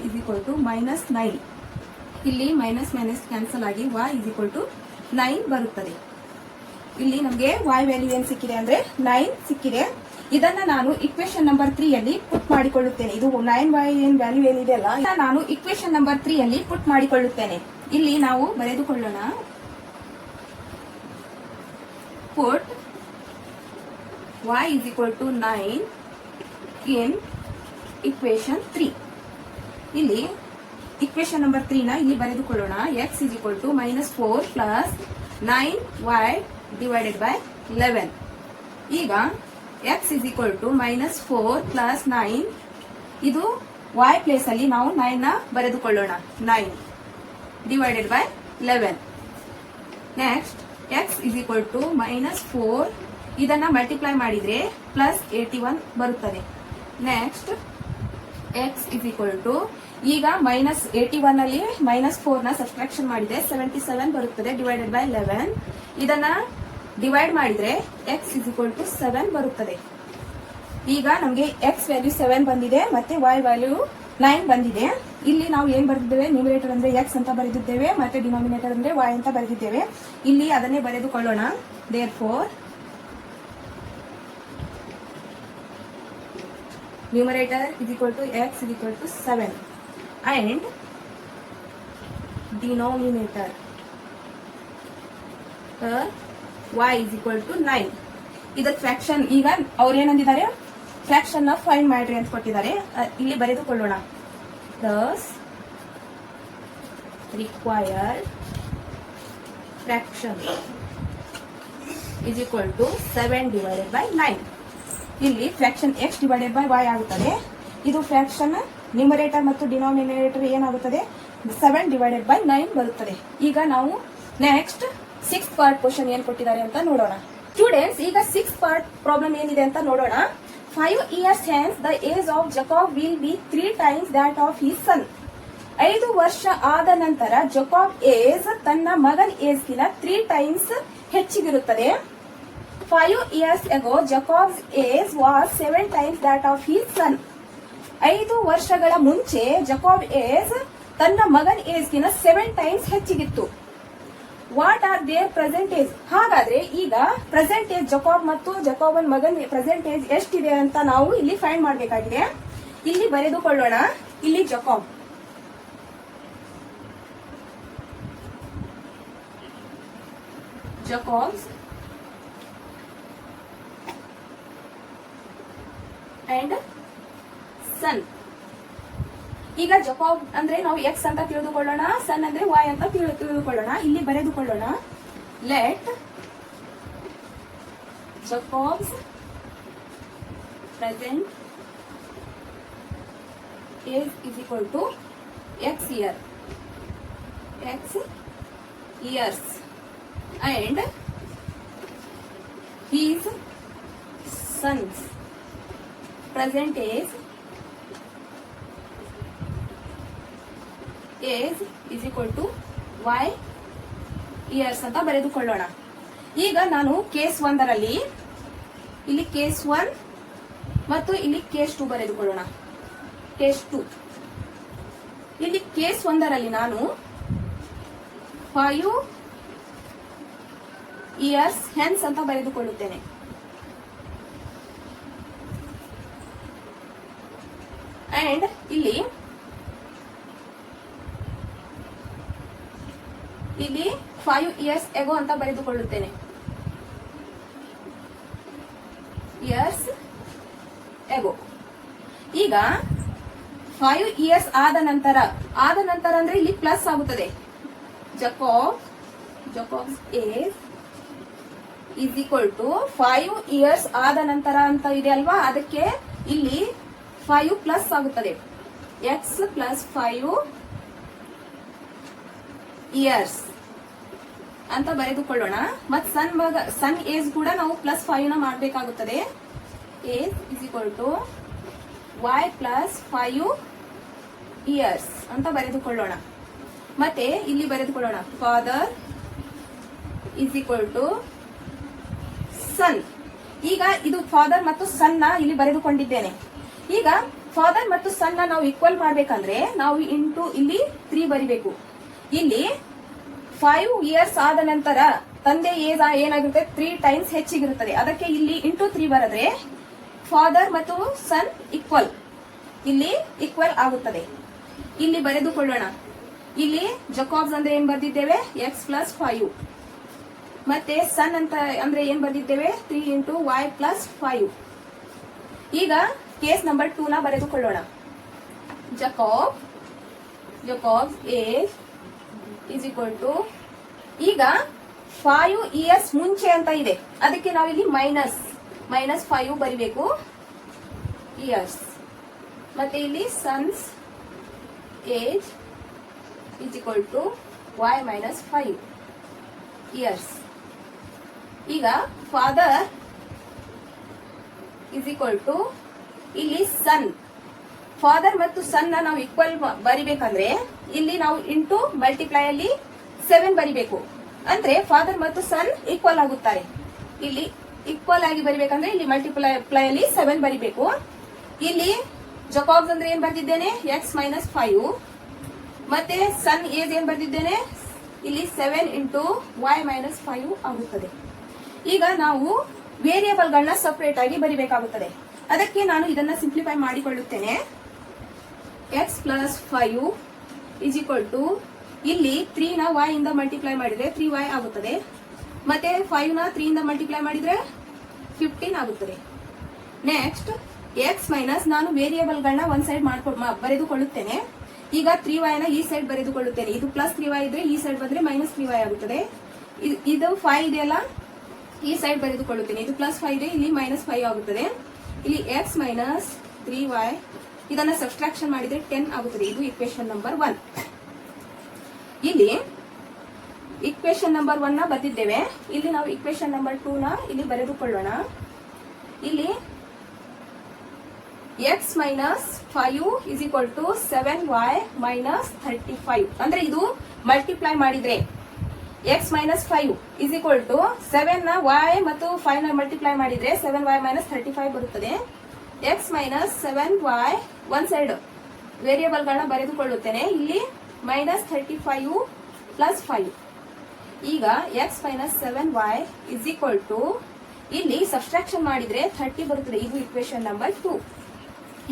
ಇಸ್ ಈಕ್ವಲ್ ಟು -9. ಇಲ್ಲಿ ಮೈನಸ್ ಕ್ಯಾನ್ಸಲ್ ಆಗಿ y ಇಸ್ ಈಕ್ವಲ್ ಟು 9 ಬರುತ್ತದೆ. ಇಲ್ಲಿ ನಮಗೆ y ವ್ಯಾಲ್ಯೂ ಏನ್ ಸಿಕ್ಕಿದೆ ಅಂದ್ರೆ 9 ಸಿಕ್ಕಿದೆ. ಇದನ್ನ ನಾನು ಇಕ್ವೇಶನ್ ನಂಬರ್ 3 ಅಲ್ಲಿ ಪುಟ್ ಮಾಡಿಕೊಳ್ಳುತ್ತೇನೆ. ಇದು 9y ಏನ್ ವ್ಯಾಲ್ಯೂ ಏನಿದೆ ಅಲ್ಲ, ನಾನು ಇಕ್ವೇಶನ್ ನಂಬರ್ 3 ಅಲ್ಲಿ ಪುಟ್ ಮಾಡಿಕೊಳ್ಳುತ್ತೇನೆ. ಇಲ್ಲಿ ನಾವು ಬರೆದುಕೊಳ್ಳೋಣ. ಪುಟ್ y is equal to 9 in equation 3. ಇಲ್ಲಿ ಇಕ್ವೇಶನ್ ನಂಬರ್ 3 ನ ಇಲ್ಲಿ ಬರೆದುಕೊಳ್ಳೋಣ. x is equal to -4 plus 9y divided by 11. ಈಗ x is equal to -4 plus 9. ಇದು y ಪ್ಲೇಸ್ ಅಲ್ಲಿ ನಾವು 9 ನ ಬರೆದುಕೊಳ್ಳೋಣ. 9 divided by 11. Next x is equal to -4. ಇದನ್ನ ಮಲ್ಟಿಪ್ಲೈ ಮಾಡಿದ್ರೆ ಪ್ಲಸ್ 81 ಬರುತ್ತದೆ. Next x is equal to ಈಗ -81 ಅಲ್ಲಿ -4 ನ ಸಬ್ಟ್ರಾಕ್ಷನ್ ಮಾಡಿದ್ರೆ 77 ಬರುತ್ತದೆ ಡಿವೈಡೆಡ್ ಬೈ 11. ಇದನ್ನ ಡಿವೈಡ್ ಮಾಡಿದ್ರೆ x is equal to 7 ಬರುತ್ತದೆ. ಈಗ ನಮಗೆ x ವ್ಯಾಲ್ಯೂ 7 ಬಂದಿದೆ ಮತ್ತೆ y ವ್ಯಾಲ್ಯೂ 9 ಬಂದಿದೆ. ಇಲ್ಲಿ ನಾವು ಏನ್ ಬರೆದಿದ್ದೇವೆ, ನ್ಯೂಮರೇಟರ್ ಅಂದ್ರೆ x ಅಂತ ಬರೆದಿದ್ದೇವೆ ಮತ್ತೆ ಡಿನಾಮಿನೇಟರ್ ಅಂದ್ರೆ y ಅಂತ ಬರೆದಿದ್ದೇವೆ. ಇಲ್ಲಿ ಅದನ್ನೇ ಬರೆದುಕೊಳ್ಳೋಣ. Therefore numerator is equal to x is equal to 7 and denominator y is equal to 9. ಇದರ ಫ್ರಾಕ್ಷನ್ ಈಗ ಅವ್ರು ಏನಂದಿದ್ದಾರೆ, ಫ್ರಾಕ್ಷನ್ ನ ಫೈಂಡ್ ಮಾಡ್ರಿ ಅಂತ ಕೊಟ್ಟಿದ್ದಾರೆ. ಇಲ್ಲಿ ಬರೆದುಕೊಳ್ಳೋಣ. thus required fraction is equal to 7 divided by 9. ಇಲ್ಲಿ fraction x divided by y ಆಗುತ್ತದೆ. ಇದು ಫ್ರಾಕ್ಷನ್ ನ್ಯೂಮರೇಟರ್ ಮತ್ತು ಡಿನಾಮಿನೇಟರ್ ಏನಾಗುತ್ತದೆ, 7 ಡಿವೈಡೆಡ್ ಬೈ 9 ಬರುತ್ತದೆ. ಈಗ ನಾವು ನೆಕ್ಸ್ಟ್ 6th ಪಾರ್ಟ್ ಕ್ವಶನ್ ಏನ್ ಕೊಟ್ಟಿದ್ದಾರೆ ಅಂತ ನೋಡೋಣ. ಸ್ಟೂಡೆಂಟ್ಸ್, ಈಗ 6th ಪಾರ್ಟ್ ಪ್ರಾಬ್ಲಮ್ ಏನಿದೆ ಅಂತ ನೋಡೋಣ. 5 years hence the age of Jacob will be 3 times that of his son. 5 ವರ್ಷ ಆದ ನಂತರ ಜಕೋಬ್ ಏಜ್ ತನ್ನ ಮಗನ age ಗಿನ 3 times ಹೆಚ್ಚಿಗಿರುತ್ತದೆ. 5 years ago, Jacob's age was 7 times that of his son. 5 ವರ್ಷಗಳ ಮುಂಚೆ ಜಕೋಬ್ ಏಜ್ ತನ್ನ ಮಗನ ಏಜ್ ಗಿನ 7 ಟೈಮ್ಸ್ ಹೆಚ್ಚಿಗಿತ್ತು. What are their present age? ಹಾಗಾದ್ರೆ ಈಗ ಪ್ರೆಸೆಂಟ್ ಏಜ್ ಜಕೋಬ್ ಮತ್ತು ಜಕೋಬನ್ ಮಗನ್ ಪ್ರೆಸೆಂಟ್ ಏಜ್ ಎಷ್ಟಿದೆ ಅಂತ ನಾವು ಇಲ್ಲಿ ಫೈಂಡ್ ಮಾಡಬೇಕಾಗಿದೆ. ಇಲ್ಲಿ ಬರೆದುಕೊಳ್ಳೋಣ. ಇಲ್ಲಿ ಜಕೋಬ್ ಅಂಡ್ ಸನ್. ಈಗ ಜಕೋಬ್ ಅಂದ್ರೆ ನಾವು ಎಕ್ಸ್ ಅಂತ ತಿಳಿದುಕೊಳ್ಳೋಣ, ಸನ್ ಅಂದ್ರೆ y ಅಂತ ತಿಳಿದುಕೊಳ್ಳೋಣ. ಇಲ್ಲಿ ಬರೆದುಕೊಳ್ಳೋಣ. Let Jacob's present age is equal to x years and his sons present age is equal to y years ಅಂತ ಬರೆದುಕೊಳ್ಳೋಣ. ಈಗ ನಾನು ಕೇಸ್ 1ರಲ್ಲಿ ಇಲ್ಲಿ ಕೇಸ್ 1 ಮತ್ತು ಇಲ್ಲಿ ಕೇಸ್ 2 ಬರೆದುಕೊಳ್ಳೋಣ. ಕೇಸ್ 2 ಇಲ್ಲಿ ಕೇಸ್ 1ರಲ್ಲಿ ನಾನು 5 years hence ಅಂತ ಬರೆದುಕೊಳ್ಳುತ್ತೇನೆ. ಅಂಡ್ ಇಲ್ಲಿ 5 years ago ಅಂತ ಬರೆದುಕೊಳ್ಳುತ್ತೇನೆ. years ago. ಈಗ 5 years ಆದ ನಂತರ ಅಂದ್ರೆ ಇಲ್ಲಿ ಪ್ಲಸ್ ಆಗುತ್ತದೆ. ಜಕೋಬ್ಸ್ age is equal to 5 years ಆದ ನಂತರ ಅಂತ ಇದೆ ಅಲ್ವಾ, ಅದಕ್ಕೆ ಇಲ್ಲಿ 5 ಪ್ಲಸ್ ಆಗುತ್ತದೆ. x plus 5 ಇಯರ್ಸ್ ಅಂತ ಬರೆದುಕೊಳ್ಳೋಣ. ಮತ್ತು ಸನ್ ಏಜ್ ಕೂಡ ನಾವು +5 ನ ಮಾಡಬೇಕಾಗುತ್ತದೆ. Age is equal to y +5 years ಅಂತ ಬರೆದುಕೊಳ್ಳೋಣ. ಮತ್ತೆ ಇಲ್ಲಿ ಬರೆದುಕೊಳ್ಳೋಣ father is equal to son. ಈಗ ಇದು ಫಾದರ್ ಮತ್ತು ಸನ್ ನ ಇಲ್ಲಿ ಬರೆದುಕೊಂಡಿದ್ದೇನೆ. ಈಗ ಫಾದರ್ ಮತ್ತು ಸನ್ ನ ನಾವು ಈಕ್ವಲ್ ಮಾಡ್ಬೇಕಂದ್ರೆ ನಾವು ಇಂಟು ಇಲ್ಲಿ 3 ಬರಿಬೇಕು. ಇಲ್ಲಿ 5 ಇಯರ್ಸ್ ಆದ ನಂತರ ತಂದೆ ಏಜ್ ಏನಾಗಿರುತ್ತೆ 3 ಟೈಮ್ಸ್ ಹೆಚ್ಚಿಗಿರುತ್ತದೆ. ಅದಕ್ಕೆ ಇಲ್ಲಿ ಇಂಟು 3 ಬರೆದ್ರೆ ಫಾದರ್ ಮತ್ತು ಸನ್ ಈಕ್ವಲ್ ಇಲ್ಲಿ ಈಕ್ವಲ್ ಆಗುತ್ತದೆ. ಇಲ್ಲಿ ಬರೆದುಕೊಳ್ಳೋಣ. ಇಲ್ಲಿ ಜಕೋಬ್ಸ್ ಅಂದ್ರೆ ಏನ್ ಬರ್ದಿದ್ದೇವೆ x+5 ಮತ್ತೆ ಸನ್ ಅಂತ ಅಂದ್ರೆ ಏನ್ ಬರ್ದಿದ್ದೇವೆ 3 × y +5. ಈಗ ಕೇಸ್ ನಂಬರ್ 2 ನ ಬರೆದುಕೊಳ್ಳೋಣ. ಜಕೋಬ್ಸ್ ಏಜ್ ಇಸ್ ಈಕ್ವಲ್ ಟು ಈಗ 5 ಇಯರ್ಸ್ ಮುಂಚೆ ಅಂತ ಇದೆ, ಅದಕ್ಕೆ ನಾವು ಇಲ್ಲಿ -5 ಬರಿಬೇಕು ಇಯರ್ಸ್. ಮತ್ತೆ ಇಲ್ಲಿ son's age is equal to y -5 years. ಈಗ ಫಾದರ್ ಇಸ್ ಈಕ್ವಲ್ ಟು ಇಲ್ಲಿ ಸನ್. ಫಾದರ್ ಮತ್ತು ಸನ್ ನ ನಾವು ಈಕ್ವಲ್ ಬರಿಬೇಕಂದ್ರೆ ಇಲ್ಲಿ ನಾವು ಇಂಟು ಮಲ್ಟಿಪ್ಲೈ ಅಲ್ಲಿ 7 ಬರಿಬೇಕು. ಅಂದ್ರೆ ಫಾದರ್ ಮತ್ತು ಸನ್ ಈಕ್ವಲ್ ಆಗುತ್ತಾರೆ. ಇಲ್ಲಿ ಈಕ್ವಲ್ ಆಗಿ ಬರಿಬೇಕಂದ್ರೆ ಇಲ್ಲಿ ಮಲ್ಟಿಪ್ಲೈ ಅಲ್ಲಿ 7 ಬರಿಬೇಕು. ಇಲ್ಲಿ ಜಕೋಬ್ಸ್ ಅಂದ್ರೆ ಏನ್ ಬರ್ದಿದ್ದೇನೆ x -5 ಮತ್ತೆ ಸನ್ ಏಜ್ ಏನ್ ಬರ್ದಿದ್ದೇನೆ ಇಲ್ಲಿ 7 × y -5 ಆಗುತ್ತದೆ. ಈಗ ನಾವು ವೇರಿಯೇಬಲ್ ಗಳನ್ನ ಸಪರೇಟ್ ಆಗಿ ಬರಿಬೇಕಾಗುತ್ತದೆ. ಅದಕ್ಕೆ ನಾನು ಇದನ್ನ ಸಿಂಪ್ಲಿಫೈ ಮಾಡಿಕೊಳ್ಳುತ್ತೇನೆ. x+5 ಇಸ್ ಈಕ್ವಲ್ ಟು ಇಲ್ಲಿ 3 ನ y ಇಂದ ಮಲ್ಟಿಪ್ಲೈ ಮಾಡಿದ್ರೆ 3y ಆಗುತ್ತದೆ. ಮತ್ತೆ 5 ನ 3 ಇಂದ ಮಲ್ಟಿಪ್ಲೈ ಮಾಡಿದ್ರೆ 15 ಆಗುತ್ತದೆ. ನೆಕ್ಸ್ಟ್ x ಮೈನಸ್ ನಾನು ವೇರಿಯೇಬಲ್ ಗಳನ್ನ ಒಂದ್ ಸೈಡ್ ಬರೆದುಕೊಳ್ಳುತ್ತೇನೆ. ಈಗ 3y ನ ಈ ಸೈಡ್ ಬರೆದುಕೊಳ್ಳುತ್ತೇನೆ. ಇದು +3y ಇದ್ರೆ ಈ ಸೈಡ್ ಬಂದ್ರೆ -3y ಆಗುತ್ತದೆ. ಇದು 5 ಇದೆಯಲ್ಲ ಈ ಸೈಡ್ ಬರೆದುಕೊಳ್ಳುತ್ತೇನೆ. ಇದು +5 ಇದೆ, ಇಲ್ಲಿ -5 ಆಗುತ್ತದೆ. ಇಲ್ಲಿ x - 3y ಇದನ್ನ ಸಬ್ಸ್ಟ್ರಾಕ್ಷನ್ ಮಾಡಿದ್ರೆ 10 ಆಗುತ್ತದೆ. ಇದು ಇಕ್ವೇಶನ್ ನಂಬರ್ 1. ಇಲ್ಲಿ ಇಕ್ವೇಶನ್ ನಂಬರ್ 1 ನ ಬರೆದಿದ್ದೇವೆ. ಇಲ್ಲಿ ನಾವು ಇಕ್ವೇಶನ್ ನಂಬರ್ 2 ನ ಇಲ್ಲಿ ಬರೆದುಕೊಳ್ಳೋಣ. ಇಲ್ಲಿ x - 5 is equal to 7y - 35 ಅಂದ್ರೆ ಇದು ಮಲ್ಟಿಪ್ಲೈ ಮಾಡಿದ್ರೆ x - 5 ಇಸ್ ಈಕ್ವಲ್ ಟು 7 ನ y ಮತ್ತು 5 ನ ಮಲ್ಟಿಪ್ಲೈ ಮಾಡಿದ್ರೆ 7y - 35 ಬರುತ್ತದೆ. x - 7y ಒಂದ್ ಸೈಡ್ ವೇರಿಯೇಬಲ್ ಗಳನ್ನ ಬರೆದುಕೊಳ್ಳುತ್ತೇನೆ. ಇಲ್ಲಿ -35 +5. ಈಗ x - 7y is equal to ಇಲ್ಲಿ ಸಬ್ಸ್ಟ್ರಾಕ್ಷನ್ ಮಾಡಿದ್ರೆ 30 ಬರುತ್ತದೆ. ಇದು ಇಕ್ವೇಶನ್ ನಂಬರ್ 2.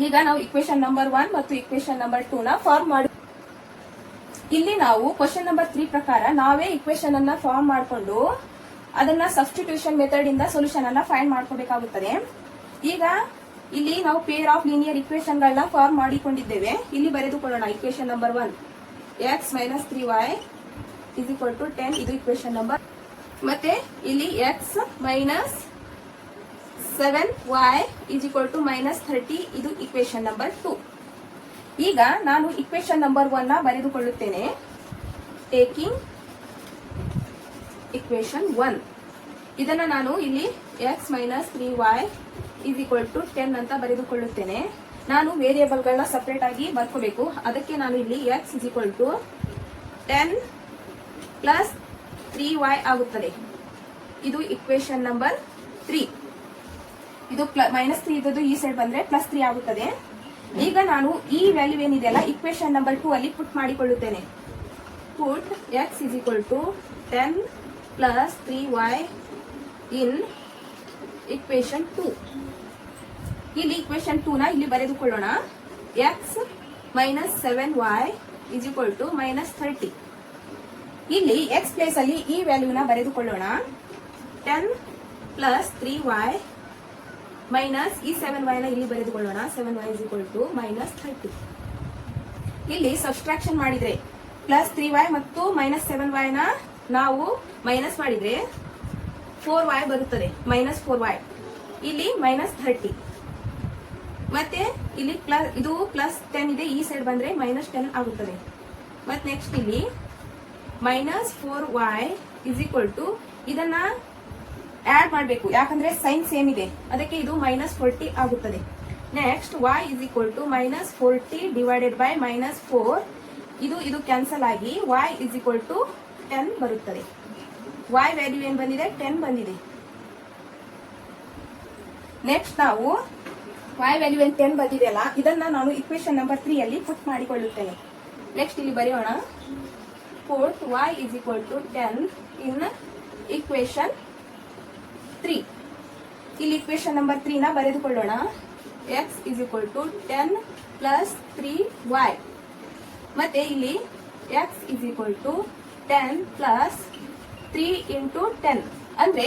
ಈಗ ನಾವು ಇಕ್ವೇಶನ್ ನಂಬರ್ 1 ಮತ್ತು ಇಕ್ವೇಶನ್ ನಂಬರ್ 2 ನ ಫಾರ್ಮ್ ಮಾಡಿ ಇಲ್ಲಿ ನಾವು ಕ್ವಶನ್ ನಂಬರ್ 3 ಪ್ರಕಾರ ನಾವೇ ಇಕ್ವೇಶನ್ ಅನ್ನ ಫಾರ್ಮ್ ಮಾಡಿಕೊಂಡು ಅದನ್ನ ಸಬ್ಸ್ಟಿಟ್ಯೂಷನ್ ಮೆಥಡ್ ಇಂದ ಸೊಲ್ಯೂಷನ್ ಅನ್ನ ಫೈಂಡ್ ಮಾಡ್ಕೋಬೇಕಾಗುತ್ತದೆ. ಈಗ ಇಲ್ಲಿ ನಾವು ಪೇರ್ ಆಫ್ ಲೀನಿಯರ್ ಇಕ್ವೇಶನ್ ಗಳನ್ನ ಫಾರ್ಮ್ ಮಾಡಿಕೊಂಡಿದ್ದೇವೆ. ಇಲ್ಲಿ ಬರೆದುಕೊಳ್ಳೋಣ. Equation number 1 x - 3y is equal to 10 ಇದು ಇಕ್ವೇಶನ್ ನಂಬರ್. ಮತ್ತೆ ಇಲ್ಲಿ x - 7y is equal to -30 ಇದು ಇಕ್ವೇಶನ್ ನಂಬರ್ 2. ಈಗ ನಾನು ಇಕ್ವೇಶನ್ ನಂಬರ್ 1 ನ ಬರೆದುಕೊಳ್ಳುತ್ತೇನೆ. ಟೇಕಿಂಗ್ ಇಕ್ವೇಶನ್ 1 ಇದನ್ನ ನಾನು ಇಲ್ಲಿ x - 3y is equal to 10 ಅಂತ ಬರೆದುಕೊಳ್ಳುತ್ತೇನೆ. ನಾನು ವೇರಿಯೇಬಲ್ ಗಳನ್ನ ಸಪರೇಟ್ ಆಗಿ ಬರ್ಕೋಬೇಕು. ಅದಕ್ಕೆ ನಾನು ಇಲ್ಲಿ x is equal to 10 + 3y ಆಗುತ್ತದೆ. ಇದು ಇಕ್ವೇಶನ್ ನಂಬರ್ 3. ಇದು -3 ಇದ್ದದ್ದು ಈ ಸೈಡ್ ಬಂದ್ರೆ +3 ಆಗುತ್ತದೆ. ಈಗ ನಾನು ಈ ವ್ಯಾಲ್ಯೂ ಏನಿದೆಯಲ್ಲ ಇಕ್ವೇಶನ್ ನಂಬರ್ 2 ಅಲ್ಲಿ ಪುಟ್ ಮಾಡಿಕೊಳ್ಳುತ್ತೇನೆ. Put x is equal to 10 + 3y in equation 2. ಇಲ್ಲಿ ಇಕ್ವೇಶನ್ 2 ನ ಇಲ್ಲಿ ಬರೆದುಕೊಳ್ಳೋಣ. x - 7y is equal to -30. ಇಲ್ಲಿ x ಪ್ಲೇಸ್ ಅಲ್ಲಿ ಈ ವ್ಯಾಲ್ಯೂನ ಬರೆದುಕೊಳ್ಳೋಣ. 10 + 3y ಮೈನಸ್ ಈ 7y ನ ಇಲ್ಲಿ ಬರೆದುಕೊಳ್ಳೋಣ. 7y is equal to -30. ಇಲ್ಲಿ ಸಬ್ಸ್ಟ್ರಾಕ್ಷನ್ ಮಾಡಿದ್ರೆ +3y ಮತ್ತು -7y ನ ನಾವು ಮೈನಸ್ ಮಾಡಿದ್ರೆ 4y ಬರುತ್ತದೆ. -4y ಇಲ್ಲಿ -30 ಮತ್ತೆ ಇಲ್ಲಿ ಇದು +10 ಇದೆ, ಈ ಸೈಡ್ ಬಂದ್ರೆ -10 ಆಗುತ್ತದೆ. ಮತ್ತೆ ನೆಕ್ಸ್ಟ್ ಇಲ್ಲಿ minus 4y is equal to ಇದನ್ನ ಆಡ್ ಮಾಡಬೇಕು, ಯಾಕಂದ್ರೆ ಸೈನ್ ಸೇಮ್ ಇದೆ, ಅದಕ್ಕೆ ಇದು -40 ಆಗುತ್ತದೆ. Next y is equal to -40 divided by -4, ಇದು ಕ್ಯಾನ್ಸಲ್ ಆಗಿ y ಇಸ್ ಈಕ್ವಲ್ ಟು 10 ಬರುತ್ತದೆ. y ವ್ಯಾಲ್ಯೂ ಏನ್ ಬಂದಿದೆ? 10 ಬಂದಿದೆ. ನೆಕ್ಸ್ಟ್ ನಾವು y ವ್ಯಾಲ್ಯೂ ಏನ್ 10 ಬಂದಿದೆಯಲ್ಲ, ಇದನ್ನ ನಾನು ಇಕ್ವೇಶನ್ ನಂಬರ್ 3 ಅಲ್ಲಿ ಪುಟ್ ಮಾಡಿಕೊಳ್ಳುತ್ತೇನೆ. ನೆಕ್ಸ್ಟ್ ಇಲ್ಲಿ ಬರೆಯೋಣ, put y is equal to 10 in equation 3. ಇಲ್ಲಿ ಇಕ್ವೇಶನ್ ನಂಬರ್ 3 ನ ಬರೆದುಕೊಳ್ಳೋಣ. x is equal to 10 plus 3y. ಮತ್ತೆ ಇಲ್ಲಿ x is equal to 10 plus 3 into 10. ಅಂದ್ರೆ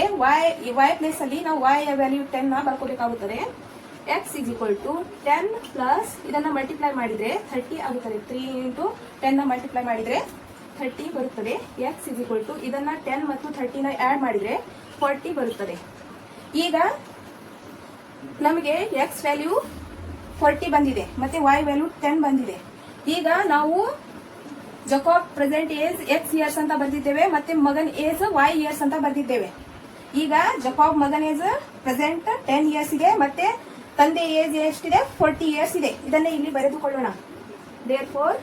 y ಪ್ಲೇಸ್ ಅಲ್ಲಿ ನಾವು y ವ್ಯಾಲ್ಯೂ 10 ನ ಬರ್ಕೋಬೇಕಾಗುತ್ತದೆ. x is equal to 10 plus ಇದನ್ನ ಮಲ್ಟಿಪ್ಲೈ ಮಾಡಿದ್ರೆ 30 ಆಗುತ್ತದೆ. 3 into 10 ನ ಮಲ್ಟಿಪ್ಲೈ ಮಾಡಿದ್ರೆ 30 ಬರುತ್ತದೆ. x is equal to ಇದನ್ನ 10 ಮತ್ತು 30 ನ ಆಡ್ ಮಾಡಿದ್ರೆ 40 ಬರುತ್ತದೆ. ಈಗ ನಮಗೆ x ವ್ಯಾಲ್ಯೂ 40 ಬಂದಿದೆ ಮತ್ತೆ y ವ್ಯಾಲ್ಯೂ 10 ಬಂದಿದೆ. ಈಗ ನಾವು Jacob present age x years ಅಂತ ಬರ್ದಿದ್ದೇವೆ ಮತ್ತೆ ಮಗನ್ ಏಜ್ y ಇಯರ್ಸ್ ಅಂತ ಬರ್ದಿದ್ದೇವೆ. ಈಗ ಜಕೋಬ್ ಮಗನ್ ಏಜ್ ಪ್ರೆಸೆಂಟ್ 10 ಇಯರ್ಸ್ ಇದೆ ಮತ್ತೆ ತಂದೆ ಏಜ್ ಎಷ್ಟಿದೆ? 40 ಇಯರ್ಸ್ ಇದೆ. ಇದನ್ನೇ ಇಲ್ಲಿ ಬರೆದುಕೊಳ್ಳೋಣ. Therefore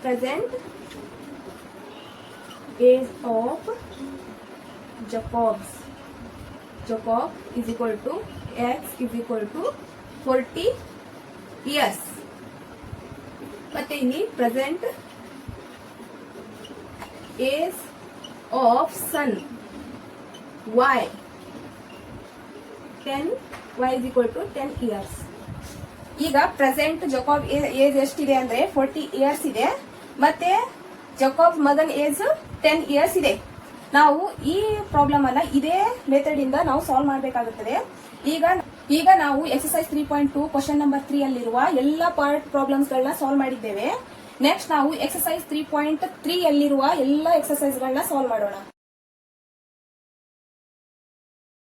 present age of Jacob is equal to x is equal to 40 years. ಮತ್ತೆ ಇಲ್ಲಿ present age of son y is equal to 10 years. ಈಗ ಪ್ರೆಸೆಂಟ್ ಜಕೋಬ್ ಏಜ್ ಎಷ್ಟಿದೆ ಅಂದ್ರೆ 40 ಇಯರ್ಸ್ ಇದೆ ಮತ್ತೆ ಜಕೋಬ್ ಮಗನ್ ಏಜ್ 10 ಇಯರ್ಸ್ ಇದೆ. ನಾವು ಈ ಪ್ರಾಬ್ಲಮ್ ಅನ್ನ ಇದೇ ಮೆಥಡ್ ಇಂದ ನಾವು ಸಾಲ್ವ್ ಮಾಡಬೇಕಾಗುತ್ತದೆ. ಈಗ ನಾವು ಎಕ್ಸರ್ಸೈಸ್ 3.2 ಕ್ವಶನ್ ನಂಬರ್ 3 ಅಲ್ಲಿರುವ ಎಲ್ಲಾ ಪಾರ್ಟ್ ಪ್ರಾಬ್ಲಮ್ಸ್ ಗಳನ್ನ ಸಾಲ್ವ್ ಮಾಡಿದ್ದೇವೆ. ನೆಕ್ಸ್ಟ್ ನಾವು ಎಕ್ಸರ್ಸೈಸ್ 3.3 ಅಲ್ಲಿರುವ ಎಲ್ಲಾ ಎಕ್ಸರ್ಸೈಸ್ ಗಳನ್ನ ಸಾಲ್ವ್ ಮಾಡೋಣ.